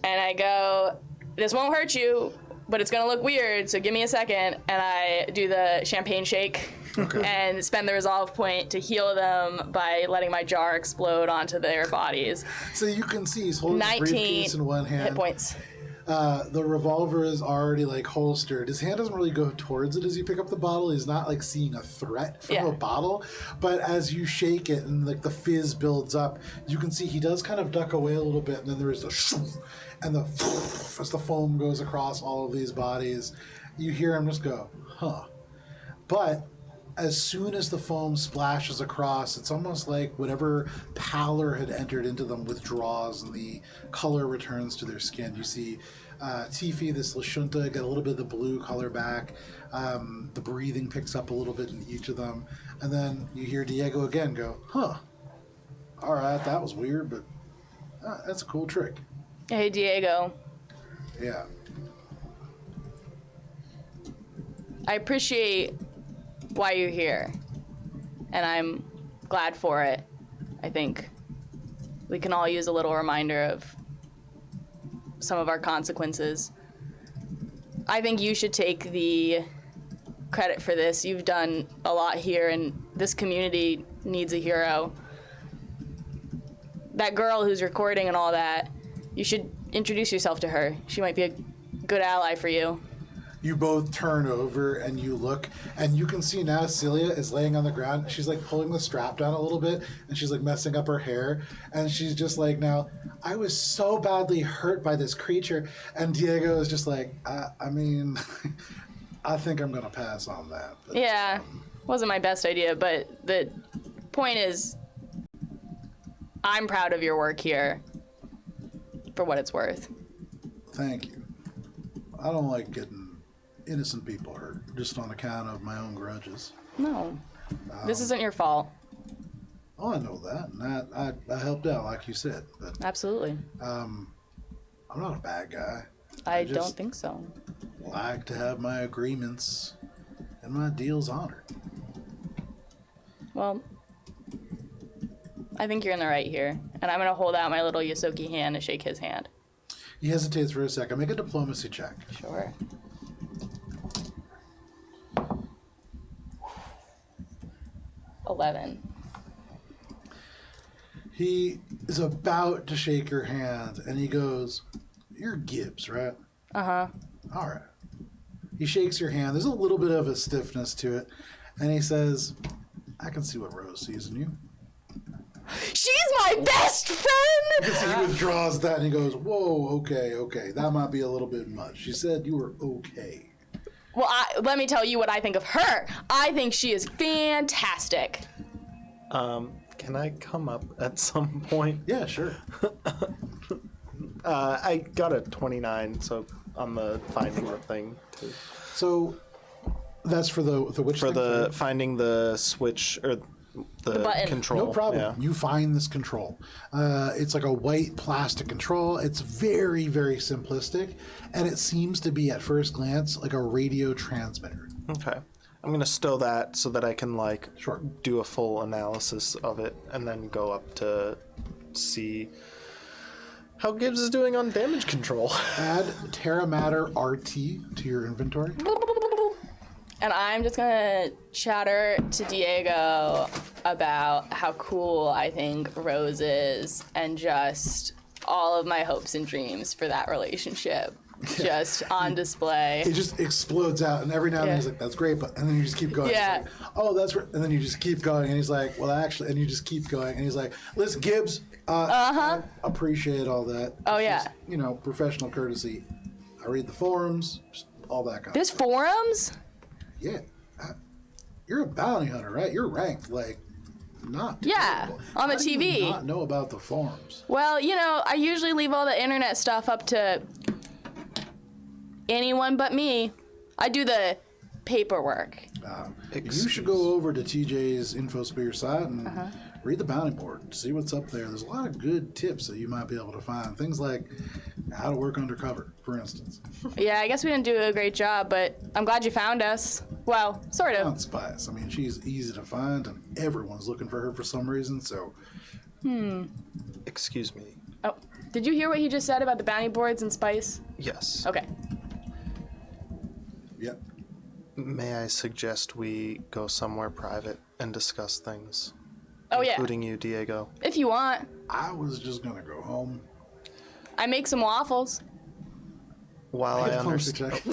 S2: and I go, this won't hurt you, but it's gonna look weird, so give me a second. And I do the champagne shake and spend the resolve point to heal them by letting my jar explode onto their bodies.
S1: So you can see he's holding a
S2: 19
S1: briefcase in one hand.
S2: hit points.
S1: The revolver is already like holstered. His hand doesn't really go towards it as you pick up the bottle. He's not like seeing a threat from a bottle. But as you shake it and like the fizz builds up, you can see he does kind of duck away a little bit, and then there's the shoo, and the as the foam goes across all of these bodies, you hear him just go, huh. But as soon as the foam splashes across, it's almost like whatever pallor had entered into them withdraws and the color returns to their skin. You see Tifi, this Lashunta, get a little bit of the blue color back. The breathing picks up a little bit in each of them. And then you hear Diego again go, huh. All right, that was weird, but that's a cool trick.
S2: Hey, Diego.
S1: Yeah.
S2: I appreciate why you're here, and I'm glad for it. I think we can all use a little reminder of some of our consequences. I think you should take the credit for this. You've done a lot here, and this community needs a hero. That girl who's recording and all that, you should introduce yourself to her. She might be a good ally for you.
S1: You both turn over and you look, and you can see now Celia is laying on the ground. She's like pulling the strap down a little bit, and she's like messing up her hair. And she's just like, now, I was so badly hurt by this creature. And Diego is just like, I mean, I think I'm going to pass on that. But,
S2: Yeah, wasn't my best idea, but the point is, I'm proud of your work here, for what it's worth.
S1: Thank you. I don't like getting innocent people hurt just on account of my own grudges.
S2: No, this isn't your fault.
S1: Oh, I know that. And I helped out, like you said. But
S2: Absolutely.
S1: I'm not a bad guy.
S2: I
S1: just
S2: don't think so.
S1: like to have my agreements and my deals honored.
S2: Well, I think you're in the right here, and I'm gonna hold out my little Yosoki hand to shake his hand.
S1: He hesitates for a second. Make a diplomacy check.
S2: Sure. $11.
S1: He is about to shake your hand, and he goes, "You're Gibbs, right?"
S2: Uh-huh.
S1: All right. He shakes your hand. There's a little bit of a stiffness to it, and he says, "I can see what Rose sees in you."
S2: She's my best friend!
S1: You can see he withdraws that, and he goes, "Whoa, okay. That might be a little bit much. She said you were okay."
S2: Well, let me tell you what I think of her. I think she is fantastic.
S4: Can I come up at some point?
S1: Yeah, sure.
S4: I got a 29, so on the finding the thing too.
S1: So that's for the which
S4: For
S1: thing?
S4: the finding the switch or the
S2: button.
S4: control.
S1: No problem.
S4: Yeah.
S1: You find this control. It's like a white plastic control. It's very, very simplistic, and it seems to be at first glance like a radio transmitter.
S4: Okay. I'm gonna stow that so that I can
S1: Sure.
S4: do a full analysis of it and then go up to see how Gibbs is doing on damage control.
S1: Add Terra Matter RT to your inventory.
S2: and I'm just gonna chatter to Diego about how cool I think Rose is, and just all of my hopes and dreams for that relationship, just on display.
S1: It just explodes out, and every now and then
S2: Yeah.
S1: he's like, "That's great," but and then you just keep going.
S2: Yeah.
S1: It's like, oh, that's right. And then you just keep going, and he's like, "Well, actually," and you just keep going, and he's like, "Listen, Gibbs, I appreciate all that.
S2: Oh,
S1: It's
S2: yeah.
S1: just, professional courtesy. I read the forums, just all that kind
S2: There's
S1: of stuff.
S2: forums?
S1: Yeah, you're a bounty hunter, right? You're ranked like not.
S2: Yeah,
S1: terrible.
S2: on the
S1: How do you
S2: TV.
S1: not know about the forums?
S2: Well, I usually leave all the internet stuff up to anyone but me. I do the paperwork.
S1: You should go over to TJ's Infosphere site and read the bounty board. See what's up there. There's a lot of good tips that you might be able to find. Things like how to work undercover, for instance.
S2: Yeah, I guess we didn't do a great job, but I'm glad you found us. Well, sort of.
S1: Found Spice. I mean, she's easy to find, and everyone's looking for her for some reason. So
S4: Excuse me.
S2: Oh, did you hear what he just said about the bounty boards and Spice?
S4: Yes.
S2: Okay.
S1: Yep.
S4: May I suggest we go somewhere private and discuss things?
S2: Oh, yeah.
S4: Including you, Diego.
S2: If you want.
S1: I was just gonna go home.
S2: I make some waffles.
S4: While I
S1: Diplomacy
S4: understand.
S1: check.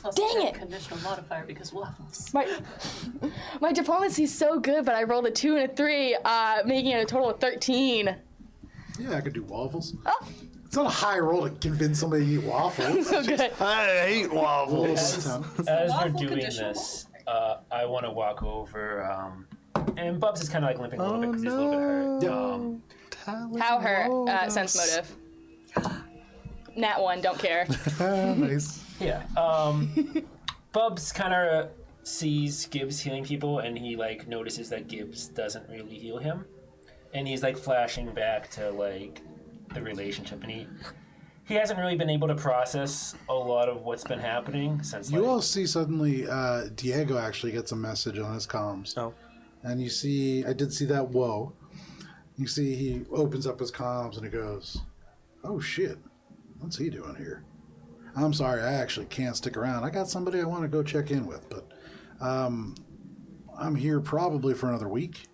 S5: Plus
S2: Dang
S5: 10
S2: it.
S5: Conditional modifier because waffles.
S2: My diplomacy's so good, but I rolled a 2 and a 3, making it a total of 13.
S1: Yeah, I could do waffles.
S2: Oh,
S1: It's not a high roll to convince somebody to eat waffles.
S2: so good.
S4: I hate waffles.
S3: As
S5: Waffle
S3: we're doing
S5: conditional
S3: this, I want to walk over, and Bubs is kind of like limping a little bit because he's a little bit hurt.
S2: How hurt? Sense motive. Nat 1, don't care.
S1: Nice.
S3: Yeah. Bubs kind of sees Gibbs healing people, and he like notices that Gibbs doesn't really heal him, and he's like flashing back to like the relationship, and he hasn't really been able to process a lot of what's been happening since.
S1: You
S3: like,
S1: all see suddenly Diego actually gets a message on his comms.
S4: Oh.
S1: And you see, I did see that, whoa. You see he opens up his comms and he goes, oh shit, what's he doing here? I'm sorry, I actually can't stick around. I got somebody I want to go check in with, but I'm here probably for another week.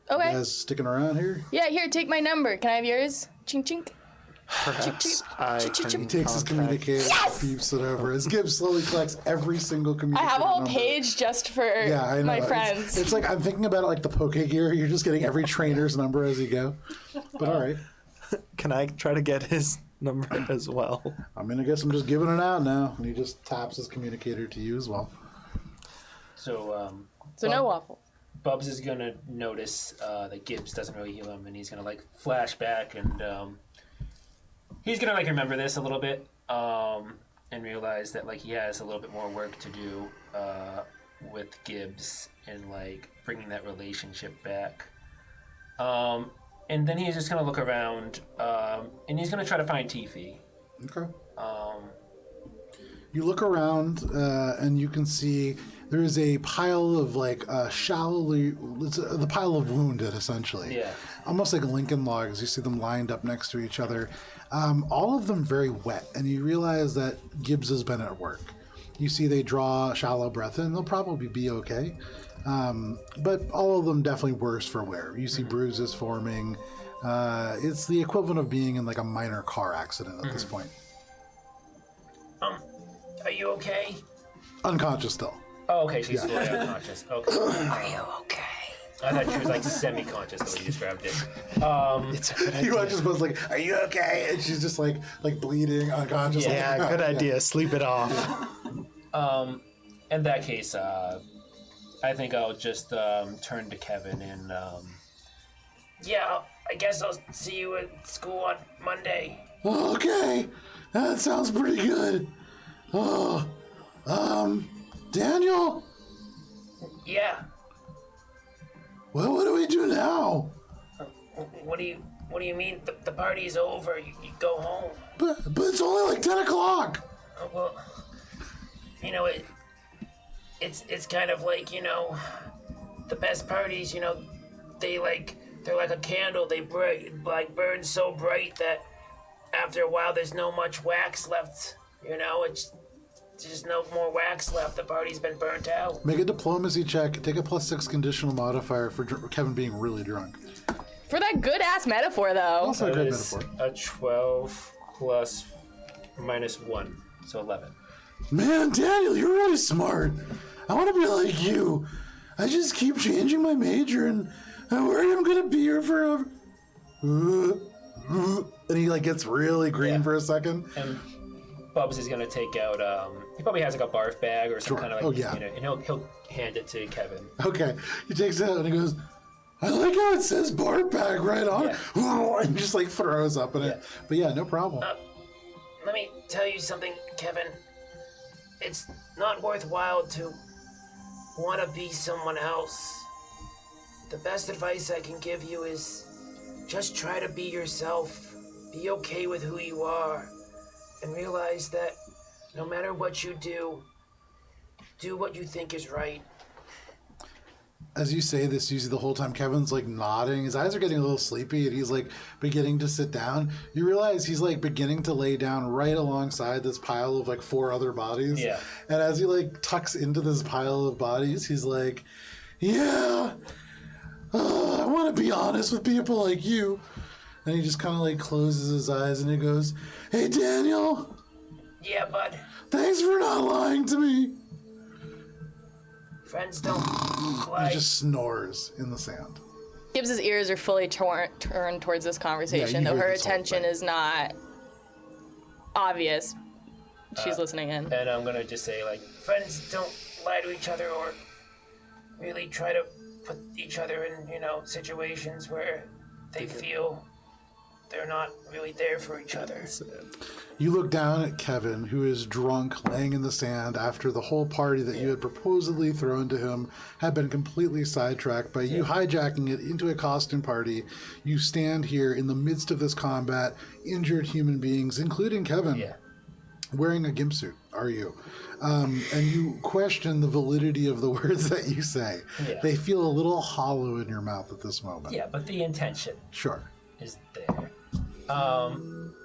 S2: Okay.
S1: You guys sticking around here?
S2: Yeah, here, take my number. Can I have yours? Chink, chink.
S4: Perhaps I
S2: Chink, chink,
S4: can
S2: chink.
S1: He takes his
S4: contact-
S1: communicator,
S2: Yes!
S1: beeps it over. As Gibbs slowly collects every single
S2: I
S1: communicator
S2: have a whole
S1: number.
S2: page just for
S1: Yeah, I know.
S2: my
S1: It's-
S2: friends.
S1: It's like I'm thinking about it like the Poke Gear. You're just getting every trainer's number as you go. But all right,
S4: Can I try to get his number as well?
S1: I'm gonna guess I'm just giving it out now. And he just taps his communicator to you as well.
S3: So
S2: So no waffle.
S3: Bubs is gonna notice that Gibbs doesn't really heal him, and he's gonna like flash back, and he's gonna like remember this a little bit, and realize that like he has a little bit more work to do with Gibbs and like bringing that relationship back. And then he's just gonna look around, and he's gonna try to find Tiffy.
S1: Okay. You look around and you can see there is a pile of like shallowly, the pile of wounded essentially.
S3: Yeah.
S1: Almost like Lincoln logs. You see them lined up next to each other. All of them very wet, and you realize that Gibbs has been at work. You see they draw shallow breath in. They'll probably be okay. But all of them definitely worse for wear. You see bruises forming. It's the equivalent of being in like a minor car accident at this point.
S7: Are you okay?
S1: Unconscious still.
S3: Oh, okay, she's fully unconscious. Okay.
S7: Are you okay?
S3: I thought she was like semi-conscious the way you described it.
S4: It's a good
S1: You
S4: idea.
S1: just was like, "Are you okay?" And she's just like bleeding, unconscious.
S4: Yeah,
S1: Like,
S4: good idea. Sleep it off.
S3: In that case, I think I'll just turn to Kevin and
S7: Yeah, I guess I'll see you at school on Monday.
S1: Okay, that sounds pretty good. Oh, Daniel.
S7: Yeah.
S1: Well, what do we do now?
S7: What do you mean? The party's over. You go home.
S1: But it's only like 10 o'clock.
S7: Well, you know it's kind of like, the best parties, they're like a candle. They burn so bright that after a while there's no much wax left. There's no more wax left. The party's been burnt out.
S1: Make a diplomacy check. Take a +6 conditional modifier for Kevin being really drunk.
S2: For that good ass metaphor, though.
S1: Also a
S3: That
S1: great
S3: is
S1: metaphor.
S3: a 12 plus -1, so 11.
S1: Man, Daniel, you're really smart. I want to be like you. I just keep changing my major, and I worry I'm gonna be here forever. And he like gets really green
S3: Yeah.
S1: for a second.
S3: And Bubs is gonna take out. He probably has like a barf bag or some
S1: Sure.
S3: kind of like.
S1: Oh, yeah.
S3: You know, and he'll hand it to Kevin.
S1: Okay, he takes it out and he goes, I like how it says bar bag right on it. And just like throws up in it. But yeah, no problem.
S7: Let me tell you something, Kevin. It's not worthwhile to want to be someone else. The best advice I can give you is just try to be yourself. Be okay with who you are. And realize that no matter what you do what you think is right.
S1: As you say this, you see the whole time Kevin's like nodding. His eyes are getting a little sleepy and he's like beginning to sit down. You realize he's like beginning to lay down right alongside this pile of like 4 other bodies.
S3: Yeah.
S1: And as he like tucks into this pile of bodies, he's like, yeah, I want to be honest with people like you. And he just kind of like closes his eyes and he goes, hey, Daniel,
S7: Yeah, bud.
S1: thanks for not lying to me.
S7: Friends don't
S1: He
S7: lie.
S1: just snores in the sand.
S2: Gibbs's ears are fully turned towards this conversation,
S1: you
S2: though
S1: heard
S2: her
S1: this whole
S2: attention
S1: thing.
S2: is not obvious. She's listening in.
S3: And I'm gonna just say like,
S7: Friends don't lie to each other or really try to put each other in, situations where they feel they're not really there for each other.
S1: You look down at Kevin, who is drunk, laying in the sand after the whole party that you had proposedly thrown to him had been completely sidetracked by you hijacking it into a costume party. You stand here in the midst of this combat, injured human beings, including Kevin, wearing a gimp suit, are you? And you question the validity of the words that you say.
S3: Yeah.
S1: They feel a little hollow in your mouth at this moment.
S3: yeah, but the intention
S1: Sure.
S3: is there.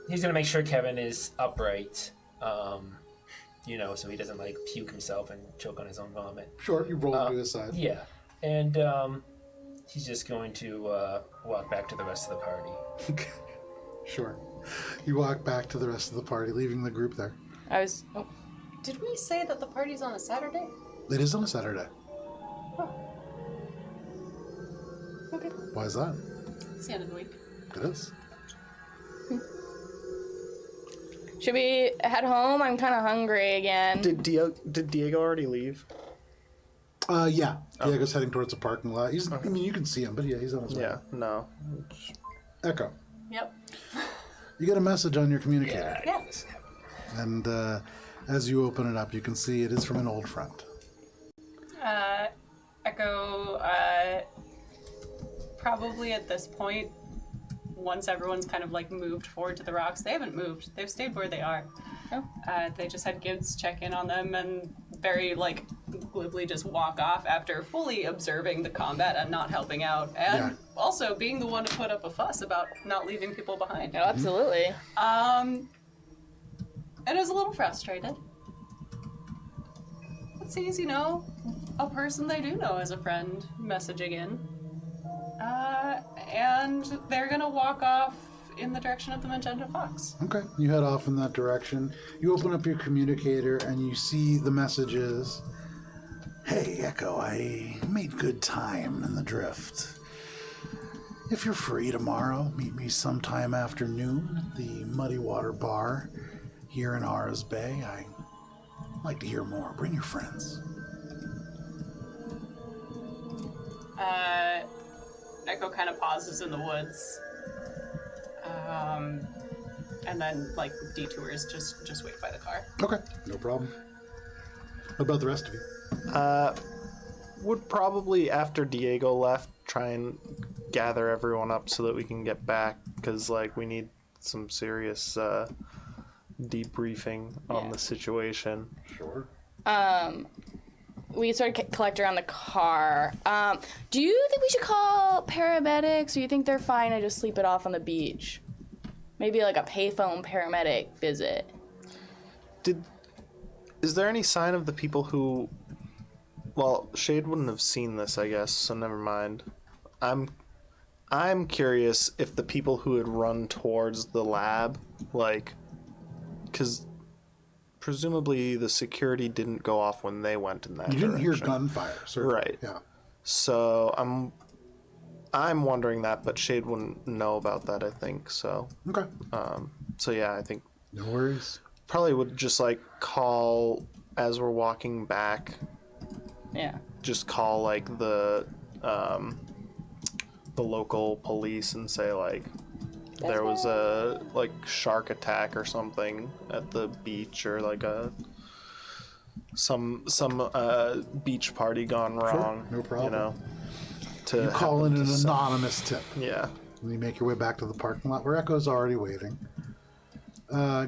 S3: He's gonna make sure Kevin is upright, so he doesn't like puke himself and choke on his own vomit.
S1: Sure, you roll to his side.
S3: Yeah, and he's just going to walk back to the rest of the party.
S1: Sure. You walk back to the rest of the party, leaving the group there.
S5: Did we say that the party's on a Saturday?
S1: It is on a Saturday.
S5: Okay.
S1: Why is that?
S5: It's the end of the week.
S1: It is.
S2: Should we head home? I'm kind of hungry again.
S6: Did Diego already leave?
S1: Yeah. Diego's heading towards the parking lot. He's. I mean, you can see him, but yeah, he's on his way.
S6: Yeah, no.
S1: Echo.
S5: Yep.
S1: You get a message on your communicator,
S5: Yeah.
S1: and as you open it up, you can see it is from an old friend.
S5: Echo, probably at this point, once everyone's kind of like moved forward to the rocks, they haven't moved. They've stayed where they are.
S2: Oh.
S5: They just had Gibbs check in on them and very like glibly just walk off after fully observing the combat and not helping out, and also being the one to put up a fuss about not leaving people behind.
S2: Oh, absolutely.
S5: And is a little frustrated. It sees, a person they do know as a friend messaging in. And they're gonna walk off in the direction of the Magenta Fox.
S1: Okay. You head off in that direction. You open up your communicator and you see the messages. Hey, Echo, I made good time in the drift. If you're free tomorrow, meet me sometime after noon at the Muddy Water Bar here in Aras Bay. I'd like to hear more. Bring your friends.
S5: Echo kind of pauses in the woods. And then, like, detours, just wait by the car.
S1: Okay, no problem. What about the rest of you?
S6: Would probably, after Diego left, try and gather everyone up so that we can get back, because, like, we need some serious debriefing on the situation.
S1: Sure.
S2: We sort of collect around the car. Do you think we should call paramedics, or you think they're fine to just sleep it off on the beach? Maybe like a payphone paramedic visit.
S6: Is there any sign of the people who... Well, Shade wouldn't have seen this, I guess, so never mind. I'm curious if the people who had run towards the lab, like... Because presumably the security didn't go off when they went in that
S1: You didn't hear
S6: direction.
S1: gunfire, certainly.
S6: Right.
S1: Yeah.
S6: So I'm wondering that, but Shade wouldn't know about that, I think, so...
S1: Okay.
S6: So yeah, I think
S1: No worries.
S6: probably would just like call as we're walking back,
S2: Yeah.
S6: just call like the local police and say like there was a like shark attack or something at the beach, or like some beach party gone wrong.
S1: no problem.
S6: You know, to
S1: You call in
S6: happen
S1: an
S6: to some-
S1: anonymous tip.
S6: Yeah.
S1: And you make your way back to the parking lot where Echo's already waiting.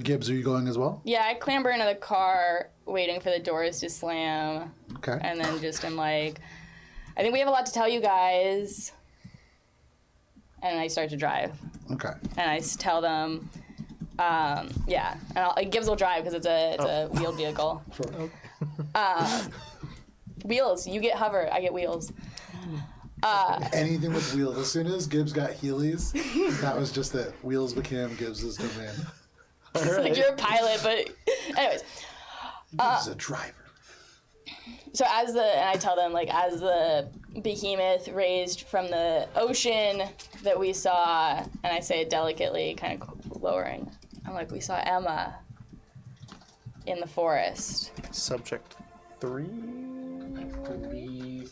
S1: Gibbs, are you going as well?
S2: Yeah, I clamber into the car, waiting for the doors to slam,
S1: Okay.
S2: and then just am like, I think we have a lot to tell you guys. And I start to drive.
S1: Okay.
S2: And I tell them, yeah, and Gibbs will drive because it's a wheeled vehicle.
S1: Sure.
S2: Wheels, you get hover, I get wheels.
S1: Anything with wheels. As soon as Gibbs got Heelys, that was just it. Wheels became Gibbs's domain.
S2: It's like you're a pilot, but anyways.
S1: Gibbs is a driver.
S2: So and I tell them, like, as the behemoth raised from the ocean that we saw, and I say it delicately, kind of lowering, I'm like, we saw Emma in the forest.
S6: Subject 3.
S3: I believe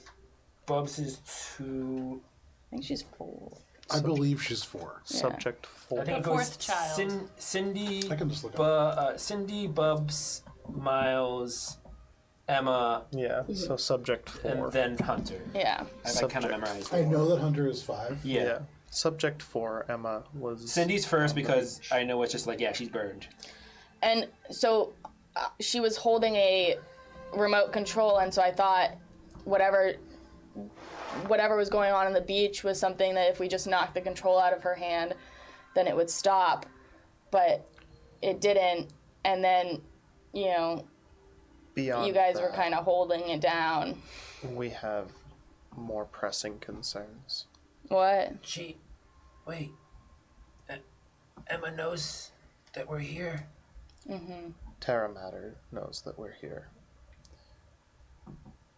S3: Bubs is 2.
S2: I think she's 4.
S1: I believe she's 4.
S6: Subject 4.
S3: I think it
S5: The
S3: goes
S5: fourth child.
S3: Cindy.
S1: I can just look up.
S3: Cindy, Bubs, Miles, Emma,
S6: Yeah. So subject 4.
S3: and then Hunter.
S2: Yeah.
S3: I kind
S6: Subject.
S3: of memorized.
S1: I know that Hunter is 5.
S3: Yeah.
S6: Subject 4, Emma, was...
S3: Cindy's first because I know it's just like, yeah, she's burned.
S2: And so she was holding a remote control, and so I thought whatever was going on in the beach was something that if we just knocked the control out of her hand, then it would stop. But it didn't, and then, you know,
S6: Beyond
S2: you guys were
S6: that,
S2: kind of holding it down.
S6: we have more pressing concerns.
S2: What?
S7: Wait. Emma knows that we're here.
S6: Terra Matter knows that we're here.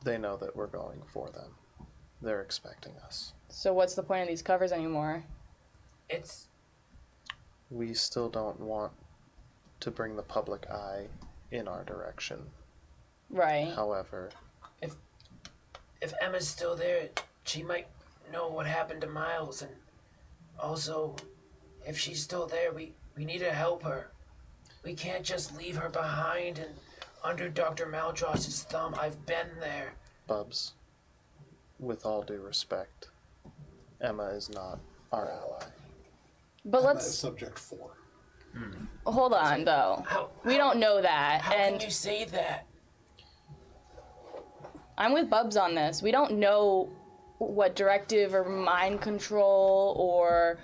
S6: They know that we're going for them. They're expecting us.
S2: So what's the point of these covers anymore?
S7: It's
S6: We still don't want to bring the public eye in our direction.
S2: Right.
S6: However,
S7: if Emma's still there, she might know what happened to Miles, and also, if she's still there, we need to help her. We can't just leave her behind and under Dr. Maldross's thumb. I've been there.
S6: Bubs, with all due respect, Emma is not our ally.
S2: But
S1: That is
S2: let's
S1: subject 4.
S2: hold on though. We don't know that,
S7: How
S2: and
S7: can you say that?
S2: I'm with Bubs on this. We don't know what directive or mind control or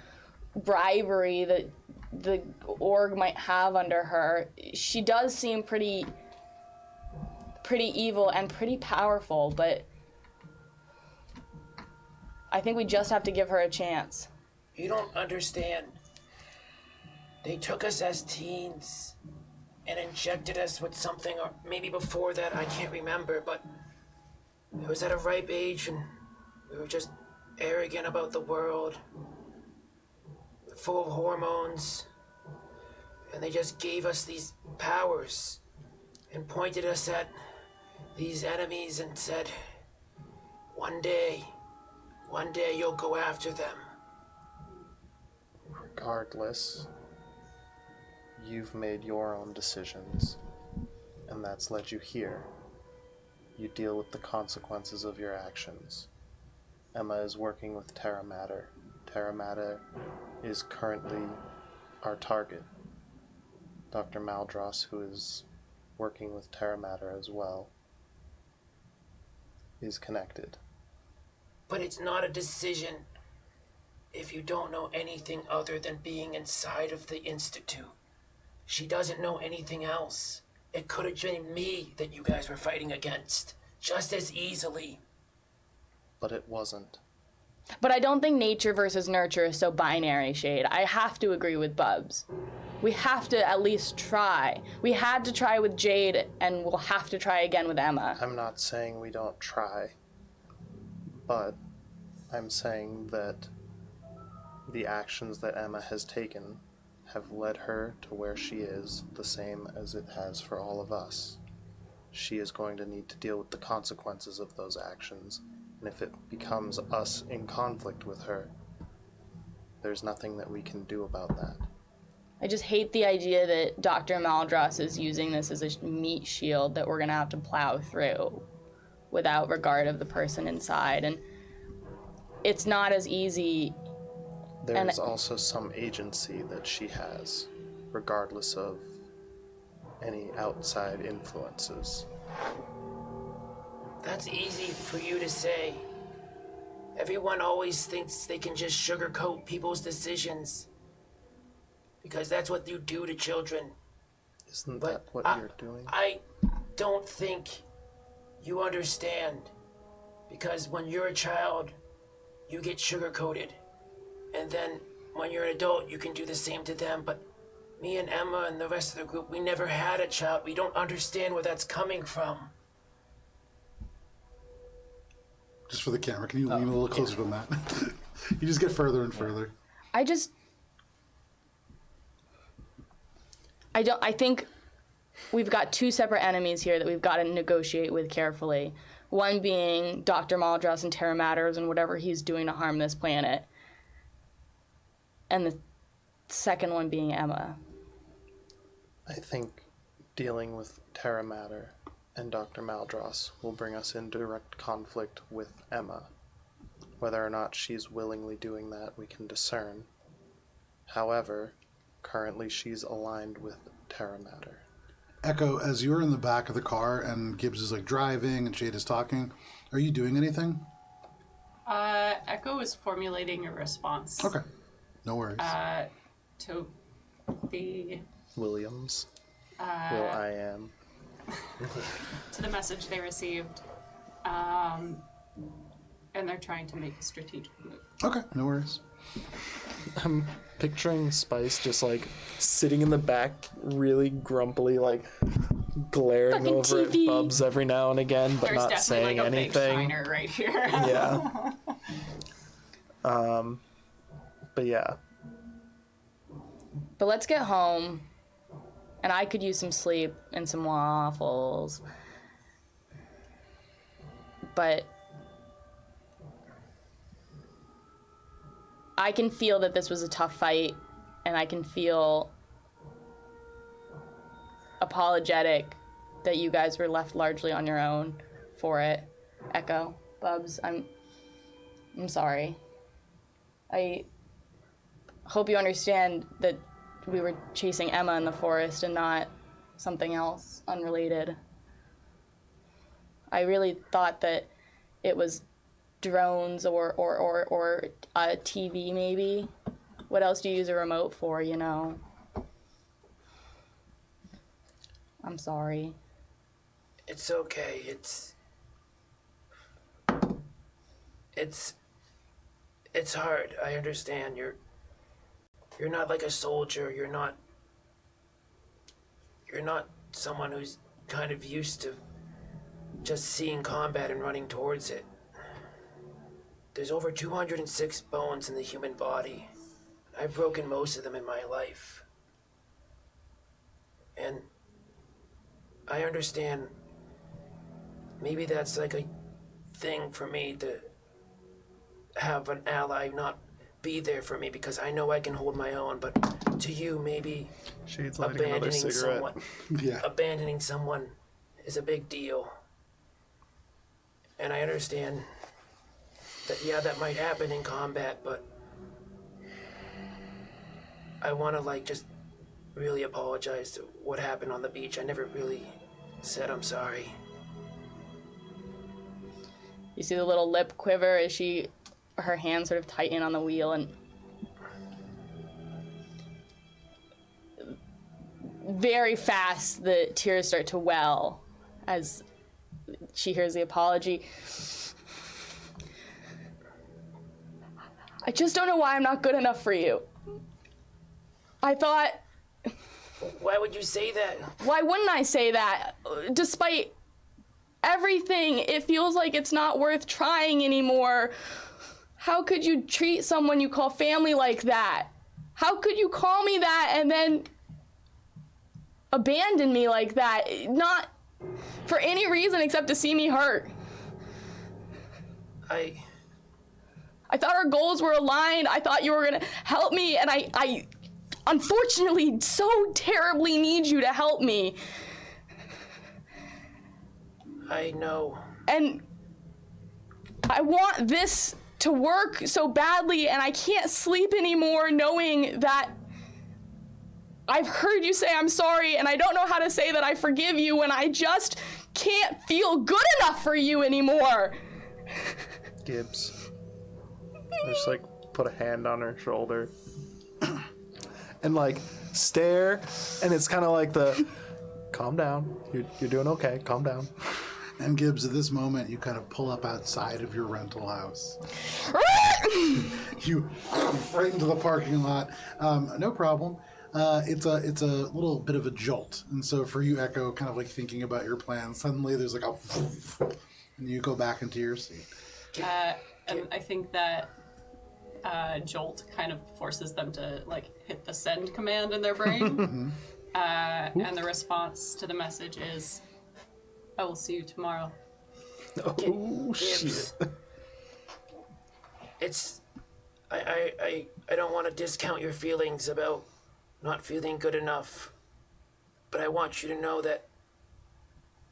S2: bribery that the org might have under her. She does seem pretty evil and pretty powerful, but I think we just have to give her a chance.
S7: You don't understand. They took us as teens and injected us with something, or maybe before that, I can't remember, but it was at a ripe age and we were just arrogant about the world, full of hormones, and they just gave us these powers and pointed us at these enemies and said, one day you'll go after them.
S6: Regardless, you've made your own decisions, and that's led you here. You deal with the consequences of your actions. Emma is working with Terra Matter. Terra Matter is currently our target. Dr. Maldross, who is working with Terra Matter as well, is connected.
S7: But it's not a decision if you don't know anything other than being inside of the Institute. She doesn't know anything else. it could have been me that you guys were fighting against just as easily.
S6: But it wasn't.
S2: But I don't think nature versus nurture is so binary, Shade. I have to agree with Bubs. We have to at least try. We had to try with Jade, and we'll have to try again with Emma.
S6: I'm not saying we don't try, but I'm saying that the actions that Emma has taken have led her to where she is, the same as it has for all of us. She is going to need to deal with the consequences of those actions, and if it becomes us in conflict with her, there's nothing that we can do about that.
S2: I just hate the idea that Dr. Maldross is using this as a meat shield that we're going to have to plow through without regard of the person inside. And it's not as easy.
S6: There is also some agency that she has, regardless of any outside influences.
S7: That's easy for you to say. Everyone always thinks they can just sugarcoat people's decisions. Because that's what you do to children.
S6: Isn't
S7: But
S6: that what you're doing?
S7: I don't think you understand. Because when you're a child, you get sugarcoated. And then when you're an adult, you can do the same to them. But me and Emma and the rest of the group, we never had a child. We don't understand where that's coming from.
S1: Just for the camera, can you lean a little closer to that? You just get further and further.
S2: I think we've got two separate enemies here that we've got to negotiate with carefully. One being Dr. Maldross and Terra Matters and whatever he's doing to harm this planet. And the second one being Emma.
S6: I think dealing with Terra Matter and Dr. Maldross will bring us in direct conflict with Emma. Whether or not she's willingly doing that, we can discern. However, currently she's aligned with Terra Matter.
S1: Echo, as you're in the back of the car and Gibbs is like driving and Jade is talking, are you doing anything?
S5: Echo is formulating a response.
S1: Okay. No worries.
S5: To the
S6: Williams. Will I am.
S5: to the message they received, and they're trying to make a strategic move.
S1: Okay, no worries.
S4: I'm picturing Spice just like sitting in the back, really grumpily, like glaring
S2: Fucking
S4: over
S2: TV.
S4: at Bubs every now and again, but
S5: There's
S4: not
S5: definitely
S4: saying
S5: like a big
S4: anything.
S5: shiner right here.
S4: Yeah. But yeah.
S2: But let's get home. And I could use some sleep and some waffles. But I can feel that this was a tough fight, and I can feel apologetic that you guys were left largely on your own for it. Echo, Bubs, I'm sorry. I hope you understand that we were chasing Emma in the forest and not something else unrelated. I really thought that it was drones or a TV maybe. What else do you use a remote for, you know? I'm sorry.
S7: It's okay. It's hard. I understand. You're not like a soldier. You're not someone who's kind of used to just seeing combat and running towards it. There's over 206 bones in the human body. I've broken most of them in my life. And I understand maybe that's like a thing for me to have an ally not be there for me because I know I can hold my own, but to you maybe
S6: Shade's lighting another
S7: abandoning
S6: cigarette.
S7: someone
S1: Yeah.
S7: abandoning someone is a big deal. And I understand that yeah, that might happen in combat, but I want to like just really apologize to what happened on the beach. I never really said I'm sorry.
S2: You see the little lip quiver as her hands sort of tighten on the wheel, and very fast, the tears start to well as she hears the apology. I just don't know why I'm not good enough for you. I thought,
S7: Why would you say that?
S2: why wouldn't I say that? Despite everything, it feels like it's not worth trying anymore. How could you treat someone you call family like that? How could you call me that and then abandon me like that? Not for any reason except to see me hurt. I thought our goals were aligned. I thought you were gonna help me, and I unfortunately so terribly need you to help me.
S7: I know.
S2: And I want this to work so badly, and I can't sleep anymore knowing that I've heard you say I'm sorry, and I don't know how to say that I forgive you, and I just can't feel good enough for you anymore.
S4: Gibbs. Just like put a hand on her shoulder and like stare, and it's kind of like the calm down, you're doing okay, calm down.
S1: And Gibbs, at this moment, you kind of pull up outside of your rental house. You right into the parking lot. No problem. It's a little bit of a jolt, and so for you, Echo, kind of like thinking about your plan, suddenly there's like a, and you go back into your seat.
S5: And I think that Jolt kind of forces them to like hit the send command in their brain. And the response to the message is, I will see you tomorrow.
S4: Oh shit.
S7: It's I don't want to discount your feelings about not feeling good enough, but I want you to know that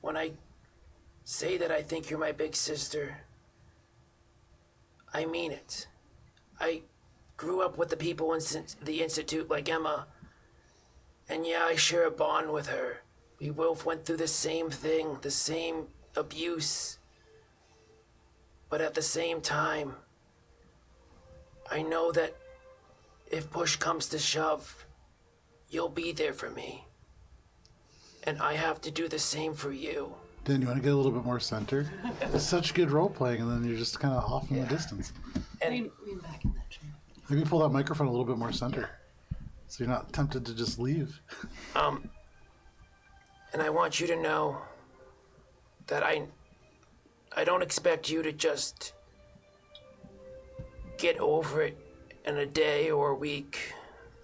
S7: when I say that I think you're my big sister, I mean it. I grew up with the people in the Institute like Emma, and yeah, I share a bond with her. We both went through the same thing, the same abuse. But at the same time, I know that if push comes to shove, you'll be there for me. And I have to do the same for you.
S1: Dan, you want to get a little bit more centered? It's such good role playing, and then you're just kind of off in the distance.
S7: And
S5: Lean back in that chair.
S1: Maybe pull that microphone a little bit more center, so you're not tempted to just leave.
S7: and I want you to know that I don't expect you to just get over it in a day or a week.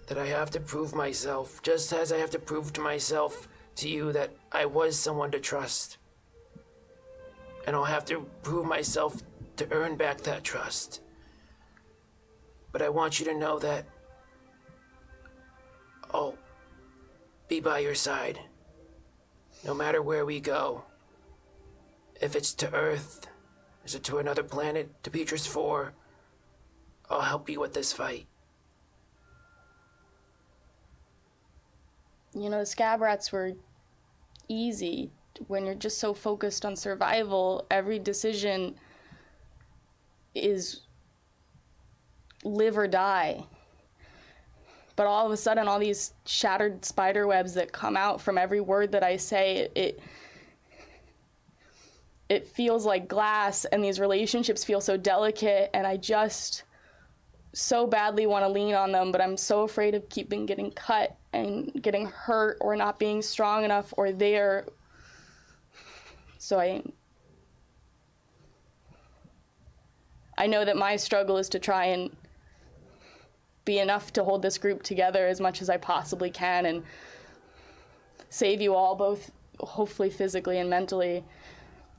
S7: That I have to prove myself, just as I have to prove to myself, to you, that I was someone to trust. And I'll have to prove myself to earn back that trust. But I want you to know that I'll be by your side, no matter where we go. If it's to Earth, is it to another planet, to Beatrice 4, I'll help you with this fight.
S2: You know, the scab rats were easy. When you're just so focused on survival, every decision is live or die. But all of a sudden, all these shattered spider webs that come out from every word that I say, it feels like glass, and these relationships feel so delicate, and I just so badly want to lean on them, but I'm so afraid of getting cut and getting hurt or not being strong enough or there. So I know that my struggle is to try and be enough to hold this group together as much as I possibly can and save you all, both hopefully physically and mentally.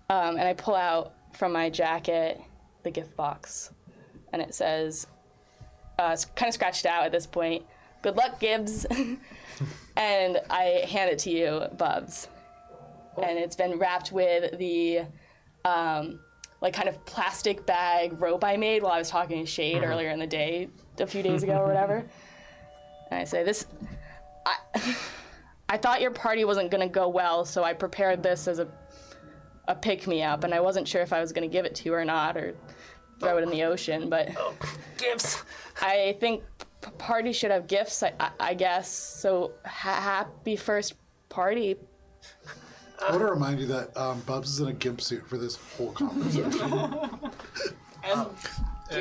S2: And I pull out from my jacket the gift box, and it says, it's kind of scratched out at this point, "Good luck, Gibbs." And I hand it to you, Bubs. And it's been wrapped with the like kind of plastic bag rope I made while I was talking to Shade earlier in the day, a few days ago or whatever. And I say, I thought your party wasn't gonna go well, so I prepared this as a pick-me-up, and I wasn't sure if I was gonna give it to you or not, or throw it in the ocean, but
S7: Gibbs!
S2: I think party should have gifts, I guess. So happy first party.
S1: I want to remind you that Bubs is in a gimp suit for this whole conversation.
S5: And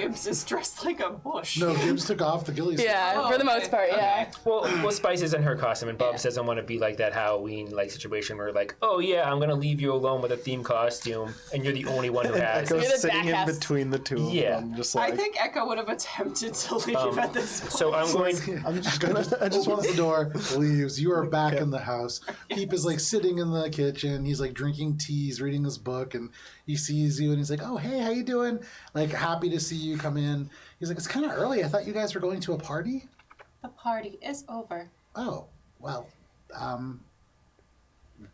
S5: Gibbs is dressed like a bush.
S1: No, Gibbs took off the ghillie suit.
S2: Yeah,
S5: Oh,
S2: for the
S5: okay.
S2: most part, yeah.
S3: Well, Spice is in her costume, and Bubs doesn't want to be like that Halloween like situation where like, oh yeah, I'm gonna leave you alone with a theme costume, and you're the only one who has
S4: Echo's
S3: it.
S2: You're the
S4: sitting in
S2: back half.
S4: between the two of
S3: Yeah.
S4: them, just like.
S5: I think Echo would have attempted to leave at this point.
S3: So I'm going.
S4: I'm just gonna. I just
S1: Opens
S4: want
S1: the door, leaves. You are back in the house. Peep is like sitting in the kitchen. He's like drinking tea, he's reading his book, and he sees you and he's like, "Oh, hey, how you doing?" Like happy to see you come in. He's like, "It's kind of early. I thought you guys were going to a party."
S5: The party is over.
S1: Oh, well,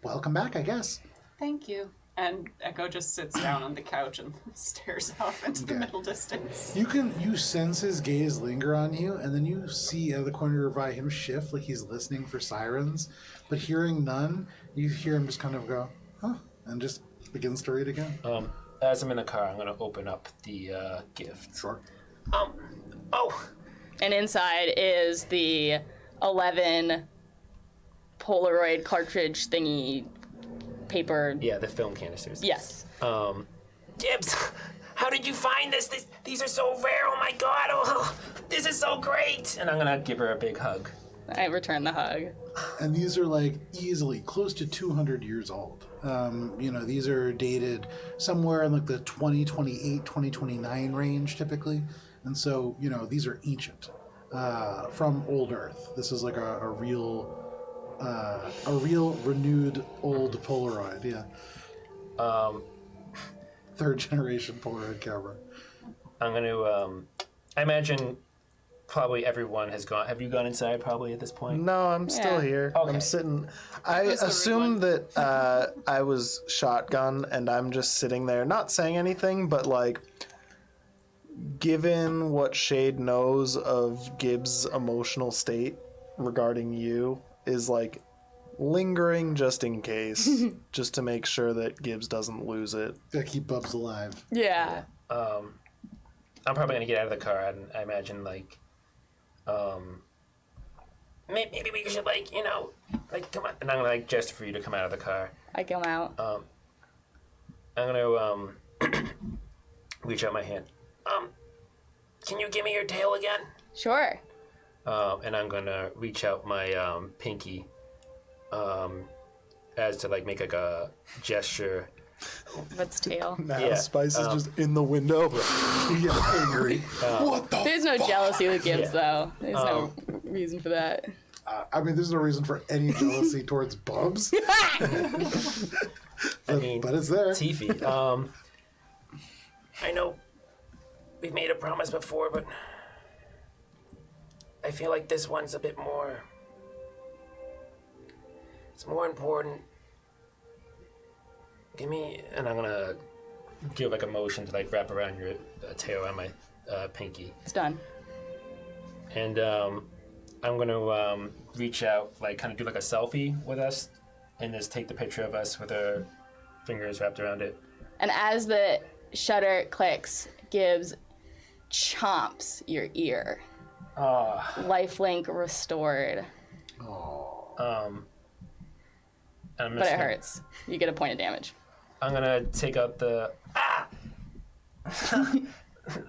S1: welcome back, I guess.
S5: Thank you. And Echo just sits down on the couch and stares off into the
S1: Okay.
S5: middle distance.
S1: You sense his gaze linger on you, and then you see out of the corner of your eye him shift like he's listening for sirens, but hearing none, you hear him just kind of go, "Huh," and just begins to read again.
S3: As I'm in the car, I'm gonna open up the gift.
S1: Sure.
S7: Oh,
S2: And inside is the 11 Polaroid cartridge thingy paper.
S3: Yeah, the film canisters.
S2: Yes.
S7: Gibbs, how did you find this? These are so rare. Oh my god. Oh, this is so great.
S3: And I'm gonna give her a big hug.
S2: I return the hug.
S1: And these are like easily close to 200 years old. These are dated somewhere in like the 2028, 2029 range typically. And so, these are ancient from old Earth. This is like a real renewed old Polaroid. Yeah. Third generation Polaroid camera.
S3: I'm gonna. I imagine probably everyone has gone. Have you gone inside probably at this point?
S4: No, I'm still
S2: Yeah.
S4: here.
S3: Okay.
S4: I'm sitting. I
S5: Where's
S4: assume that I was shotgun and I'm just sitting there, not saying anything, but like, given what Shade knows of Gibbs' emotional state regarding you, is like lingering just in case, just to make sure that Gibbs doesn't lose it.
S1: Gotta keep Bubs alive.
S2: Yeah.
S3: I'm probably gonna get out of the car, and I imagine like.
S7: Maybe we should come on.
S3: And I'm gonna like gesture for you to come out of the car.
S2: I come out.
S3: I'm gonna reach out my hand.
S7: Can you give me your tail again?
S2: Sure.
S3: And I'm gonna reach out my pinky, as to like make like a gesture.
S2: What's tail?
S4: Now
S3: Yeah,
S4: Spice is just in the window.
S1: Yeah, angry. What the?
S2: There's no jealousy with Gibbs,
S3: Yeah.
S2: though. There's no reason for that.
S1: There's no reason for any jealousy towards Bubs. But it's there.
S3: Tiffy.
S7: I know we've made a promise before, but I feel like this one's a bit more. It's more important.
S3: Give me, and I'm gonna give like a motion to like wrap around your tail around my pinky,
S2: It's done.
S3: and I'm gonna reach out, like kind of do like a selfie with us, and just take the picture of us with our fingers wrapped around it.
S2: And as the shutter clicks, Gibbs chomps your ear. Lifelink restored.
S3: And I'm
S2: But
S3: just
S2: it
S3: gonna-
S2: hurts. You get a point of damage.
S3: I'm gonna take out the.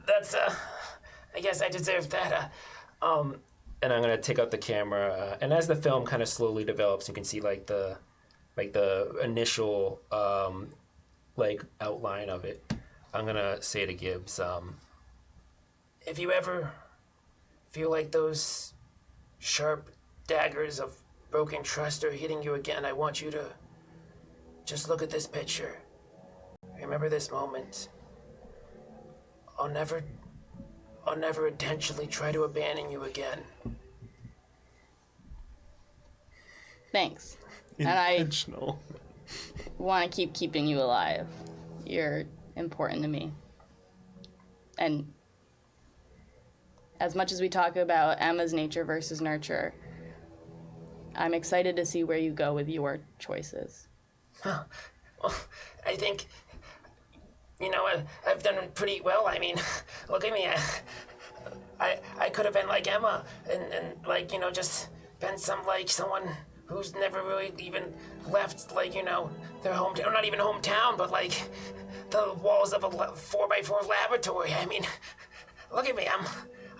S7: That's I guess I deserve that.
S3: And I'm gonna take out the camera, and as the film kind of slowly develops, you can see like the initial like outline of it. I'm gonna say to Gibbs,
S7: If you ever feel like those sharp daggers of broken trust are hitting you again, I want you to just look at this picture. Remember this moment. I'll never intentionally try to abandon you again.
S2: Thanks. And I
S4: Intentional.
S2: want to keep keeping you alive. You're important to me. And as much as we talk about Emma's nature versus nurture, I'm excited to see where you go with your choices.
S7: Well, I think, I've done pretty well. I mean, look at me. I could have been like Emma and like, just been someone who's never really even left, their hometown, not even hometown, but like the walls of a 4x4 laboratory. I mean, look at me,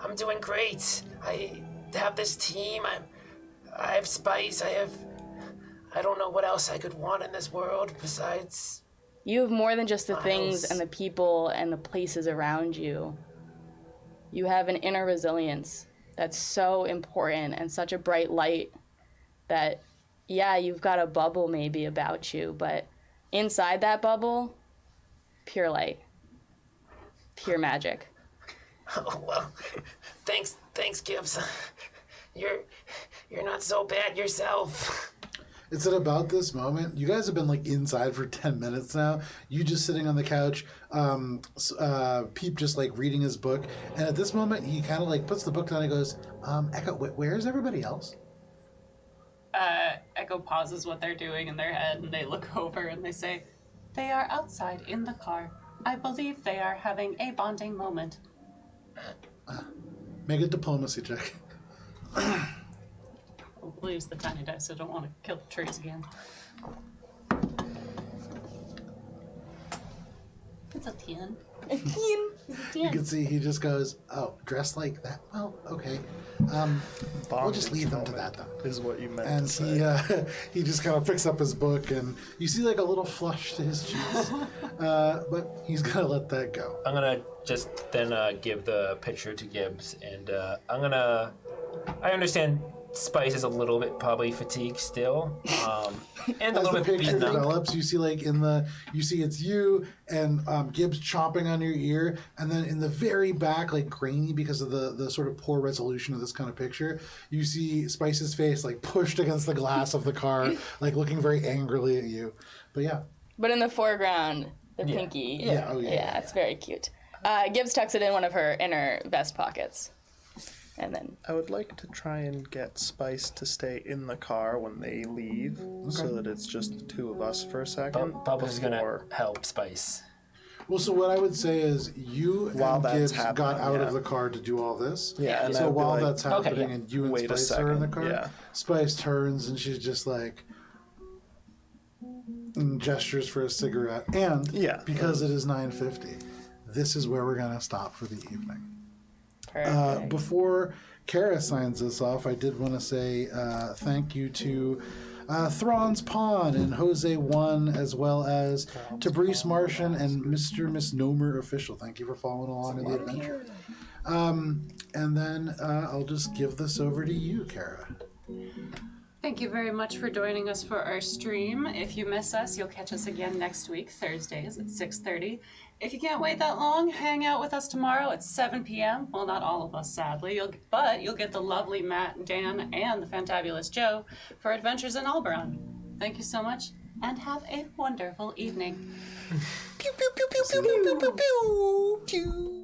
S7: I'm doing great. I have this team, I have spice, I don't know what else I could want in this world besides...
S2: You have more than just the things
S7: Miles.
S2: and the people and the places around you. You have an inner resilience that's so important and such a bright light that, yeah, you've got a bubble maybe about you, but inside that bubble, pure light, pure magic.
S7: Oh, well, thanks, Gibbs. You're not so bad yourself.
S1: It's at about this moment. You guys have been like inside for 10 minutes now. You just sitting on the couch. Peep just like reading his book. And at this moment, he kind of like puts the book down and goes, Echo, where's everybody else?
S5: Echo pauses what they're doing in their head, and they look over and they say, "They are outside in the car. I believe they are having a bonding moment."
S1: Make a diplomacy check.
S5: We'll use the tiny dice. I don't want to kill the trees again. It's a 10.
S1: You can see he just goes, "Oh, dressed like that? Well, okay. We'll just leave them to that, though."
S6: Is what you meant
S1: And
S6: to say.
S1: he just kind of picks up his book, and you see like a little flush to his cheeks. But he's gonna let that go.
S3: I'm gonna just then give the picture to Gibbs, and I understand Spice is a little bit probably fatigued still, and a
S1: As
S3: little
S1: the
S3: bit
S1: picture
S3: beaten up.
S1: develops, you see like you see it's you and Gibbs chomping on your ear, and then in the very back, like grainy because of the sort of poor resolution of this kind of picture, you see Spice's face like pushed against the glass of the car, like looking very angrily at you. But yeah.
S2: But in the foreground, the pinky.
S1: Yeah, oh, yeah.
S2: Yeah, it's very cute. Gibbs tucks it in one of her inner vest pockets. And then
S6: I would like to try and get Spice to stay in the car when they leave, so that it's just the two of us for a second.
S3: Bubbles is gonna
S6: before-
S3: help Spice.
S1: Well, so what I would say is you
S6: While
S1: and
S6: that's
S1: Gibbs
S6: happening,
S1: got out
S6: yeah.
S1: of the car to do all this.
S6: Yeah, and
S1: So
S6: I'd be
S1: while
S6: like,
S1: that's happening
S3: Okay, yeah.
S1: and you and
S6: Wait a
S1: Spice are in the
S6: second,
S1: car,
S6: yeah.
S1: Spice turns and she's just like and gestures for a cigarette. And
S6: Yeah.
S1: because it is 9:50, this is where we're gonna stop for the evening.
S2: perfect.
S1: Before Kara signs us off, I did want to say thank you to Thrawn's Pawn and Jose One, as well as to Brees Martian and Mr. Misnomer Official. Thank you for following along in the adventure. And then I'll just give this over to you, Kara.
S5: Thank you very much for joining us for our stream. If you miss us, you'll catch us again next week, Thursdays at 6:30. If you can't wait that long, hang out with us tomorrow at 7 p.m. Well, not all of us, sadly, but you'll get the lovely Matt, Dan, and the fantabulous Joe for Adventures in Alberon. Thank you so much, and have a wonderful evening.
S6: Pew, pew, pew, pew, pew, pew, pew, pew, pew.